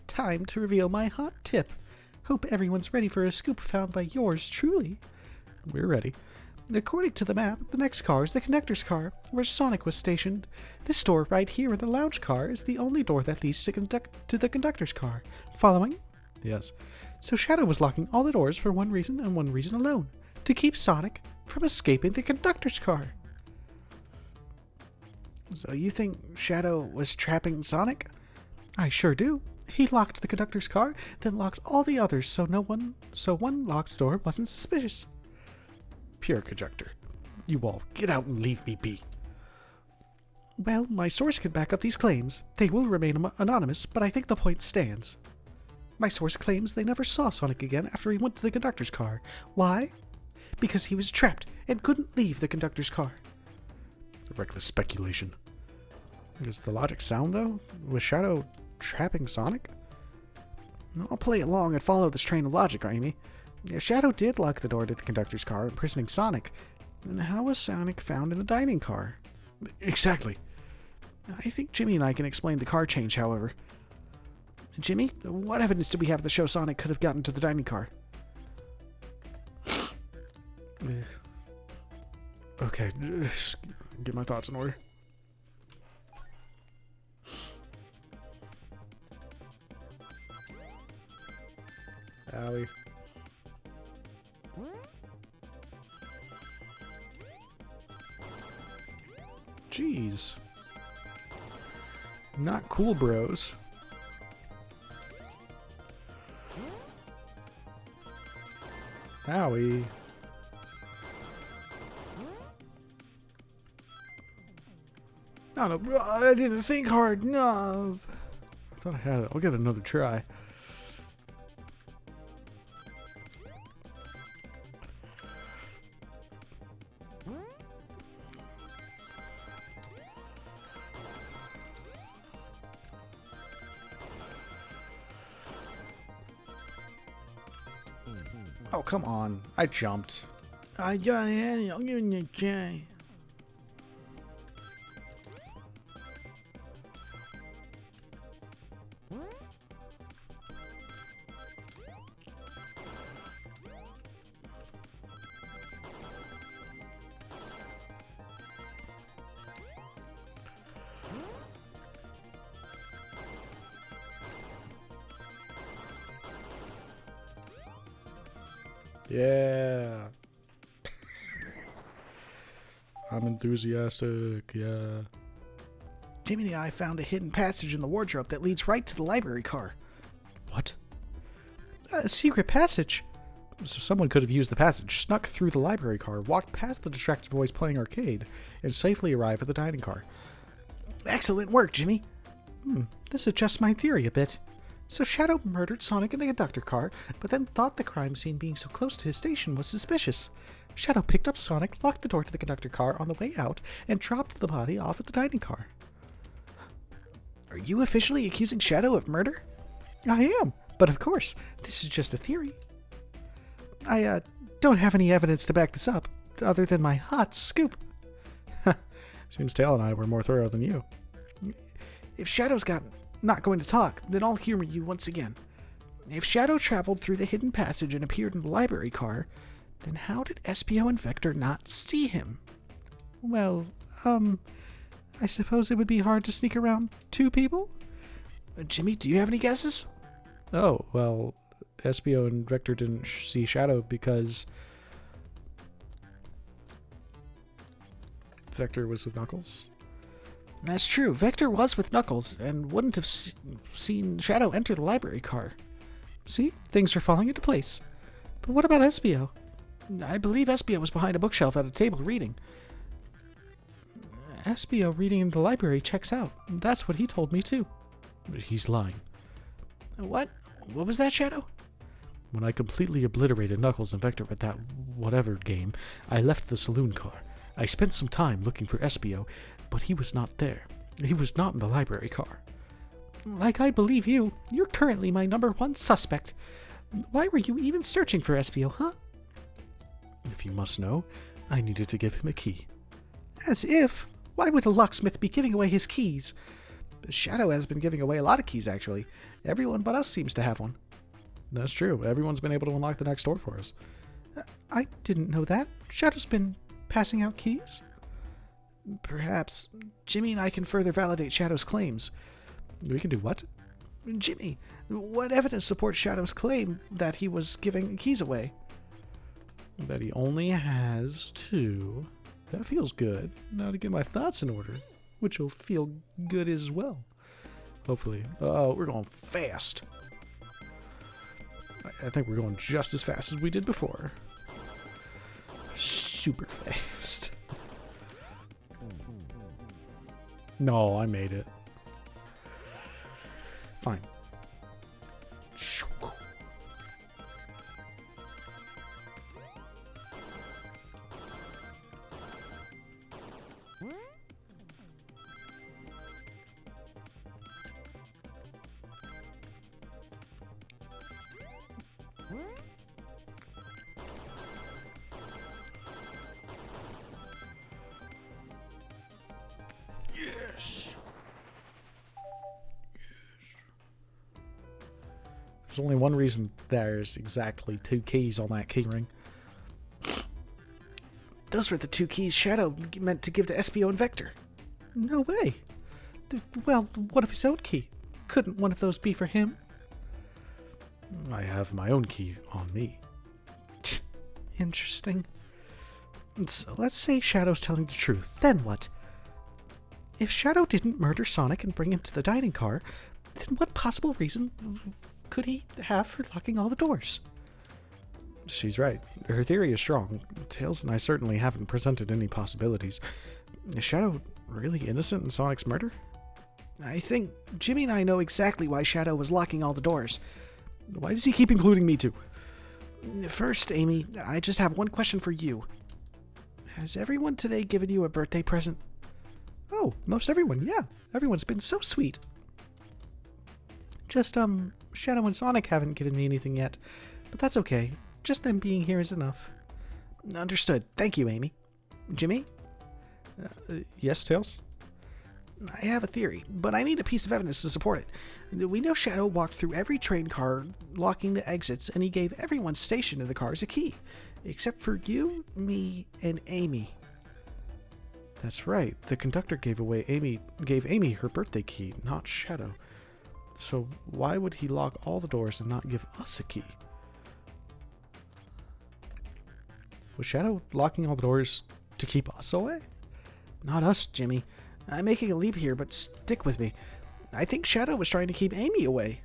Time to reveal my hot tip. Hope everyone's ready for a scoop found by yours truly. We're ready. According to the map, the next car is the conductor's car, where Sonic was stationed. This door right here in the lounge car is the only door that leads to the conductor's car. Following? Yes. So Shadow was locking all the doors for one reason and one reason alone. To keep Sonic from escaping the conductor's car. So you think Shadow was trapping Sonic? I sure do. He locked the conductor's car, then locked all the others so one locked door wasn't suspicious. Pure conjecture. You all get out and leave me be. Well, my source can back up these claims. They will remain anonymous, but I think the point stands. My source claims they never saw Sonic again after he went to the conductor's car. Why? Because he was trapped and couldn't leave the conductor's car. Reckless speculation. Is the logic sound, though? Was Shadow trapping Sonic? I'll play along and follow this train of logic, Amy. If Shadow did lock the door to the conductor's car, imprisoning Sonic, then how was Sonic found in the dining car? Exactly. I think Jimmy and I can explain the car change, however. Jimmy, what evidence do we have to show Sonic could have gotten to the dining car? Okay, just get my thoughts in order. Allie. Jeez. Not cool, bros. Howie. No, bro, I didn't think hard enough. I thought I had it. I'll give it another try. Oh, come on. I jumped. I got it. I'll give it a try. Yeah. I'm enthusiastic, yeah. Jimmy and I found a hidden passage in the wardrobe that leads right to the library car. What? A secret passage. So someone could have used the passage, snuck through the library car, walked past the distracted boys playing arcade, and safely arrived at the dining car. Excellent work, Jimmy. This adjusts my theory a bit. So Shadow murdered Sonic in the conductor car, but then thought the crime scene being so close to his station was suspicious. Shadow picked up Sonic, locked the door to the conductor car on the way out, and dropped the body off at the dining car. Are you officially accusing Shadow of murder? I am, but of course, this is just a theory. I don't have any evidence to back this up, other than my hot scoop. Seems Tail and I were more thorough than you. If Shadow's not going to talk, then I'll humor you once again. If Shadow traveled through the hidden passage and appeared in the library car, then how did Espio and Vector not see him? Well, I suppose it would be hard to sneak around two people? Jimmy, do you have any guesses? Oh, well, Espio and Vector didn't see Shadow because Vector was with Knuckles. That's true. Vector was with Knuckles and wouldn't have seen Shadow enter the library car. See? Things are falling into place. But what about Espio? I believe Espio was behind a bookshelf at a table reading. Espio reading in the library checks out. That's what he told me too. But he's lying. What? What was that, Shadow? When I completely obliterated Knuckles and Vector at that whatever game, I left the saloon car. I spent some time looking for Espio, but he was not there. He was not in the library car. Like I believe you, you're currently my #1 suspect. Why were you even searching for Espio, huh? If you must know, I needed to give him a key. As if? Why would a locksmith be giving away his keys? Shadow has been giving away a lot of keys, actually. Everyone but us seems to have one. That's true. Everyone's been able to unlock the next door for us. I didn't know that. Shadow's been passing out keys? Perhaps Jimmy and I can further validate Shadow's claims. We can do what? Jimmy, what evidence supports Shadow's claim that he was giving keys away? That he only has 2. That feels good. Now to get my thoughts in order, which will feel good as well. Hopefully. Oh, we're going fast. I think we're going just as fast as we did before. Super fast. No, I made it. Fine. Yes. There's only one reason there's exactly 2 keys on that key ring. Those were the 2 keys Shadow meant to give to Espio and Vector. No way. Well, what of his own key? Couldn't one of those be for him? I have my own key on me. Interesting. So let's say Shadow's telling the truth. Then what? If Shadow didn't murder Sonic and bring him to the dining car, then what possible reason could he have for locking all the doors? She's right. Her theory is strong. Tails and I certainly haven't presented any possibilities. Is Shadow really innocent in Sonic's murder? I think Jimmy and I know exactly why Shadow was locking all the doors. Why does he keep including me too? First, Amy, I just have one question for you. Has everyone today given you a birthday present? Oh, most everyone, yeah. Everyone's been so sweet. Just, Shadow and Sonic haven't given me anything yet. But that's okay. Just them being here is enough. Understood. Thank you, Amy. Jimmy? Yes, Tails? I have a theory, but I need a piece of evidence to support it. We know Shadow walked through every train car, locking the exits, and he gave everyone stationed in the cars a key. Except for you, me, and Amy. That's right. The conductor gave Amy her birthday key, not Shadow. So why would he lock all the doors and not give us a key? Was Shadow locking all the doors to keep us away? Not us, Jimmy. I'm making a leap here, but stick with me. I think Shadow was trying to keep Amy away.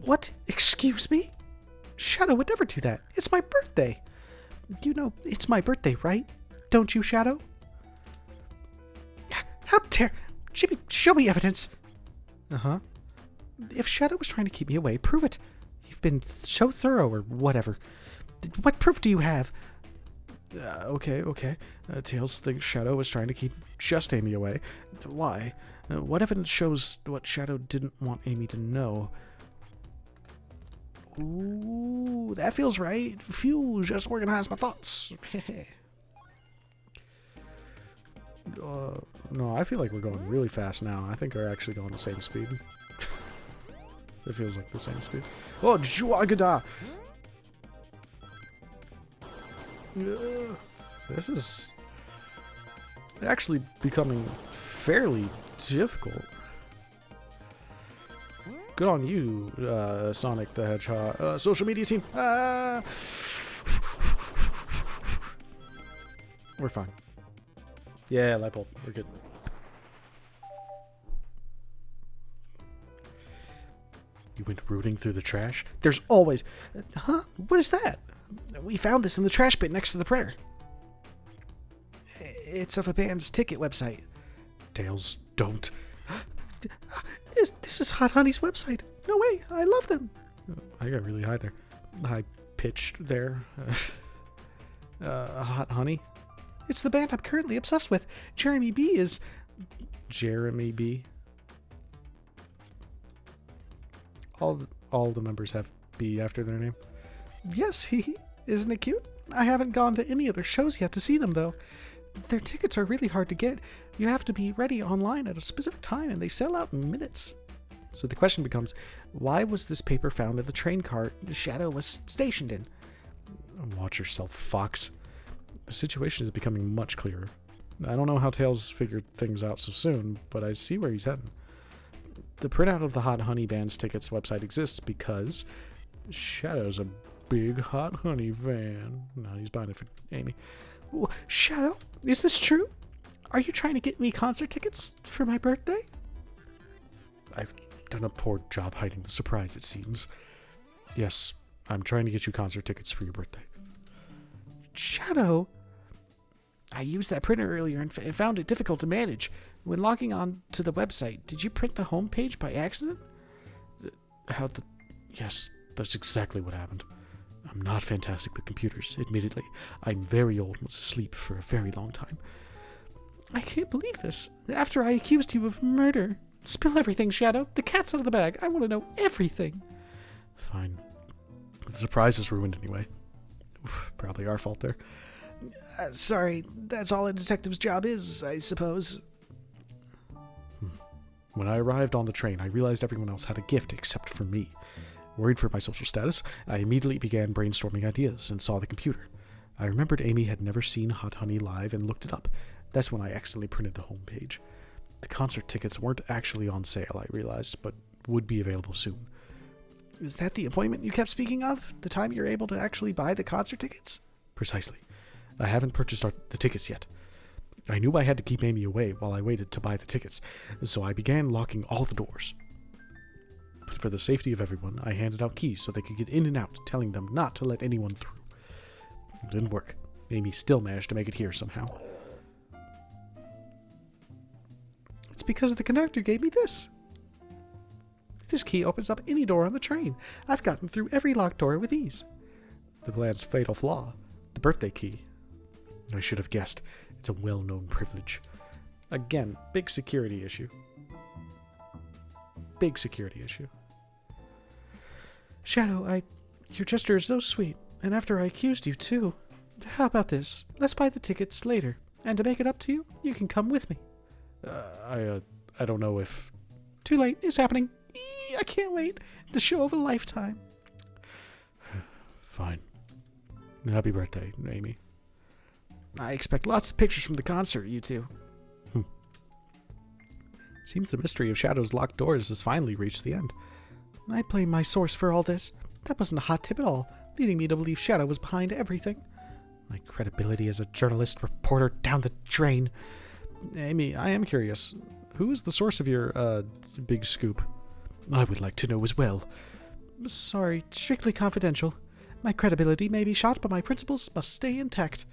What? Excuse me? Shadow would never do that. It's my birthday. You know, it's my birthday, right? Don't you, Shadow? How dare... Jimmy, show me evidence. Uh-huh. If Shadow was trying to keep me away, prove it. You've been so thorough or whatever. What proof do you have? Okay. Tails thinks Shadow was trying to keep just Amy away. Why? What evidence shows what Shadow didn't want Amy to know? Ooh, that feels right. Phew, just organize my thoughts. No, I feel like we're going really fast now. I think we're actually going the same speed. It feels like the same speed. Oh, Juagada! This is actually becoming fairly difficult. Good on you, Sonic the Hedgehog. Social media team. We're fine. Yeah, light bulb. We're good. You went rooting through the trash? There's always... Huh? What is that? We found this in the trash bin next to the printer. It's of a band's ticket website. Tails, don't. This is Hot Honey's website. No way, I love them. I got really high there. High pitched there. Hot Honey? It's the band I'm currently obsessed with. Jeremy B is... Jeremy B? All the members have B after their name. Yes, isn't it cute? I haven't gone to any of their shows yet to see them, though. Their tickets are really hard to get. You have to be ready online at a specific time, and they sell out in minutes. So the question becomes, why was this paper found in the train car Shadow was stationed in? Watch yourself, Fox. The situation is becoming much clearer. I don't know how Tails figured things out so soon, but I see where he's heading. The printout of the Hot Honey Band's tickets website exists because Shadow's a big Hot Honey fan. No, he's buying it for Amy. Shadow, is this true? Are you trying to get me concert tickets for my birthday? I've done a poor job hiding the surprise, it seems. Yes, I'm trying to get you concert tickets for your birthday. Shadow, I used that printer earlier and found it difficult to manage. When logging on to the website, did you print the home page by accident? Yes, that's exactly what happened. I'm not fantastic with computers, admittedly. I'm very old and was asleep for a very long time. I can't believe this. After I accused you of murder. Spill everything, Shadow. The cat's out of the bag. I want to know everything. Fine. The surprise is ruined anyway. Oof, probably our fault there. Sorry, that's all a detective's job is, I suppose. When I arrived on the train, I realized everyone else had a gift except for me. Worried for my social status, I immediately began brainstorming ideas and saw the computer. I remembered Amy had never seen Hot Honey live and looked it up. That's when I accidentally printed the homepage. The concert tickets weren't actually on sale, I realized, but would be available soon. Is that the appointment you kept speaking of? The time you're able to actually buy the concert tickets? Precisely. I haven't purchased the tickets yet. I knew I had to keep Amy away while I waited to buy the tickets, so I began locking all the doors. But for the safety of everyone, I handed out keys so they could get in and out, telling them not to let anyone through. It didn't work. Amy still managed to make it here somehow. It's because the conductor gave me this. This key opens up any door on the train. I've gotten through every locked door with ease. The plan's fatal flaw, the birthday key. I should have guessed. It's a well-known privilege. Again, big security issue. Big security issue. Shadow, your gesture is so sweet, and after I accused you too. How about this? Let's buy the tickets later, and to make it up to you, you can come with me. I don't know if... Too late. It's happening. I can't wait. The show of a lifetime. Fine. Happy birthday, Amy. I expect lots of pictures from the concert, you two. Seems the mystery of Shadow's locked doors has finally reached the end. I blame my source for all this. That wasn't a hot tip at all, leading me to believe Shadow was behind everything. My credibility as a journalist reporter down the drain. Amy, I am curious. Who is the source of your, big scoop? I would like to know as well. Sorry, strictly confidential. My credibility may be shot, but my principles must stay intact.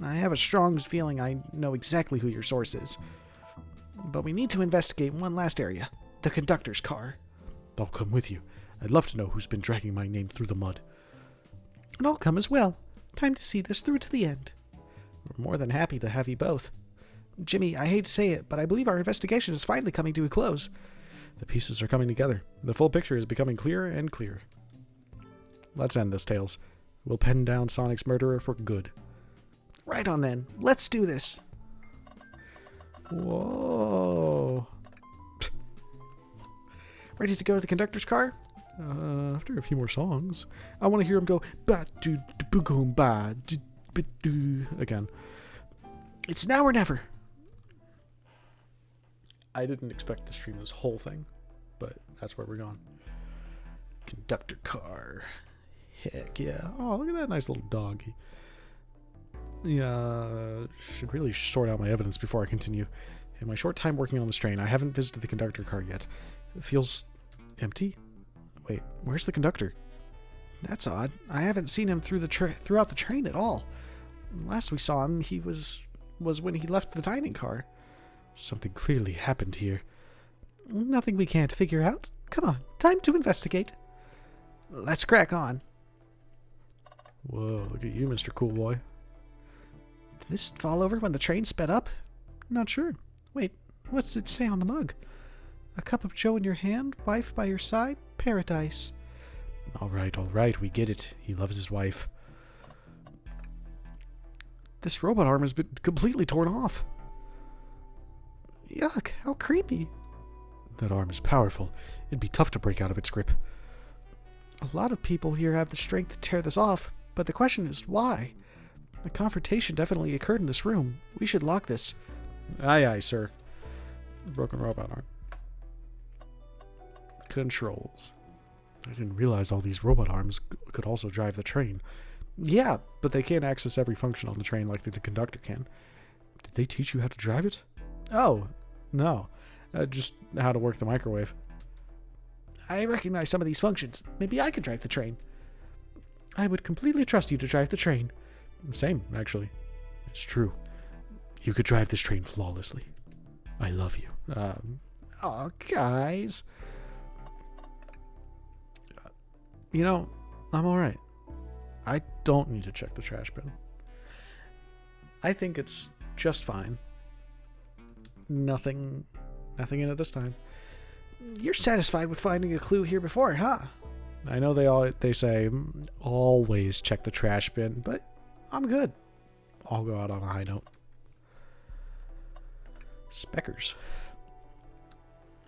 I have a strong feeling I know exactly who your source is. But we need to investigate one last area. The conductor's car. I'll come with you. I'd love to know who's been dragging my name through the mud. And I'll come as well. Time to see this through to the end. We're more than happy to have you both. Jimmy, I hate to say it, but I believe our investigation is finally coming to a close. The pieces are coming together. The full picture is becoming clearer and clearer. Let's end this, Tails. We'll pen down Sonic's murderer for good. Right on then. Let's do this. Whoa. Ready to go to the conductor's car? After a few more songs. I want to hear him go ba do boo goom ba do again. It's now or never. I didn't expect to stream this whole thing, but that's where we're going. Conductor car. Heck yeah. Oh, look at that nice little doggy. Yeah, should really sort out my evidence before I continue. In my short time working on this train, I haven't visited the conductor car yet. It feels empty. Wait, where's the conductor? That's odd. I haven't seen him throughout the train at all. Last we saw him, he was when he left the dining car. Something clearly happened here. Nothing we can't figure out. Come on, time to investigate. Let's crack on. Whoa, look at you, Mr. Cool Boy. Did this fall over when the train sped up? Not sure. Wait, what's it say on the mug? A cup of joe in your hand, wife by your side, paradise. All right, we get it. He loves his wife. This robot arm has been completely torn off. Yuck, how creepy. That arm is powerful. It'd be tough to break out of its grip. A lot of people here have the strength to tear this off, But the question is, why? A confrontation definitely occurred in this room. We should lock this. Aye, aye, sir. Broken robot arm. Controls. I didn't realize all these robot arms could also drive the train. Yeah, but they can't access every function on the train like the conductor can. Did they teach you how to drive it? Oh, no. Just how to work the microwave. I recognize some of these functions. Maybe I could drive the train. I would completely trust you to drive the train. Same, actually. It's true. You could drive this train flawlessly. I love you. Oh, guys. You know, I'm alright. I don't need to check the trash bin. I think it's just fine. Nothing in it this time. You're satisfied with finding a clue here before, huh? I know they say always check the trash bin, but I'm good. I'll go out on a high note. Speckers.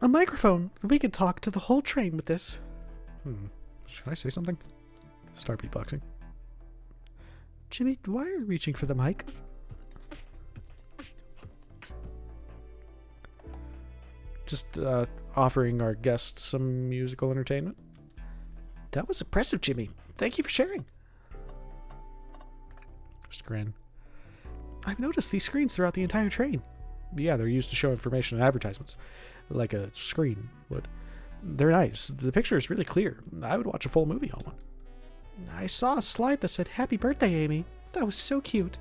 A microphone. We could talk to the whole train with this. Should I say something? Start beatboxing. Jimmy, why are you reaching for the mic? Just offering our guests some musical entertainment. That was impressive, Jimmy. Thank you for sharing. Just grin. I've noticed these screens throughout the entire train. Yeah, they're used to show information and advertisements, like a screen would. They're nice. The picture is really clear. I would watch a full movie on one. I saw a slide that said, "Happy birthday, Amy." That was so cute.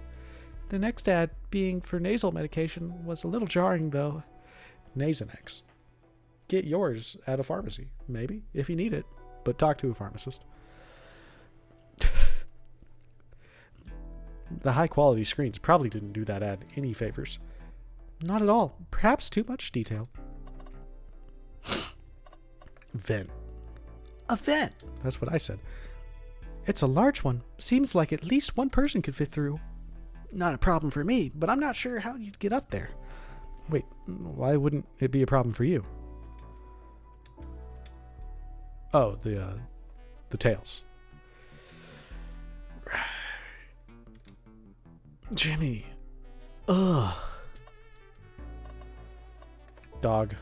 The next ad, being for nasal medication, was a little jarring, though. Nasonex. Get yours at a pharmacy, maybe, if you need it, but talk to a pharmacist. The high-quality screens probably didn't do that ad any favors. Not at all. Perhaps too much detail. Vent. A vent? That's what I said. It's a large one. Seems like at least one person could fit through. Not a problem for me, but I'm not sure how you'd get up there. Wait, why wouldn't it be a problem for you? Oh, the tails. Jimmy. Ugh. Dog.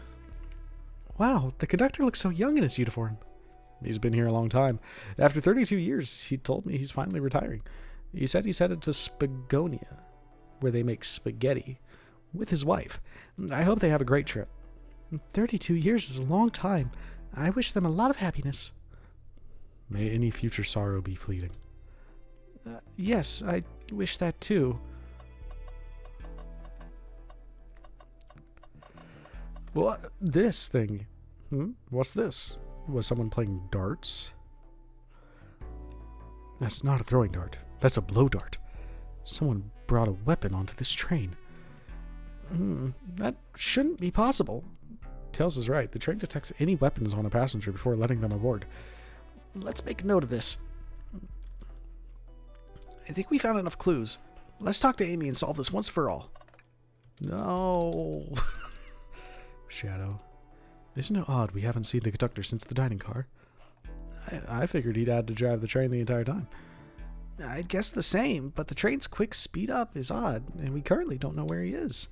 Wow, the conductor looks so young in his uniform. He's been here a long time. After 32 years, he told me he's finally retiring. He said he's headed to Spagonia, where they make spaghetti, with his wife. I hope they have a great trip. 32 years is a long time. I wish them a lot of happiness. May any future sorrow be fleeting. Yes, I wish that too. What? This thing? What's this? Was someone playing darts? That's not a throwing dart. That's a blow dart. Someone brought a weapon onto this train. That shouldn't be possible. Tails is right. The train detects any weapons on a passenger before letting them aboard. Let's make note of this. I think we found enough clues. Let's talk to Amy and solve this once for all. No. Shadow. Isn't it odd we haven't seen the conductor since the dining car? I figured he'd had to drive the train the entire time. I'd guess the same, but the train's quick speed up is odd, and we currently don't know where he is.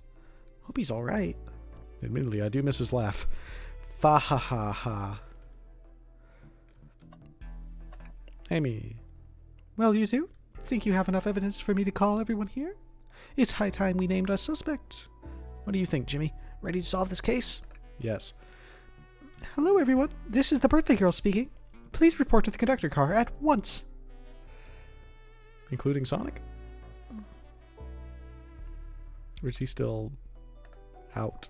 Hope he's alright. Admittedly, I do miss his laugh. Fa ha ha ha. Amy. Well, you two? Think you have enough evidence for me to call everyone here? It's high time we named our suspect. What do you think, Jimmy? Ready to solve this case? Yes. Hello, everyone. This is the birthday girl speaking. Please report to the conductor car at once. Including Sonic? Or is he still out?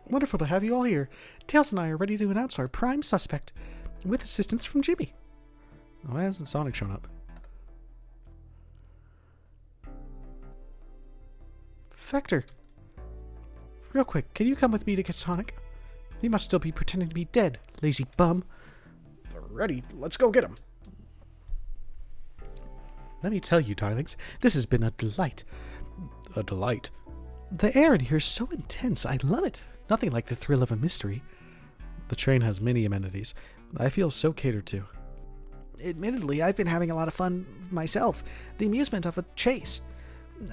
Wonderful to have you all here. Tails and I are ready to announce our prime suspect, with assistance from Jimmy. Why hasn't Sonic shown up? Vector. Real quick, can you come with me to get Sonic? He must still be pretending to be dead, lazy bum. They're ready. Let's go get him. Let me tell you, darlings, this has been a delight. A delight? The air in here is so intense. I love it. Nothing like the thrill of a mystery. The train has many amenities. I feel so catered to. Admittedly, I've been having a lot of fun myself. The amusement of a chase.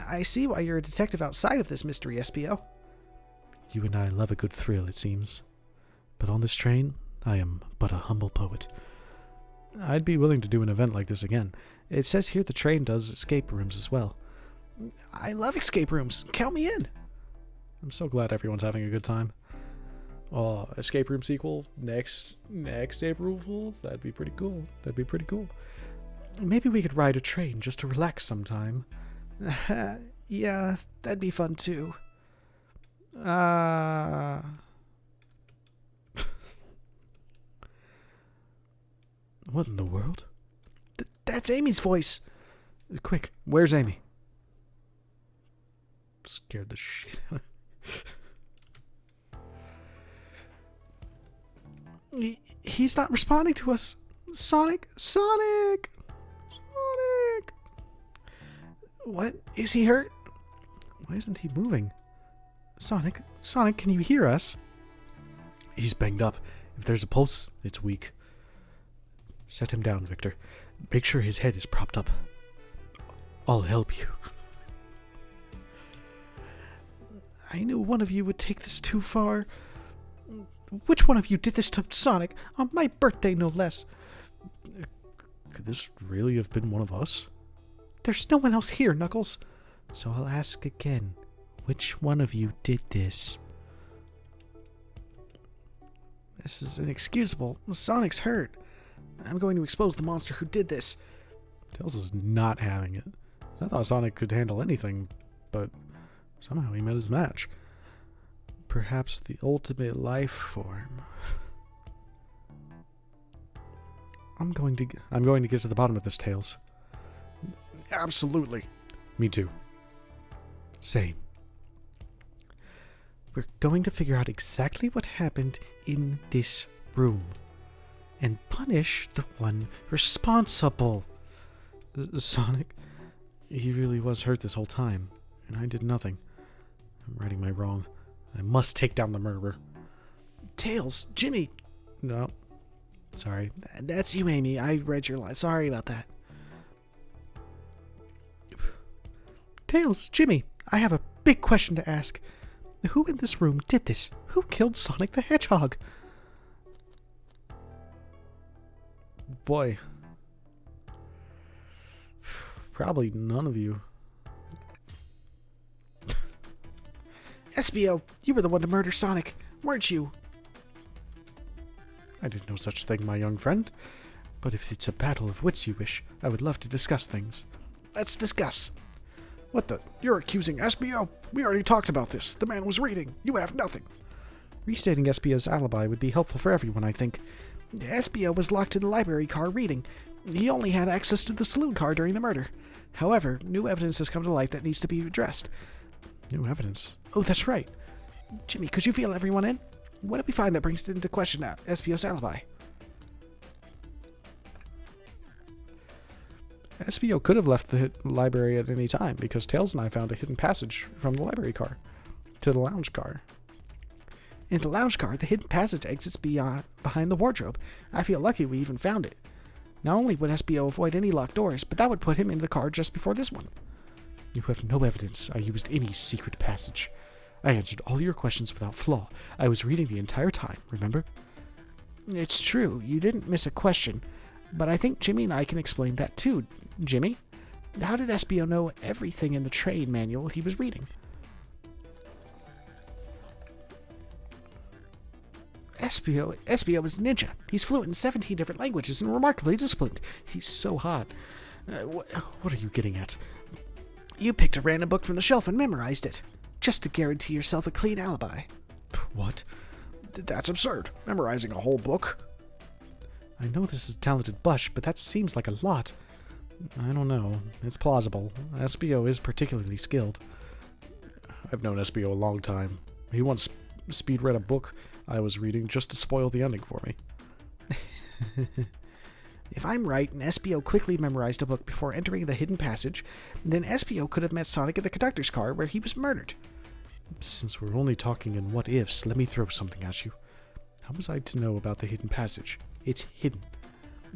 I see why you're a detective outside of this mystery, SBO. You and I love a good thrill, it seems. But on this train, I am but a humble poet. I'd be willing to do an event like this again. It says here the train does escape rooms as well. I love escape rooms. Count me in. I'm so glad everyone's having a good time. Oh, escape room sequel next April Fools? That'd be pretty cool. Maybe we could ride a train just to relax sometime. Yeah, that'd be fun too. What in the world? That's Amy's voice. Quick, where's Amy? Scared the shit out of me. He's not responding to us. Sonic! What? Is he hurt? Why isn't he moving? Sonic, can you hear us? He's banged up. If there's a pulse, it's weak. Set him down, Victor. Make sure his head is propped up. I'll help you. I knew one of you would take this too far. Which one of you did this to Sonic? On my birthday, no less. Could this really have been one of us? There's no one else here, Knuckles. So I'll ask again. Which one of you did this? This is inexcusable. Sonic's hurt. I'm going to expose the monster who did this. Tails is not having it. I thought Sonic could handle anything, but somehow he met his match. Perhaps the ultimate life form. I'm going to get to the bottom of this, Tails. Absolutely. Me too. Same. We're going to figure out exactly what happened in this room and punish the one responsible. Sonic, he really was hurt this whole time, and I did nothing. I'm righting my wrong. I must take down the murderer. Tails, Jimmy. No. Sorry. That's you, Amy. I read your line. Sorry about that. Tails, Jimmy, I have a big question to ask. Who in this room did this? Who killed Sonic the Hedgehog? Boy. Probably none of you. SBO, you were the one to murder Sonic, weren't you? I did no such thing, my young friend. But if it's a battle of wits you wish, I would love to discuss things. Let's discuss. What the? You're accusing SBO? We already talked about this. The man was reading. You have nothing. Restating SBO's alibi would be helpful for everyone, I think. SBO was locked in the library car reading. He only had access to the saloon car during the murder. However, new evidence has come to light that needs to be addressed. New evidence? Oh, that's right. Jimmy, could you fill everyone in? What did we find that brings into question SBO's alibi? SBO could have left the library at any time because Tails and I found a hidden passage from the library car to the lounge car. In the lounge car, the hidden passage exits behind the wardrobe. I feel lucky we even found it. Not only would SBO avoid any locked doors, but that would put him in the car just before this one. You have no evidence I used any secret passage. I answered all your questions without flaw. I was reading the entire time, remember? It's true, you didn't miss a question, but I think Jimmy and I can explain that too. Jimmy, how did SBO know everything in the train manual he was reading? SBO is a ninja. He's fluent in 17 different languages and remarkably disciplined. He's so hot. What are you getting at? You picked a random book from the shelf and memorized it, just to guarantee yourself a clean alibi. What? That's absurd. Memorizing a whole book. I know this is talented bush, but that seems like a lot. I don't know. It's plausible. SBO is particularly skilled. I've known SBO a long time. He once speed read a book I was reading just to spoil the ending for me. If I'm right, and SBO quickly memorized a book before entering the hidden passage, then SBO could have met Sonic in the conductor's car where he was murdered. Since we're only talking in what-ifs, let me throw something at you. How was I to know about the hidden passage? It's hidden.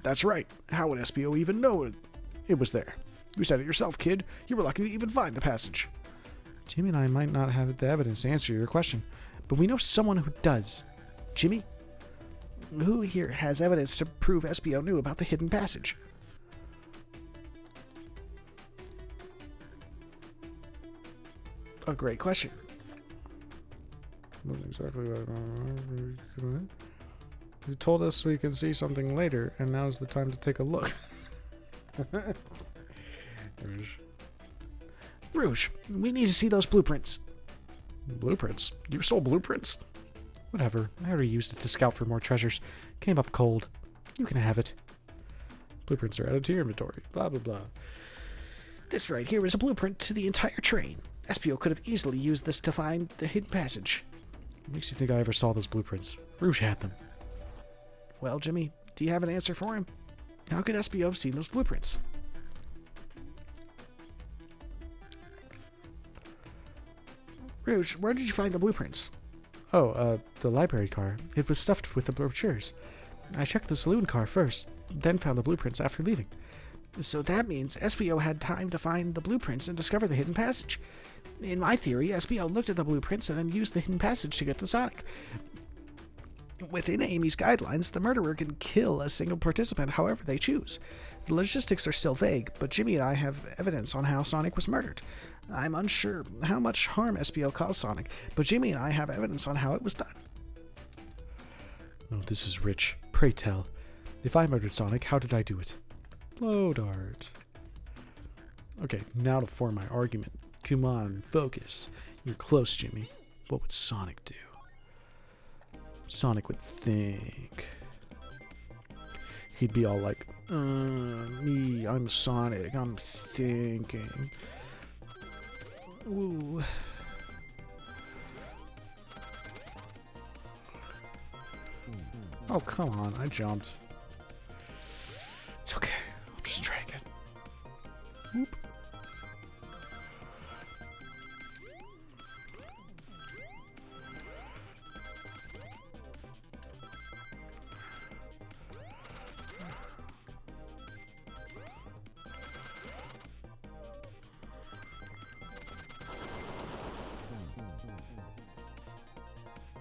That's right. How would SBO even know it was there? You said it yourself, kid. You were lucky to even find the passage. Jimmy and I might not have the evidence to answer your question, but we know someone who does. Jimmy? Who here has evidence to prove SBO knew about the hidden passage? A great question. Wasn't exactly what you told us we could see something later, and now's the time to take a look. Rouge, we need to see those blueprints. Blueprints? You stole blueprints? Whatever. I already used it to scout for more treasures. Came up cold. You can have it. Blueprints are added to your inventory. Blah, blah, blah. This right here is a blueprint to the entire train. SBO could have easily used this to find the hidden passage. What makes you think I ever saw those blueprints? Rouge had them. Well, Jimmy, do you have an answer for him? How could SBO have seen those blueprints? Rouge, where did you find the blueprints? Oh, the library car. It was stuffed with the brochures. I checked the saloon car first, then found the blueprints after leaving. So that means SBO had time to find the blueprints and discover the hidden passage. In my theory, SBO looked at the blueprints and then used the hidden passage to get to Sonic. Within Amy's guidelines, the murderer can kill a single participant however they choose. The logistics are still vague, but Jimmy and I have evidence on how Sonic was murdered. I'm unsure how much harm SBO caused Sonic, but Jimmy and I have evidence on how it was done. Oh, this is rich. Pray tell. If I murdered Sonic, how did I do it? Blow dart. Okay, now to form my argument. Come on, focus. You're close, Jimmy. What would Sonic do? Sonic would think. He'd be all like, I'm Sonic, I'm thinking. Ooh. Oh, come on, I jumped. It's okay, I'll just try again. Whoop.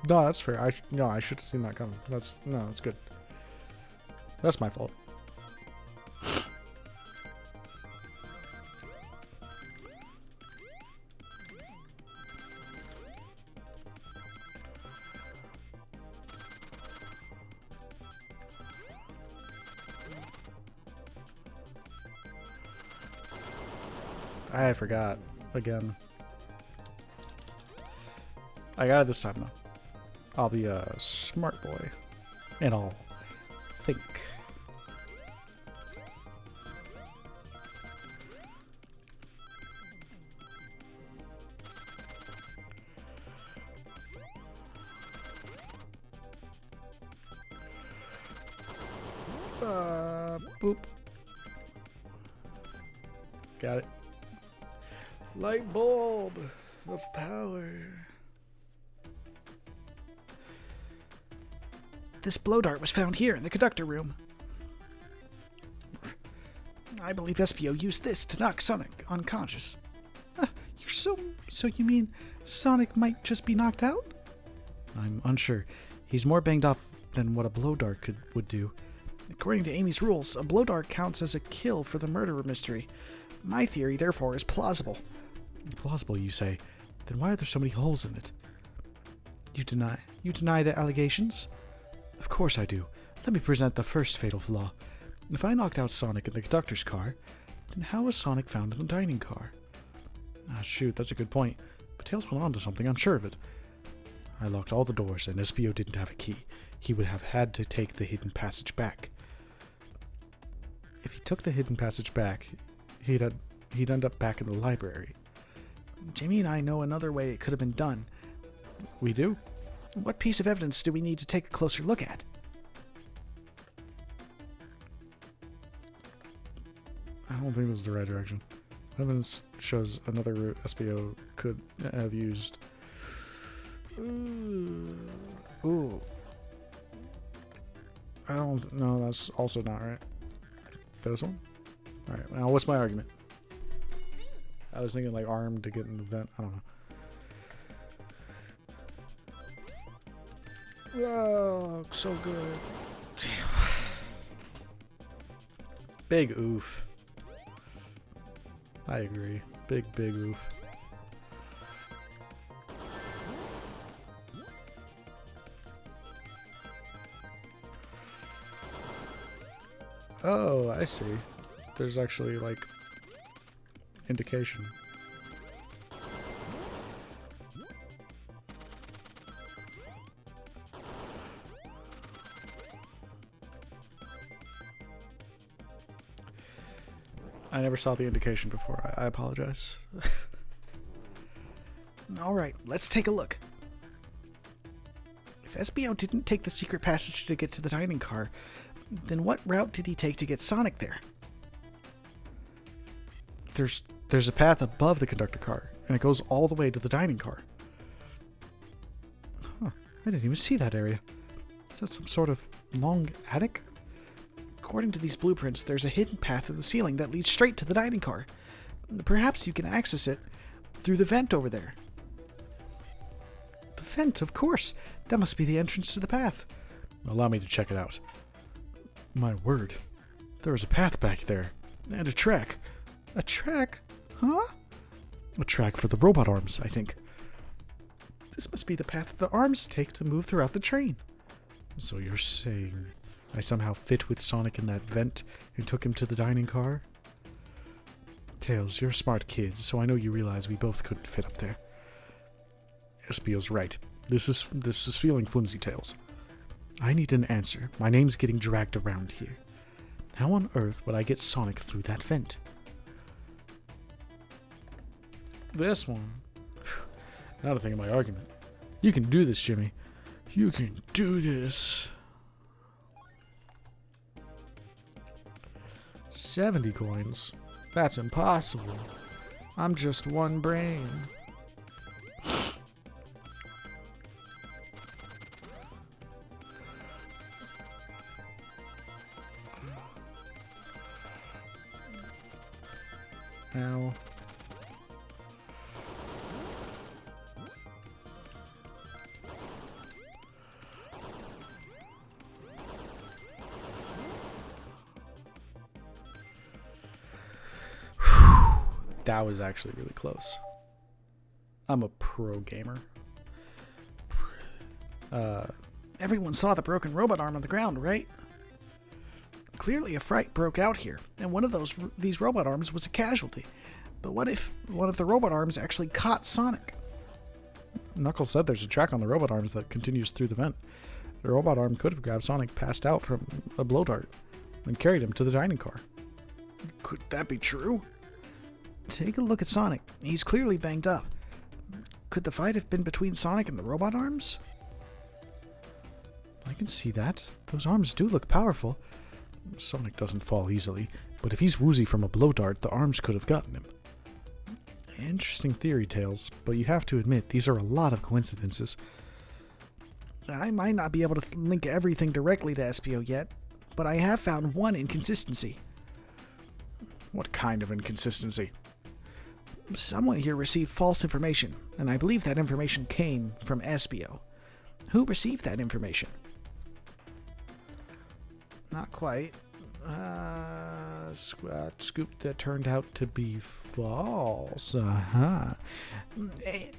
No, that's fair. I should have seen that coming. That's good. That's my fault. I forgot again. I got it this time though. I'll be a smart boy, and I'll think. Boop. Got it. Light bulb of power. This blow dart was found here in the conductor room. I believe SBO used this to knock Sonic unconscious. So you mean Sonic might just be knocked out? I'm unsure. He's more banged up than what a blow dart would do. According to Amy's rules, a blow dart counts as a kill for the murderer mystery. My theory, therefore, is plausible. Plausible, you say? Then why are there so many holes in it? You deny the allegations? Of course I do. Let me present the first fatal flaw. If I knocked out Sonic in the conductor's car, then how was Sonic found in the dining car? Ah, shoot, that's a good point. But Tails went on to something, I'm sure of it. I locked all the doors, and SBO didn't have a key. He would have had to take the hidden passage back. If he took the hidden passage back, he'd end up back in the library. Jimmy and I know another way it could have been done. We do? What piece of evidence do we need to take a closer look at? I don't think this is the right direction. Evidence shows another route SBO could have used. Ooh. I don't know. That's also not right. This one? Alright, now what's my argument? I was thinking like arm to get in the vent. I don't know. Oh, so good. Big oof. I agree. Big oof. Oh, I see. There's actually, like, indication. I never saw the indication before. I apologize. All right, let's take a look. If SBO didn't take the secret passage to get to the dining car, then what route did he take to get Sonic there? There's a path above the conductor car, and it goes all the way to the dining car. Huh, I didn't even see that area. Is that some sort of long attic? According to these blueprints, there's a hidden path in the ceiling that leads straight to the dining car. Perhaps you can access it through the vent over there. The vent, of course. That must be the entrance to the path. Allow me to check it out. My word. There is a path back there. And a track. A track? Huh? A track for the robot arms, I think. This must be the path the arms take to move throughout the train. So you're saying I somehow fit with Sonic in that vent and took him to the dining car? Tails, you're a smart kid, so I know you realize we both couldn't fit up there. Espio's right. This is feeling flimsy, Tails. I need an answer. My name's getting dragged around here. How on earth would I get Sonic through that vent? This one. Now to think of my argument. You can do this, Jimmy. You can do this. 70 coins? That's impossible. I'm just one brain. Ow. That was actually really close. I'm a pro gamer. Everyone saw the broken robot arm on the ground, right? Clearly a fright broke out here, and one of these robot arms was a casualty. But what if one of the robot arms actually caught Sonic? Knuckles said there's a track on the robot arms that continues through the vent. The robot arm could have grabbed Sonic passed out from a blow dart and carried him to the dining car. Could that be true? Take a look at Sonic. He's clearly banged up. Could the fight have been between Sonic and the robot arms? I can see that. Those arms do look powerful. Sonic doesn't fall easily, but if he's woozy from a blow dart, the arms could have gotten him. Interesting theory, Tails, but you have to admit these are a lot of coincidences. I might not be able to link everything directly to Espio yet, but I have found one inconsistency. What kind of inconsistency? Someone here received false information, and I believe that information came from Espio. Who received that information? Not quite. Scoop that turned out to be false.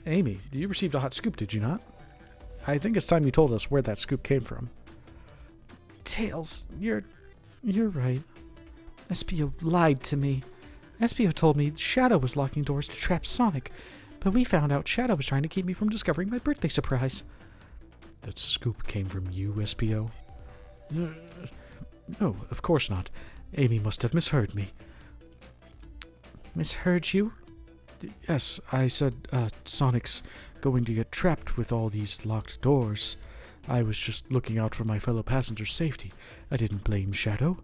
Amy, you received a hot scoop, did you not? I think it's time you told us where that scoop came from. Tails, you're right. Espio lied to me. Espio told me Shadow was locking doors to trap Sonic, but we found out Shadow was trying to keep me from discovering my birthday surprise. That scoop came from you, Espio? No, of course not. Amy must have misheard me. Misheard you? Yes, I said, Sonic's going to get trapped with all these locked doors. I was just looking out for my fellow passengers' safety. I didn't blame Shadow.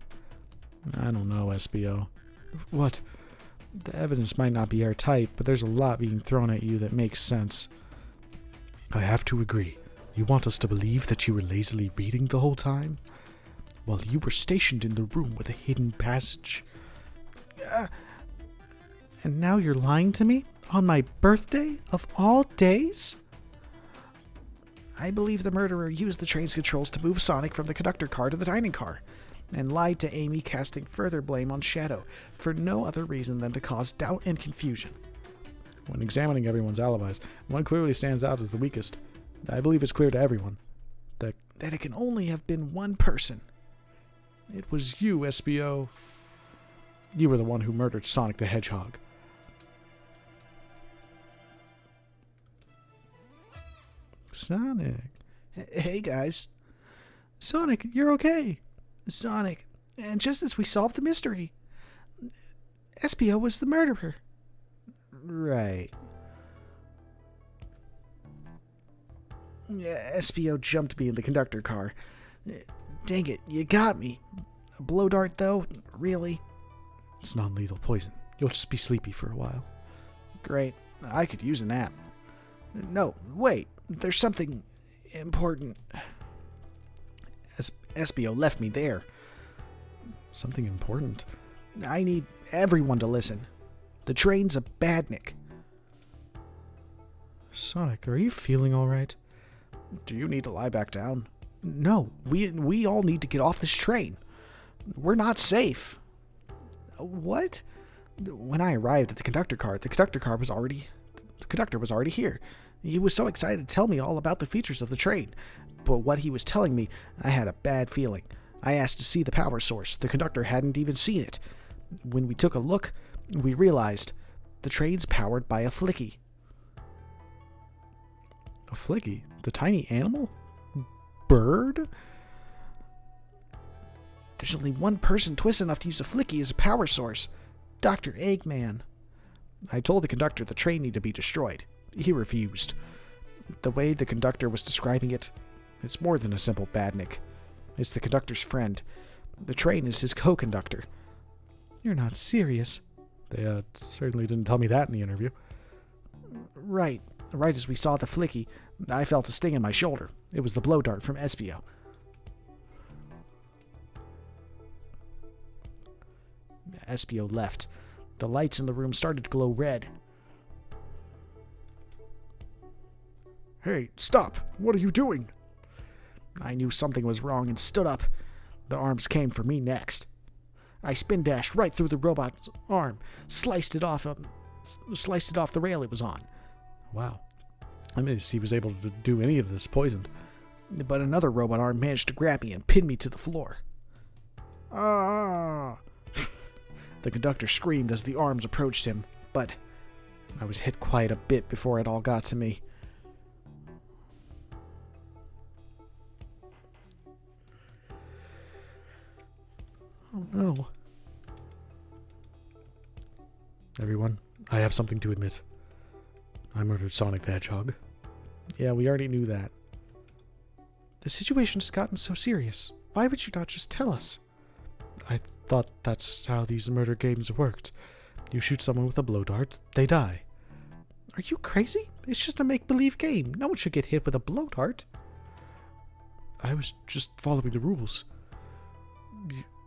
I don't know, Espio. What? The evidence might not be airtight, but there's a lot being thrown at you that makes sense. I have to agree. You want us to believe that you were lazily reading the whole time? while you were stationed in the room with a hidden passage. And now you're lying to me? On my birthday? Of all days? I believe the murderer used the train's controls to move Sonic from the conductor car to the dining car, and lied to Amy, casting further blame on Shadow, for no other reason than to cause doubt and confusion. When examining everyone's alibis, one clearly stands out as the weakest. I believe it's clear to everyone that That it can only have been one person. it was you, SBO. You were the one who murdered Sonic the Hedgehog. Sonic. Hey, guys. Sonic, you're okay. Sonic. And just as we solved the mystery, SBO was the murderer. Right. SBO jumped me in the conductor car. Dang it, you got me. A blow dart, though? Really? It's non-lethal poison. You'll just be sleepy for a while. Great. I could use a nap. No, wait. There's something important. SBO left me there. Something important? I need everyone to listen. The train's a badnik. Sonic, are you feeling all right? Do you need to lie back down? No, we all need to get off this train. We're not safe. What? When I arrived at the conductor was already here. He was so excited to tell me all about the features of the train. But what he was telling me, I had a bad feeling. I asked to see the power source. The conductor hadn't even seen it. When we took a look, we realized the train's powered by a flicky. A flicky? The tiny animal? Bird? There's only one person twisted enough to use a flicky as a power source. Dr. Eggman. I told the conductor the train needed to be destroyed. He refused. The way the conductor was describing it, it's more than a simple badnik. It's the conductor's friend. The train is his co-conductor. You're not serious. They certainly didn't tell me that in the interview. Right as we saw the flicky, I felt a sting in my shoulder. It was the blow dart from SBO. SBO left. The lights in the room started to glow red. Hey, stop! What are you doing? I knew something was wrong and stood up. The arms came for me next. I spin dashed right through the robot's arm, sliced it off the rail it was on. Wow. I mean, he was able to do any of this poisoned. But another robot arm managed to grab me and pin me to the floor. Ah! The conductor screamed as the arms approached him, but I was hit quite a bit before it all got to me. Oh no. Everyone, I have something to admit. I murdered Sonic the Hedgehog. Yeah, we already knew that. The situation's gotten so serious. Why would you not just tell us? I thought that's how these murder games worked. You shoot someone with a blow dart, they die. Are you crazy? It's just a make-believe game. No one should get hit with a blow dart. I was just following the rules.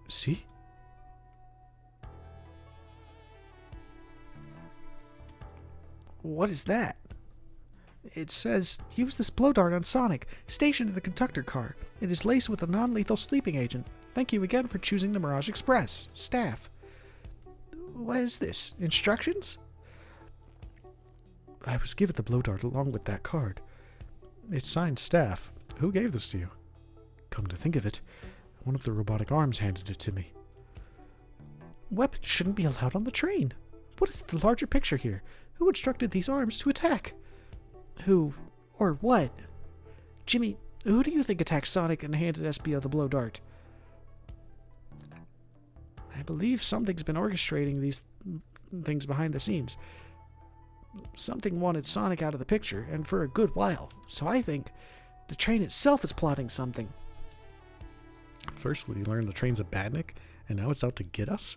See? What is that? It says, use this blow dart on Sonic, stationed in the conductor car. It is laced with a non-lethal sleeping agent. Thank you again for choosing the Mirage Express. Staff. What is this? Instructions? I was given the blow dart along with that card. It's signed Staff. Who gave this to you? Come to think of it, one of the robotic arms handed it to me. Weapons shouldn't be allowed on the train. What is the larger picture here? Who instructed these arms to attack? Who or what? Jimmy, who do you think attacked Sonic and handed SBO the blow dart? I believe something's been orchestrating these things behind the scenes. Something wanted Sonic out of the picture, and for a good while. So I think the train itself is plotting something. First, we learned the train's a badnik, and now it's out to get us?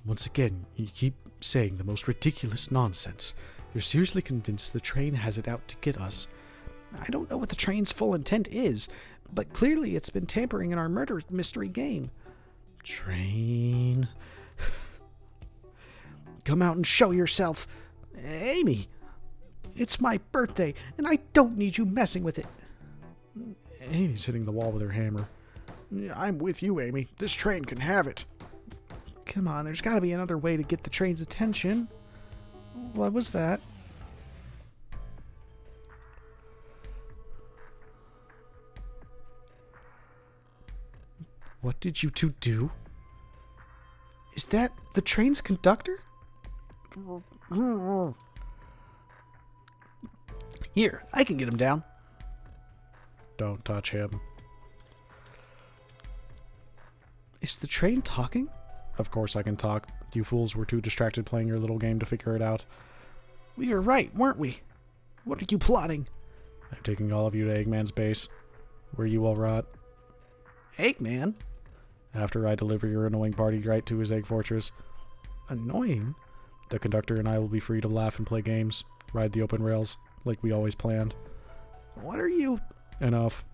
Once again, you keep saying the most ridiculous nonsense. You're seriously convinced the train has it out to get us? I don't know what the train's full intent is. But clearly it's been tampering in our murder mystery game. Train. Come out and show yourself. Amy, it's my birthday, and I don't need you messing with it. Amy's hitting the wall with her hammer. I'm with you, Amy. This train can have it. Come on, there's got to be another way to get the train's attention. What was that? What did you two do? Is that the train's conductor? Here, I can get him down. Don't touch him. Is the train talking? Of course I can talk. You fools were too distracted playing your little game to figure it out. We were right, weren't we? What are you plotting? I'm taking all of you to Eggman's base, where you will rot. Eggman? After I deliver your annoying party right to his egg fortress. Annoying? The conductor and I will be free to laugh and play games, ride the open rails, like we always planned. What are you... Enough.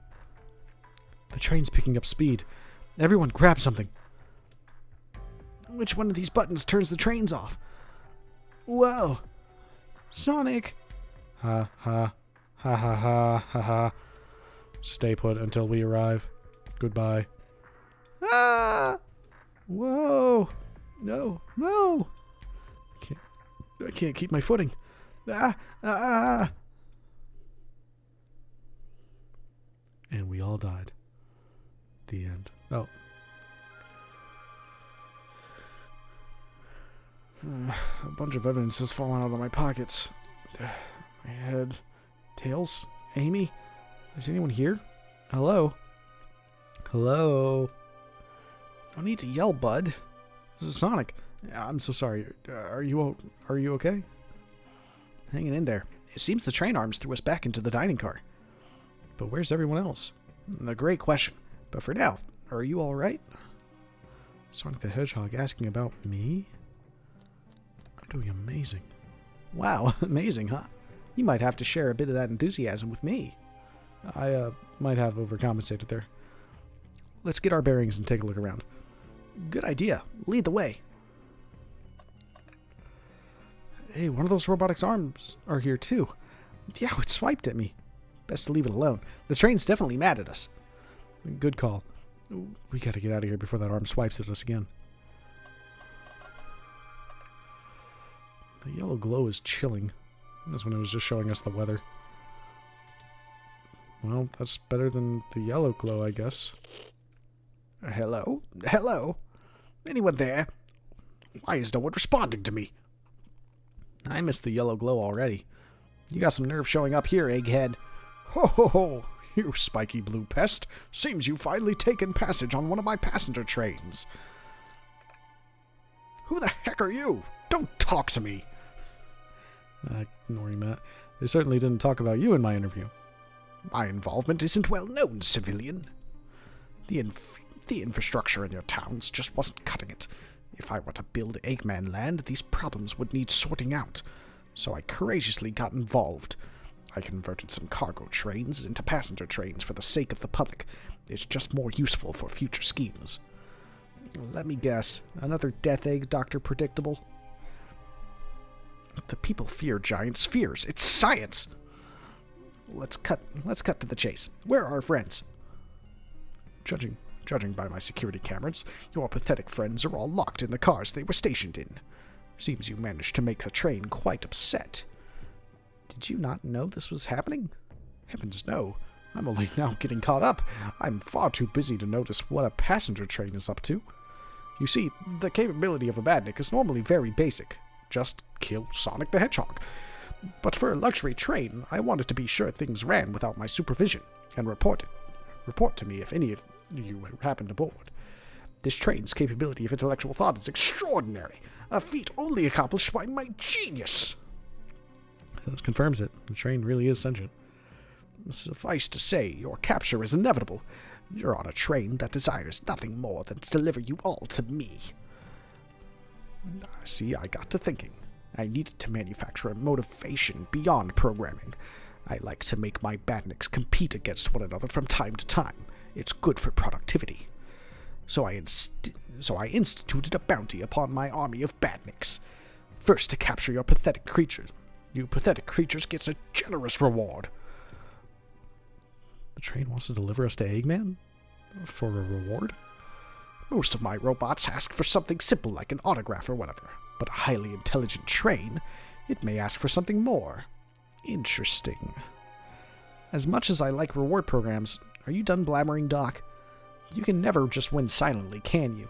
The train's picking up speed. Everyone grab something. Which one of these buttons turns the trains off? Whoa. Sonic. Ha ha. Ha ha ha ha ha. Stay put until we arrive. Goodbye. Ah! Whoa. No. No. I can't keep my footing. Ah! Ah! And we all died. The end. Oh. A bunch of evidence has fallen out of my pockets. My head. Tails? Amy? Is anyone here? Hello? Hello? No need to yell, bud. This is Sonic. I'm so sorry. Are you okay? Hanging in there. It seems the train arms threw us back into the dining car. But where's everyone else? A great question. But for now, are you alright? Sonic the Hedgehog asking about me? I'm doing amazing. Wow, amazing, huh? You might have to share a bit of that enthusiasm with me. I might have overcompensated there. Let's get our bearings and take a look around. Good idea. Lead the way. Hey, one of those robotics arms are here too. Yeah, it swiped at me. Best to leave it alone. The train's definitely mad at us. Good call. We gotta get out of here before that arm swipes at us again. The yellow glow is chilling. That's when it was just showing us the weather. Well, that's better than the yellow glow, I guess. Hello? Hello? Anyone there? Why is no one responding to me? I missed the yellow glow already. You got some nerve showing up here, Egghead. Ho ho ho! You spiky blue pest. Seems you've finally taken passage on one of my passenger trains. Who the heck are you? Don't talk to me! Ignoring that. They certainly didn't talk about you in my interview. My involvement isn't well known, civilian. The infrastructure in your towns just wasn't cutting it. If I were to build Eggman Land, these problems would need sorting out. So I courageously got involved. I converted some cargo trains into passenger trains for the sake of the public. It's just more useful for future schemes. Let me guess. Another death egg, Dr. Predictable? The people fear giant spheres. It's science! Let's cut to the chase. Where are our friends? Judging by my security cameras, your pathetic friends are all locked in the cars they were stationed in. Seems you managed to make the train quite upset. Did you not know this was happening? Heavens no. I'm only now getting caught up. I'm far too busy to notice what a passenger train is up to. You see, the capability of a badnik is normally very basic. Just kill Sonic the Hedgehog. But for a luxury train, I wanted to be sure things ran without my supervision, and report to me if any of you happened aboard. This train's capability of intellectual thought is extraordinary, a feat only accomplished by my genius. So this confirms it. The train really is sentient. Suffice to say, your capture is inevitable. You're on a train that desires nothing more than to deliver you all to me. See, I got to thinking. I needed to manufacture a motivation beyond programming. I like to make my badniks compete against one another from time to time. It's good for productivity. So I instituted a bounty upon my army of badniks. First, to capture your pathetic creatures. You pathetic creatures gets a generous reward. The train wants to deliver us to Eggman? For a reward? Most of my robots ask for something simple like an autograph or whatever. But a highly intelligent train, it may ask for something more interesting. As much as I like reward programs, are you done blabbering, Doc? You can never just win silently, can you?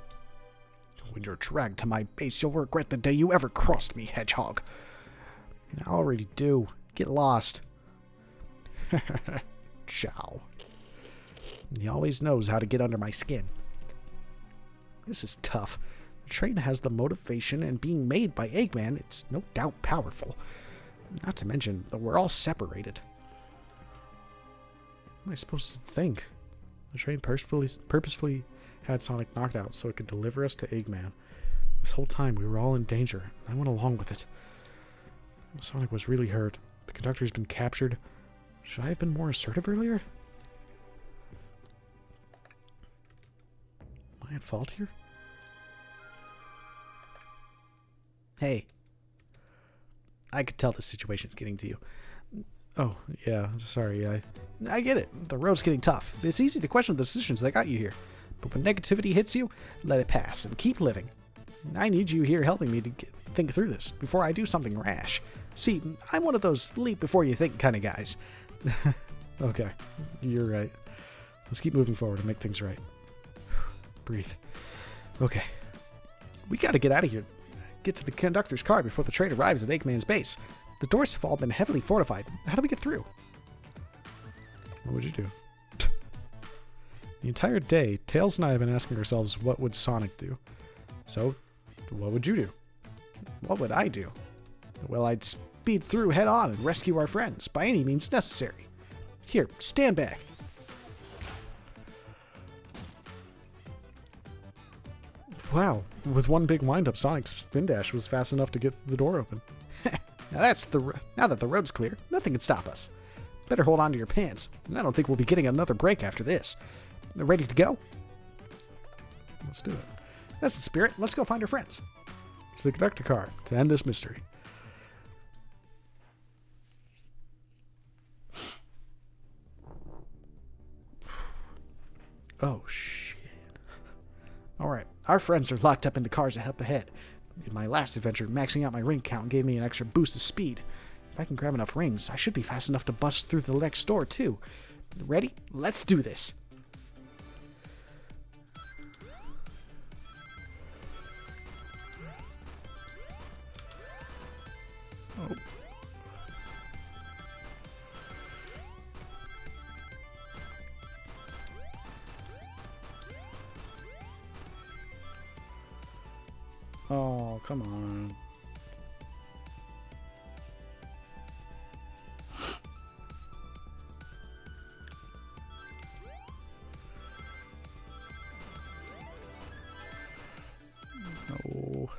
When you're dragged to my base, you'll regret the day you ever crossed me, Hedgehog. I already do. Get lost. Ciao. He always knows how to get under my skin. This is tough. The train has the motivation, and being made by Eggman, it's no doubt powerful. Not to mention that we're all separated. What am I supposed to think? The train purposefully had Sonic knocked out so it could deliver us to Eggman. This whole time we were all in danger, and I went along with it. Sonic was really hurt. The conductor's been captured. Should I have been more assertive earlier? Am I at fault here? Hey. I could tell the situation's getting to you. Oh, yeah, sorry. I get it. The road's getting tough. It's easy to question the decisions that got you here. But when negativity hits you, let it pass and keep living. I need you here helping me to think through this before I do something rash. See, I'm one of those leap before you think kind of guys. Okay, you're right. Let's keep moving forward and make things right. Breathe. Okay. We gotta get out of here. Get to the conductor's car before the train arrives at Eggman's base. The doors have all been heavily fortified. How do we get through? What would you do? The entire day, Tails and I have been asking ourselves, what would Sonic do? So, what would you do? What would I do? Well, I'd speed through head on and rescue our friends by any means necessary. Here, stand back. Wow, with one big windup, Sonic's spin dash was fast enough to get the door open. Now that the road's clear, nothing can stop us. Better hold on to your pants. I don't think we'll be getting another break after this. Ready to go? Let's do it. That's the spirit. Let's go find our friends. To the conductor car to end this mystery. Oh, shit. Alright, our friends are locked up in the cars up ahead. In my last adventure, maxing out my ring count gave me an extra boost of speed. If I can grab enough rings, I should be fast enough to bust through the next door, too. Ready? Let's do this. Oh. Oh, come on. No.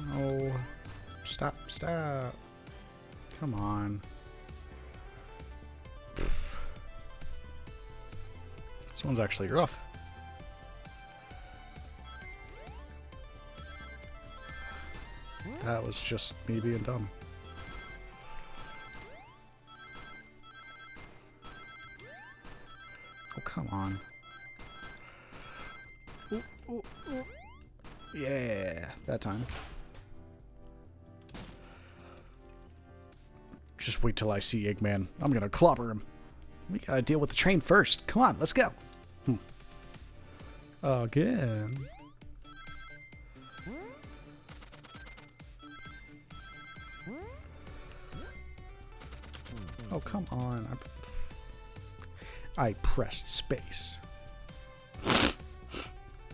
No. Stop. Come on. This one's actually rough. That was just me being dumb. Oh, come on. Ooh, ooh, ooh. Yeah, that time. Just wait till I see Eggman. I'm gonna clobber him. We gotta deal with the train first. Come on, let's go. Again. Oh, come on. I pressed space.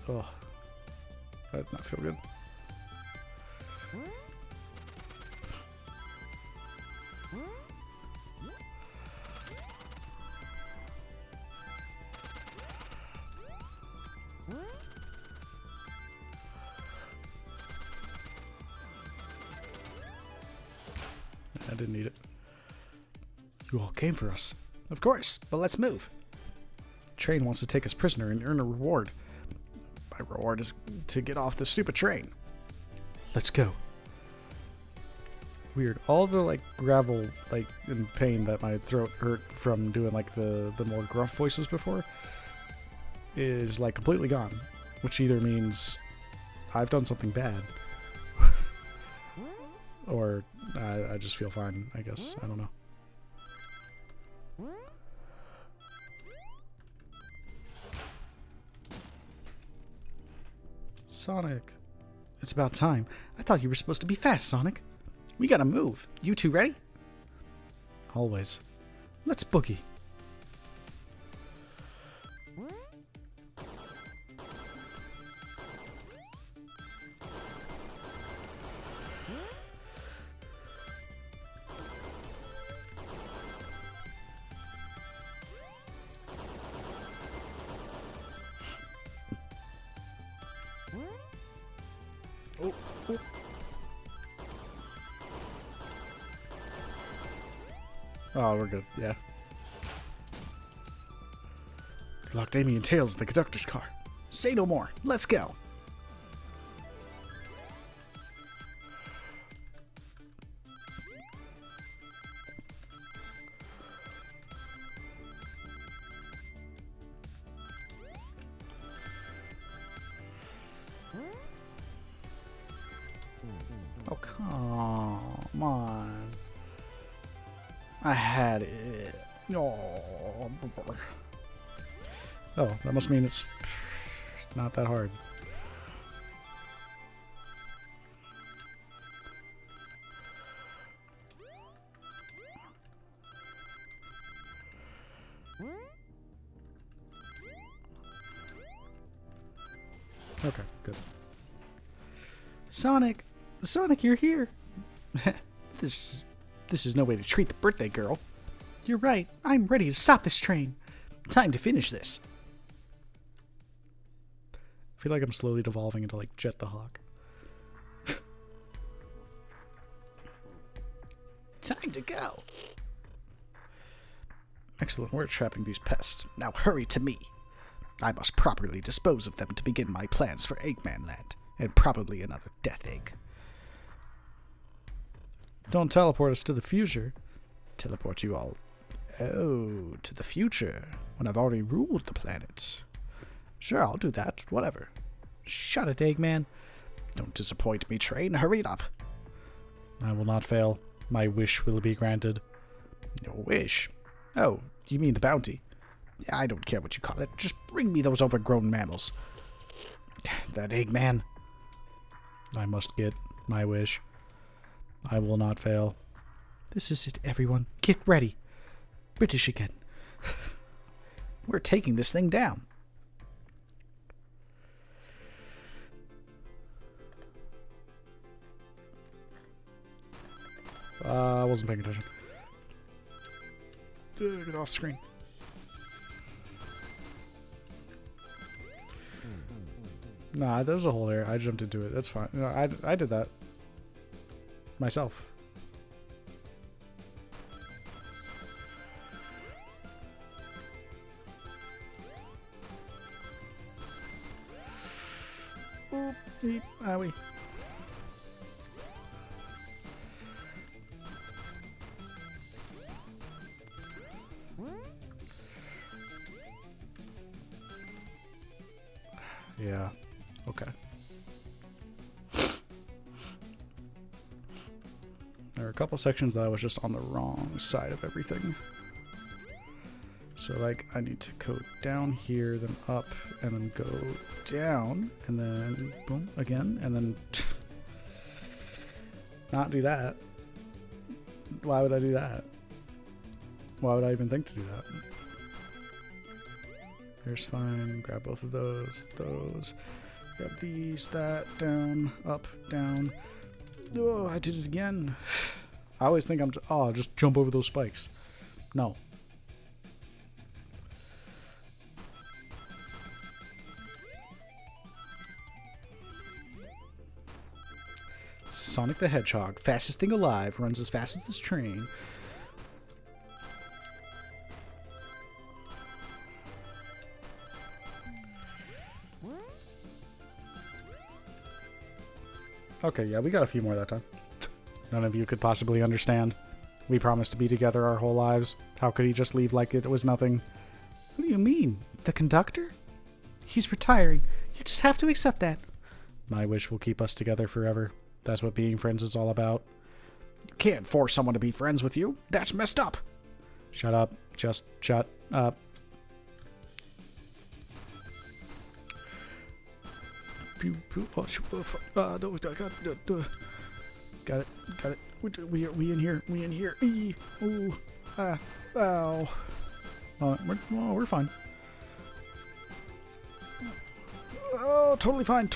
Oh. That did not feel good. didn't need it. You all came for us. Of course, but let's move. Train wants to take us prisoner and earn a reward. My reward is to get off this stupid train. Let's go. Weird. All the like gravel, like in pain that my throat hurt from doing like the more gruff voices before is like completely gone, which either means I've done something bad or I just feel fine, I guess. I don't know. Sonic. It's about time. I thought you were supposed to be fast, Sonic. We gotta move. You two ready? Always. Let's boogie. Oh, we're good. Yeah. Locked Amy and Tails in the conductor's car. Say no more. Let's go. Oh, come on. I had it. Oh, that must mean it's not that hard. Okay, good. Sonic! Sonic, you're here! This is no way to treat the birthday girl. You're right. I'm ready to stop this train. Time to finish this. I feel like I'm slowly devolving into like Jet the Hawk. Time to go. Excellent. We're trapping these pests. Now hurry to me. I must properly dispose of them to begin my plans for Eggman Land, and probably another Death Egg. Don't teleport us to the future. Teleport you all. Oh, to the future, when I've already ruled the planet. Sure, I'll do that. Whatever. Shut it, Eggman. Don't disappoint me, train. Hurry it up. I will not fail. My wish will be granted. Your wish? Oh, you mean the bounty? I don't care what you call it. Just bring me those overgrown mammals. That Eggman. I must get my wish. I will not fail. This is it, everyone. Get ready. British again. We're taking this thing down. I wasn't paying attention. Get off screen. Nah, there's a hole there. I jumped into it. That's fine. No, I did that myself. Oop, beep, owie. Yeah. Okay. There are a couple sections that I was just on the wrong side of everything. So, like, I need to go down here, then up, and then go down, and then boom, again, and then not do that. Why would I do that? Why would I even think to do that? Here's fine. Grab both of those. Grab these, that, down, up, down. Oh, I did it again. I always think I'll just jump over those spikes. No. Sonic the Hedgehog. Fastest thing alive. Runs as fast as this train. Okay, yeah, we got a few more that time. None of you could possibly understand. We promised to be together our whole lives. How could he just leave like it was nothing? What do you mean? The conductor? He's retiring. You just have to accept that. My wish will keep us together forever. That's what being friends is all about. You can't force someone to be friends with you. That's messed up. Shut up. Just shut up. No, got it. We in here. Ooh, ow. We're fine. Oh, totally fine.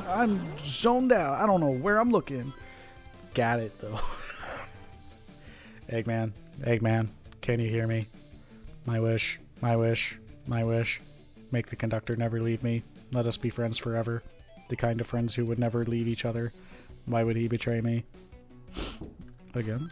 I'm zoned out. I don't know where I'm looking. Got it, though. Eggman, can you hear me? My wish. Make the conductor never leave me. Let us be friends forever. The kind of friends who would never leave each other. Why would he betray me? Again?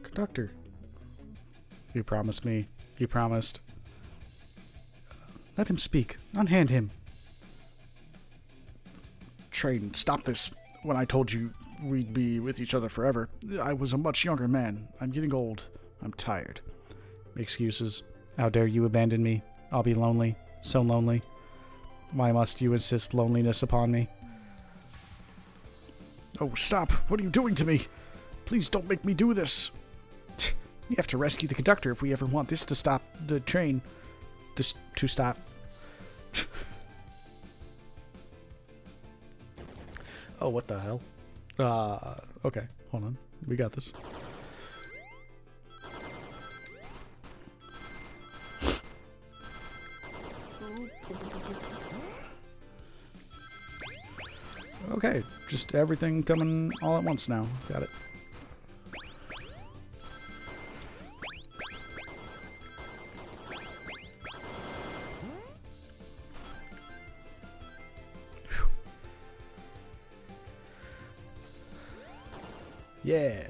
Conductor. You promised me. You promised. Let him speak. Unhand him. Train, stop this. When I told you we'd be with each other forever, I was a much younger man. I'm getting old. I'm tired. Excuses. How dare you abandon me? I'll be lonely. So lonely. Why must you insist loneliness upon me? Oh, stop. What are you doing to me? Please don't make me do this. We have to rescue the conductor if we ever want this to stop the train. To stop. Oh, what the hell? Okay. Hold on. We got this. Okay. Just everything coming all at once now. Got it. Yeah.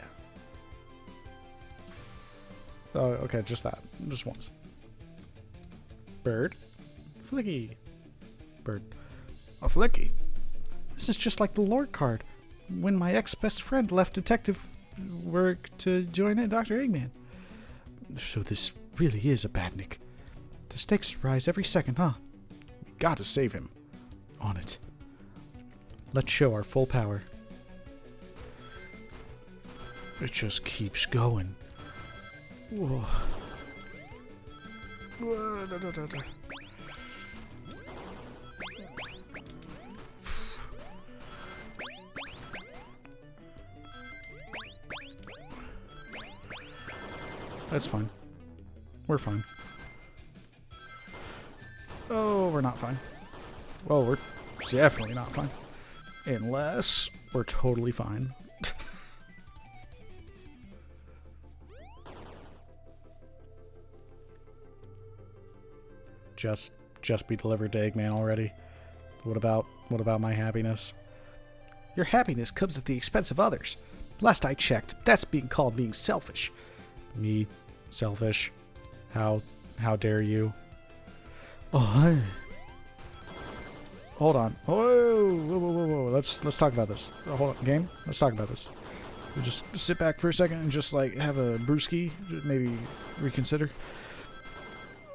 Oh, okay, just that. Just once. Bird. Flicky. Bird. A flicky. This is just like the lore card. When my ex-best friend left detective work to join in Dr. Eggman. So this really is a badnik. The stakes rise every second, huh? We gotta save him. On it. Let's show our full power. It just keeps going. Whoa. That's fine. We're fine. Oh, we're not fine. Well, we're definitely not fine. Unless we're totally fine. Just be delivered to Eggman already. What about my happiness? Your happiness comes at the expense of others. Last I checked, that's being called being selfish. Me? Selfish? How dare you? Oh, Hold on. Whoa. Let's talk about this. Hold on, game. Let's talk about this. We just sit back for a second and just like have a brewski. Maybe reconsider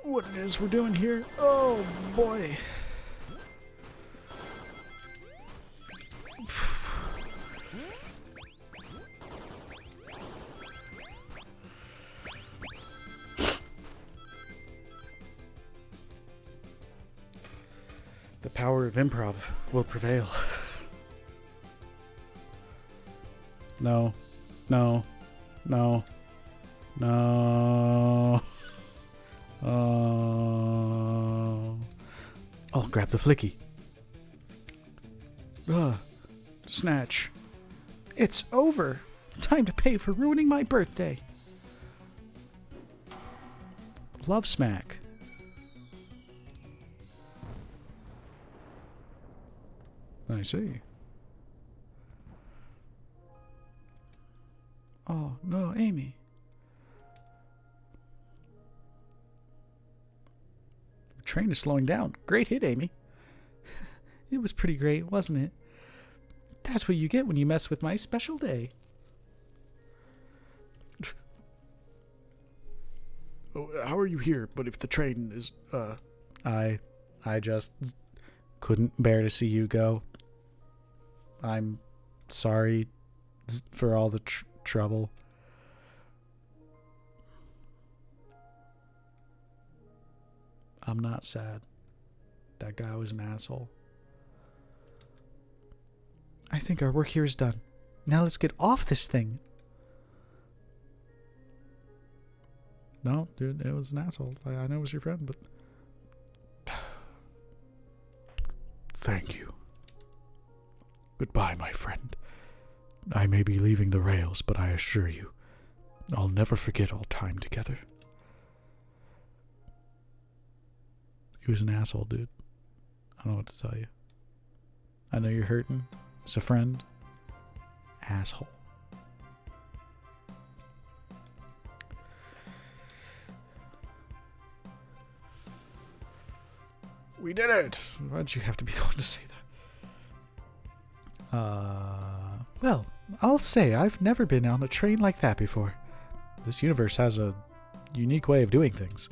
what it is we're doing here. Oh boy. The power of improv will prevail. No, No. No. No. Oh. I'll grab the flicky. Snatch. It's over. Time to pay for ruining my birthday. Love smack. I see. Oh, no, Amy. The train is slowing down. Great hit, Amy. It was pretty great, wasn't it? That's what you get when you mess with my special day. Oh, how are you here? But if the train is, I just couldn't bear to see you go. I'm sorry for all the trouble. I'm not sad. That guy was an asshole. I think our work here is done. Now let's get off this thing. No, dude, it was an asshole. I know it was your friend, but... Thank you. Goodbye, my friend. I may be leaving the rails, but I assure you, I'll never forget our time together. He was an asshole, dude. I don't know what to tell you. I know you're hurting. As a friend, asshole. We did it! Why'd you have to be the one to say that? Well, I'll say I've never been on a train like that before. This universe has a unique way of doing things.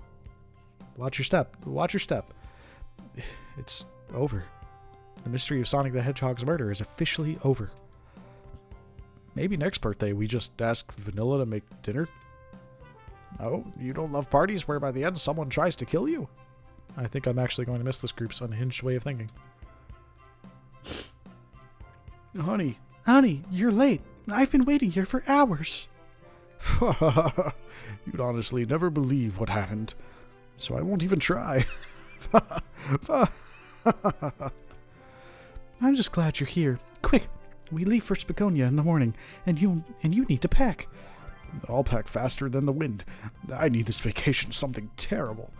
Watch your step. Watch your step. It's over. The mystery of Sonic the Hedgehog's murder is officially over. Maybe next birthday we just ask Vanilla to make dinner? Oh, you don't love parties where by the end someone tries to kill you? I think I'm actually going to miss this group's unhinged way of thinking. Honey, you're late. I've been waiting here for hours. You'd honestly never believe what happened, so I won't even try. I'm just glad you're here. Quick, we leave for Spagonia in the morning, and you need to pack. I'll pack faster than the wind. I need this vacation something terrible.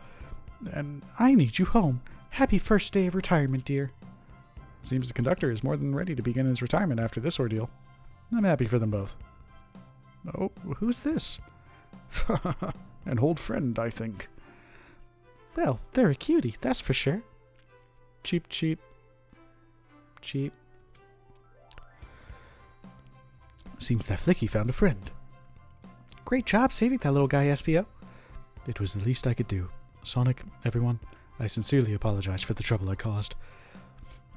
And I need you home. Happy first day of retirement, dear. Seems the conductor is more than ready to begin his retirement after this ordeal. I'm happy for them both. Oh, who's this? An old friend, I think. Well, they're a cutie, that's for sure. Cheap, cheap. Cheap. Seems that Flicky found a friend. Great job saving that little guy, SPO. It was the least I could do. Sonic, everyone, I sincerely apologize for the trouble I caused.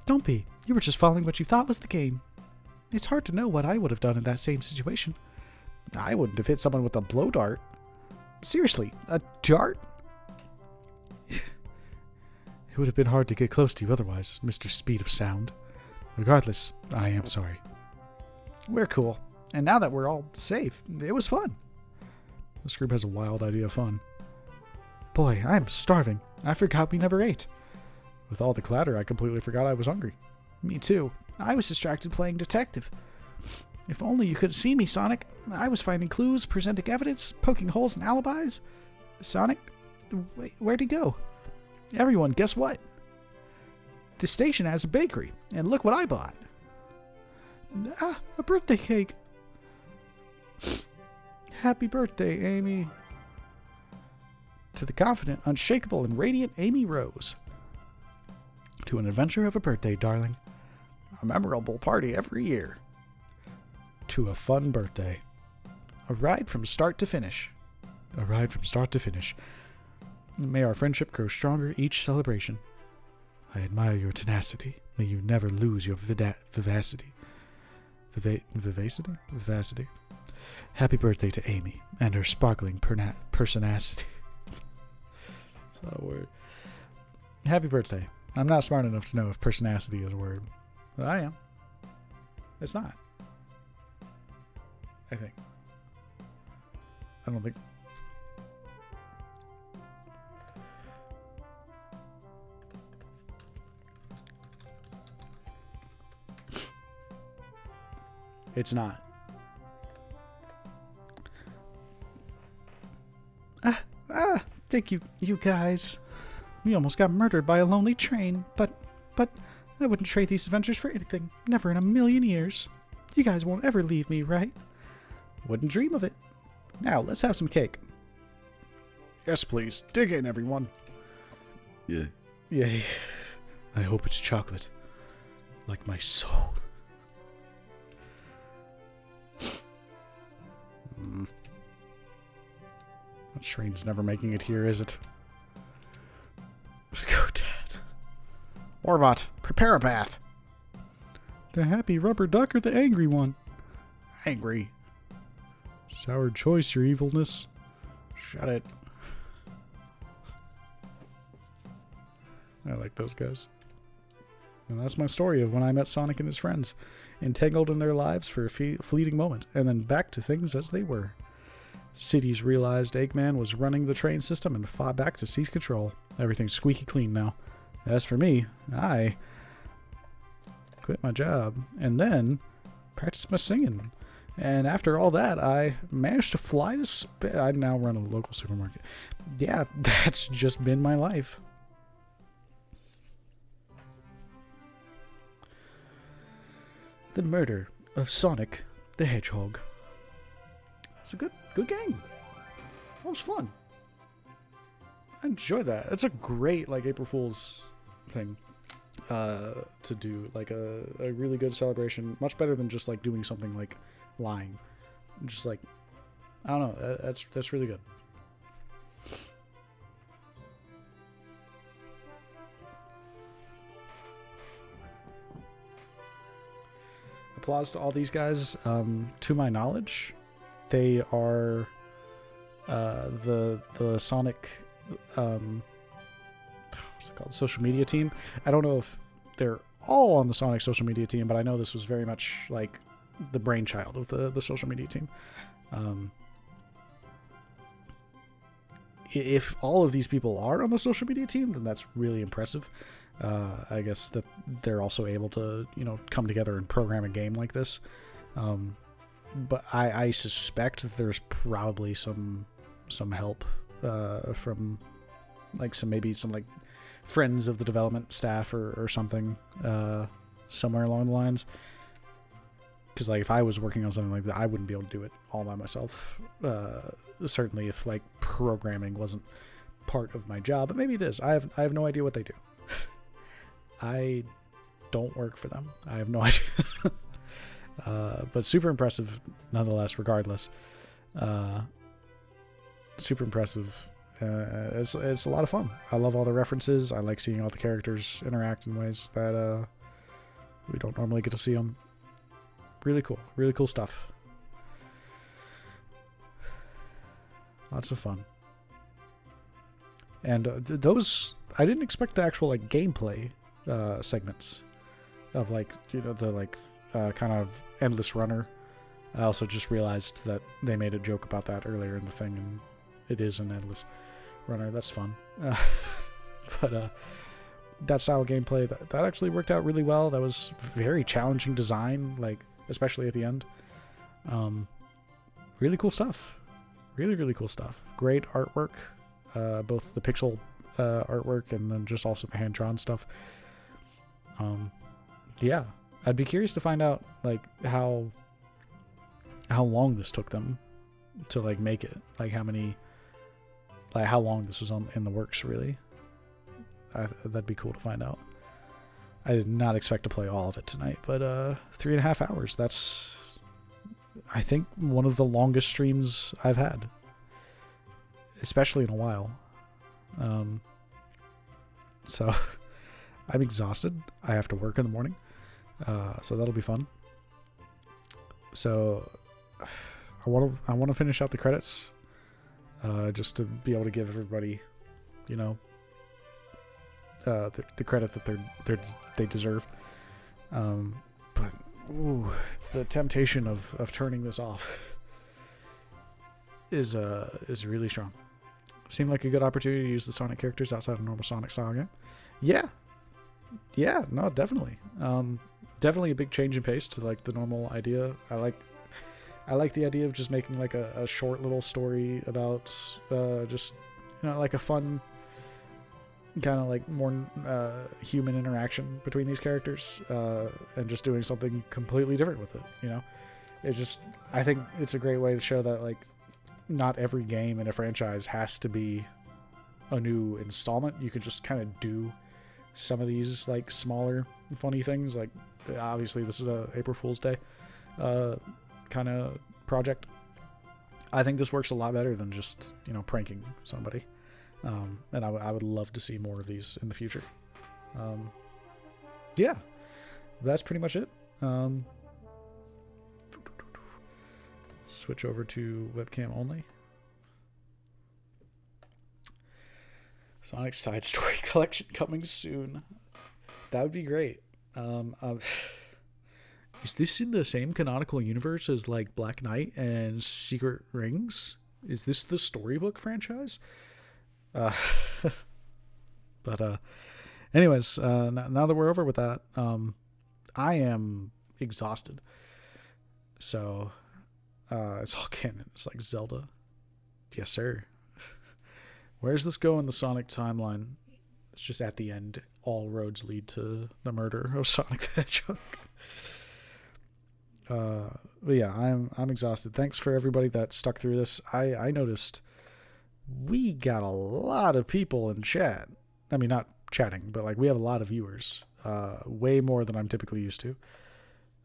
Don't be. You were just following what you thought was the game. It's hard to know what I would have done in that same situation. I wouldn't have hit someone with a blow dart. Seriously, a dart? It would have been hard to get close to you otherwise, Mr. Speed of Sound. Regardless, I am sorry. We're cool. And now that we're all safe, it was fun. This group has a wild idea of fun. Boy, I'm starving. I forgot we never ate. With all the clatter, I completely forgot I was hungry. Me too. I was distracted playing detective. If only you could see me, Sonic. I was finding clues, presenting evidence, poking holes in alibis. Sonic, wait, where'd he go? Everyone, guess what? The station has a bakery, and look what I bought. Ah, a birthday cake. Happy birthday, Amy. To the confident, unshakable, and radiant Amy Rose. To an adventure of a birthday, darling. A memorable party every year. To a fun birthday. A ride from start to finish. A ride from start to finish. May our friendship grow stronger each celebration. I admire your tenacity. May you never lose your vivacity. Vivacity? Happy birthday to Amy and her sparkling personacity. It's not a word. Happy birthday. I'm not smart enough to know if personacity is a word. But I am. It's not. I think. I don't think... It's not. Thank you, you guys. We almost got murdered by a lonely train, but I wouldn't trade these adventures for anything. Never in a million years. You guys won't ever leave me, right? Wouldn't dream of it. Now, let's have some cake. Yes, please. Dig in, everyone. Yeah. Yay. I hope it's chocolate. Like my soul. That train's never making it here, is it? Let's go, Dad. Orbot, prepare a bath. The happy rubber duck or the angry one? Angry. Sour choice, your evilness. Shut it. I like those guys. And that's my story of when I met Sonic and his friends, entangled in their lives for a fleeting moment, and then back to things as they were. Cities realized Eggman was running the train system and fought back to seize control. Everything's squeaky clean now. As for me, I quit my job and then practiced my singing. And after all that, I managed to fly to I now run a local supermarket. Yeah, that's just been my life. The Murder of Sonic the Hedgehog. It's a good game. That was fun. I enjoyed that. It's a great April Fool's thing to do. A really good celebration. Much better than just doing something lying. Just I don't know. That's really good. Applause to all these guys. To my knowledge, they are the Sonic what's it called? Social media team. I don't know if they're all on the Sonic social media team, but I know this was very much the brainchild of the social media team. If all of these people are on the social media team, then that's really impressive. I guess that they're also able to, come together and program a game like this. But I suspect that there's probably some help from some friends of the development staff or something somewhere along the lines. Because if I was working on something like that, I wouldn't be able to do it all by myself. Certainly, if programming wasn't part of my job, but maybe it is. I have no idea what they do. I don't work for them. I have no idea. But super impressive nonetheless, regardless. Super impressive. It's a lot of fun. I love all the references. I like seeing all the characters interact in ways that we don't normally get to see them. Really cool. Really cool stuff. Lots of fun. And those... I didn't expect the actual gameplay segments of the kind of endless runner. I also just realized that they made a joke about that earlier in the thing, and it is an endless runner. That's fun. But that style of gameplay, that actually worked out really well. That was very challenging design, especially at the end. Really cool stuff. Really, really cool stuff. Great artwork. Both the pixel artwork and then just also the hand-drawn stuff. Yeah. I'd be curious to find out how long this took them to make it. How long this was in the works, really. That'd be cool to find out. I did not expect to play all of it tonight, but 3.5 hours. That's, I think, one of the longest streams I've had, especially in a while. So I'm exhausted. I have to work in the morning, so that'll be fun. So I want to finish out the credits, just to be able to give everybody, the credit that they deserve. But the temptation of turning this off is really strong. Seemed like a good opportunity to use the Sonic characters outside of normal Sonic style game. Yeah, no, definitely. Definitely a big change in pace to like the normal idea. I like the idea of just making like a short little story about just like a fun kind of like more human interaction between these characters, and just doing something completely different with it. I think it's a great way to show that like not every game in a franchise has to be a new installment. You could just kind of do some of these like smaller funny things. Like obviously this is a April Fool's Day kind of project. I think this works a lot better than just pranking somebody, and I would love to see more of these in the future. Yeah, that's pretty much it. Switch over to webcam only. Sonic Side Story Collection coming soon. That would be great. Is this in the same canonical universe as like Black Knight and Secret Rings? Is this the Storybook franchise? Anyways, now that we're over with that, I am exhausted. So, it's all canon. It's like Zelda. Yes, sir. Where's this go in the Sonic timeline? It's just at the end. All roads lead to the murder of Sonic the Hedgehog. But yeah, I'm exhausted. Thanks for everybody that stuck through this. I noticed we got a lot of people in chat. I mean, not chatting, but like we have a lot of viewers. Way more than I'm typically used to.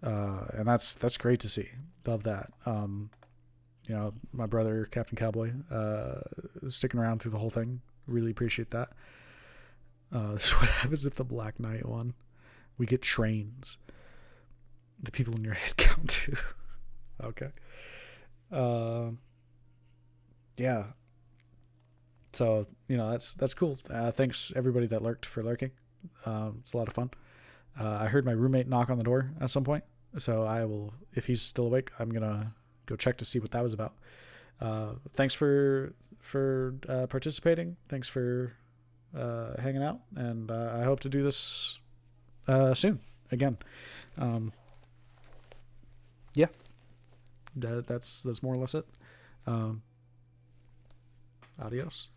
And that's great to see. Love that. My brother Captain Cowboy sticking around through the whole thing. Really appreciate that. This is what happens if the Black Knight won. We get trains. The people in your head count too. Okay. Yeah. So that's cool. Thanks everybody that lurked for lurking. It's a lot of fun. I heard my roommate knock on the door at some point, so I will, if he's still awake, I'm gonna go check to see what that was about. Thanks for participating. Thanks for hanging out, and I hope to do this soon again. Yeah, that's more or less it. Adios.